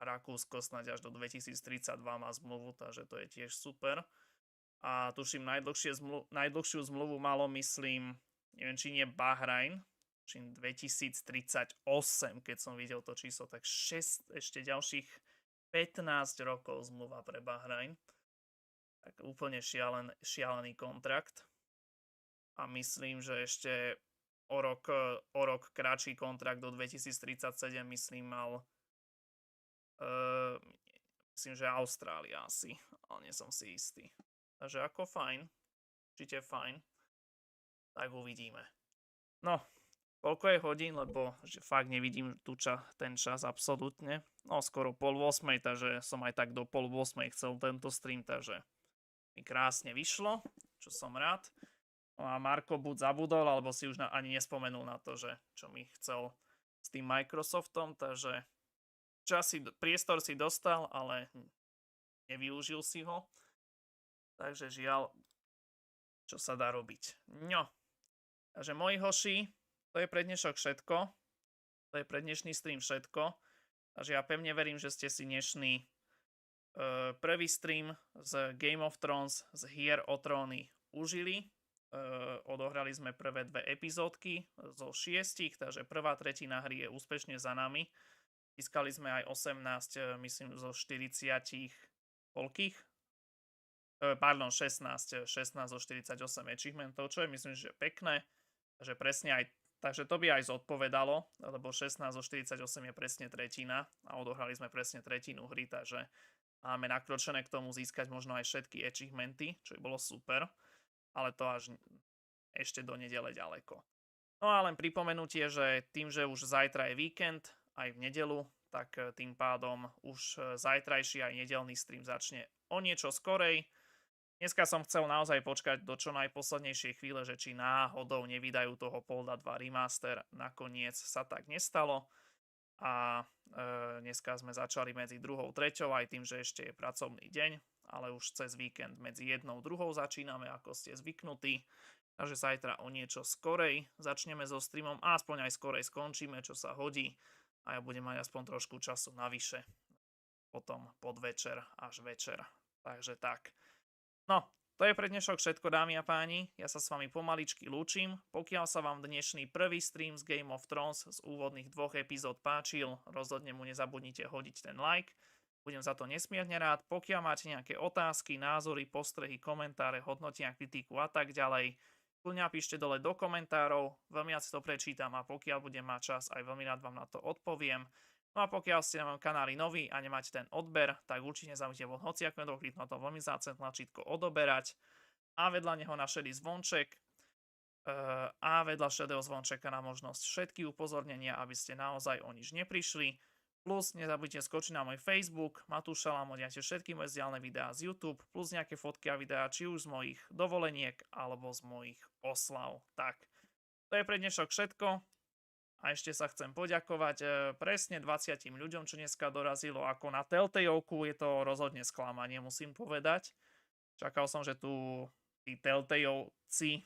Rakúsko snáď až do 2032 má zmluvu, takže to je tiež super. A tuším najdlhšiu zmluvu malo, myslím, neviem, či nie Bahrajn, tuším 2038, keď som videl to číslo, tak ešte ďalších 15 rokov zmluva pre Bahrajn. Tak úplne šialený kontrakt. A myslím, že ešte o rok kratší kontrakt do 2037, myslím, mal myslím, že Austrália asi, ale nie som si istý. Takže ako fajn, určite fajn, tak uvidíme. No, koľko je hodín, lebo že fakt nevidím ten čas absolútne. No, skoro 7:30, takže som aj tak do 7:30 chcel tento stream, takže mi krásne vyšlo, čo som rád. No a Marko buď zabudol, alebo si už ani nespomenul na to, že čo mi chcel s tým Microsoftom, takže priestor si dostal, ale nevyužil si ho. Takže žiaľ, čo sa dá robiť. No, takže moji hoši, to je pre dnešok všetko. To je pre dnešný stream všetko. Takže ja pevne verím, že ste si dnešný prvý stream z Game of Thrones, z hier o tróny užili. Odohrali sme prvé 2 epizódky zo 6, takže prvá tretina hry je úspešne za nami. Získali sme aj 18, myslím, zo 40 koľkých? Pardon, 16 zo 48 achievementov, čo je myslím, že pekné. Takže presne aj, takže to by aj zodpovedalo, lebo 16 zo 48 je presne tretina a odohrali sme presne tretinu hry, takže máme nakročené k tomu získať možno aj všetky achievementy, čo by bolo super, ale to až ešte do nedele ďaleko. No a len pripomenutie, že tým, že už zajtra je víkend, aj v nedelu, tak tým pádom už zajtrajší aj nedeľný stream začne o niečo skorej. Dneska som chcel naozaj počkať do čo najposlednejšej chvíle, že či náhodou nevydajú toho Polda 2 remaster. Nakoniec sa tak nestalo. A dneska sme začali medzi 2. a 3. aj tým, že ešte je pracovný deň. Ale už cez víkend medzi 1. a 2. začíname, ako ste zvyknutí. Takže zajtra o niečo skorej začneme so streamom a aspoň aj skorej skončíme, čo sa hodí. A ja budem mať aspoň trošku času navyše. Potom podvečer až večer. Takže tak. No, to je pre dnešok všetko, dámy a páni. Ja sa s vami pomaličky lúčim. Pokiaľ sa vám dnešný prvý stream z Game of Thrones z úvodných 2 epizód páčil, rozhodne mu nezabudnite hodiť ten like. Budem za to nesmierne rád. Pokiaľ máte nejaké otázky, názory, postrehy, komentáre, hodnotenia, kritiku a tak ďalej, kľudne píšte dole do komentárov. Veľmi rád si to prečítam a pokiaľ budem mať čas, aj veľmi rád vám na to odpoviem. No a pokiaľ ste na mojom kanáli noví a nemáte ten odber, tak určite nezabudnite von hociako kliknúť na to veľmi vzácne tlačítko odoberať a vedľa neho na šedý zvonček a vedľa šedého zvončeka na možnosť všetky upozornenia, aby ste naozaj o nič neprišli. Plus nezabudnite skočiť na môj Facebook, MataLamon, máte všetky moje vzdialené videá z YouTube, plus nejaké fotky a videá, či už z mojich dovoleniek, alebo z mojich oslav. Tak, to je pre dnešok všetko. A ešte sa chcem poďakovať presne 20 ľuďom, čo dneska dorazilo ako na TELLTAjovku. Je to rozhodne sklamanie, musím povedať. Čakal som, že tu tí TELLTAjovci,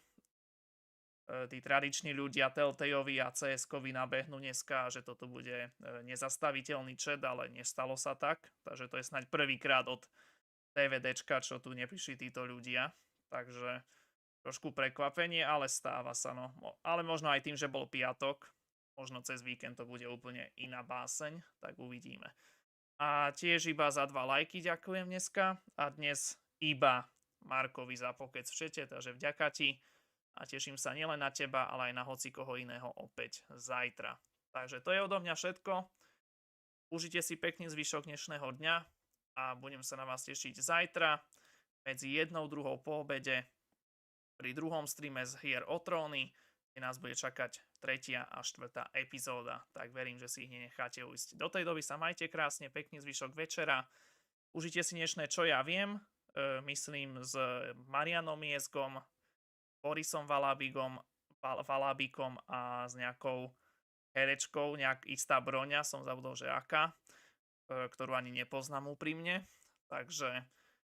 tí tradiční ľudia TELLTAjovi a CS-kovi nabehnú dneska, že toto bude nezastaviteľný chat, ale nestalo sa tak. Takže to je snáď prvýkrát od TVDčka, čo tu neprišli títo ľudia. Takže trošku prekvapenie, ale stáva sa. No. Ale možno aj tým, že bol piatok. Možno cez víkend to bude úplne iná báseň, tak uvidíme. A tiež iba za 2 lajky ďakujem dneska. A dnes iba Markovi za pokec v čete, takže vďaka ti. A teším sa nielen na teba, ale aj na hocikoho iného opäť zajtra. Takže to je odo mňa všetko. Užite si pekný zvyšok dnešného dňa a budem sa na vás tešiť zajtra medzi 1:00 a 2:00 po obede pri druhom streame z hier o tróny, kde nás bude čakať 3. a 4. epizóda, tak verím, že si ich nenecháte ujsť. Do tej doby sa majte krásne, pekný zvyšok večera. Užite si dnešné Čo ja viem, myslím s Marianom Miezgom, Borisom Valábikom a s nejakou herečkou, nejak istá Broňa, som zabudol, že aká, ktorú ani nepoznám úprimne. Takže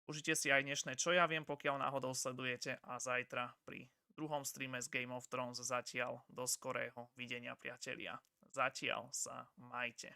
užite si aj dnešné Čo ja viem, pokiaľ náhodou sledujete, a zajtra pri druhom streame z Game of Thrones. Zatiaľ do skorého videnia, priatelia. Zatiaľ sa majte.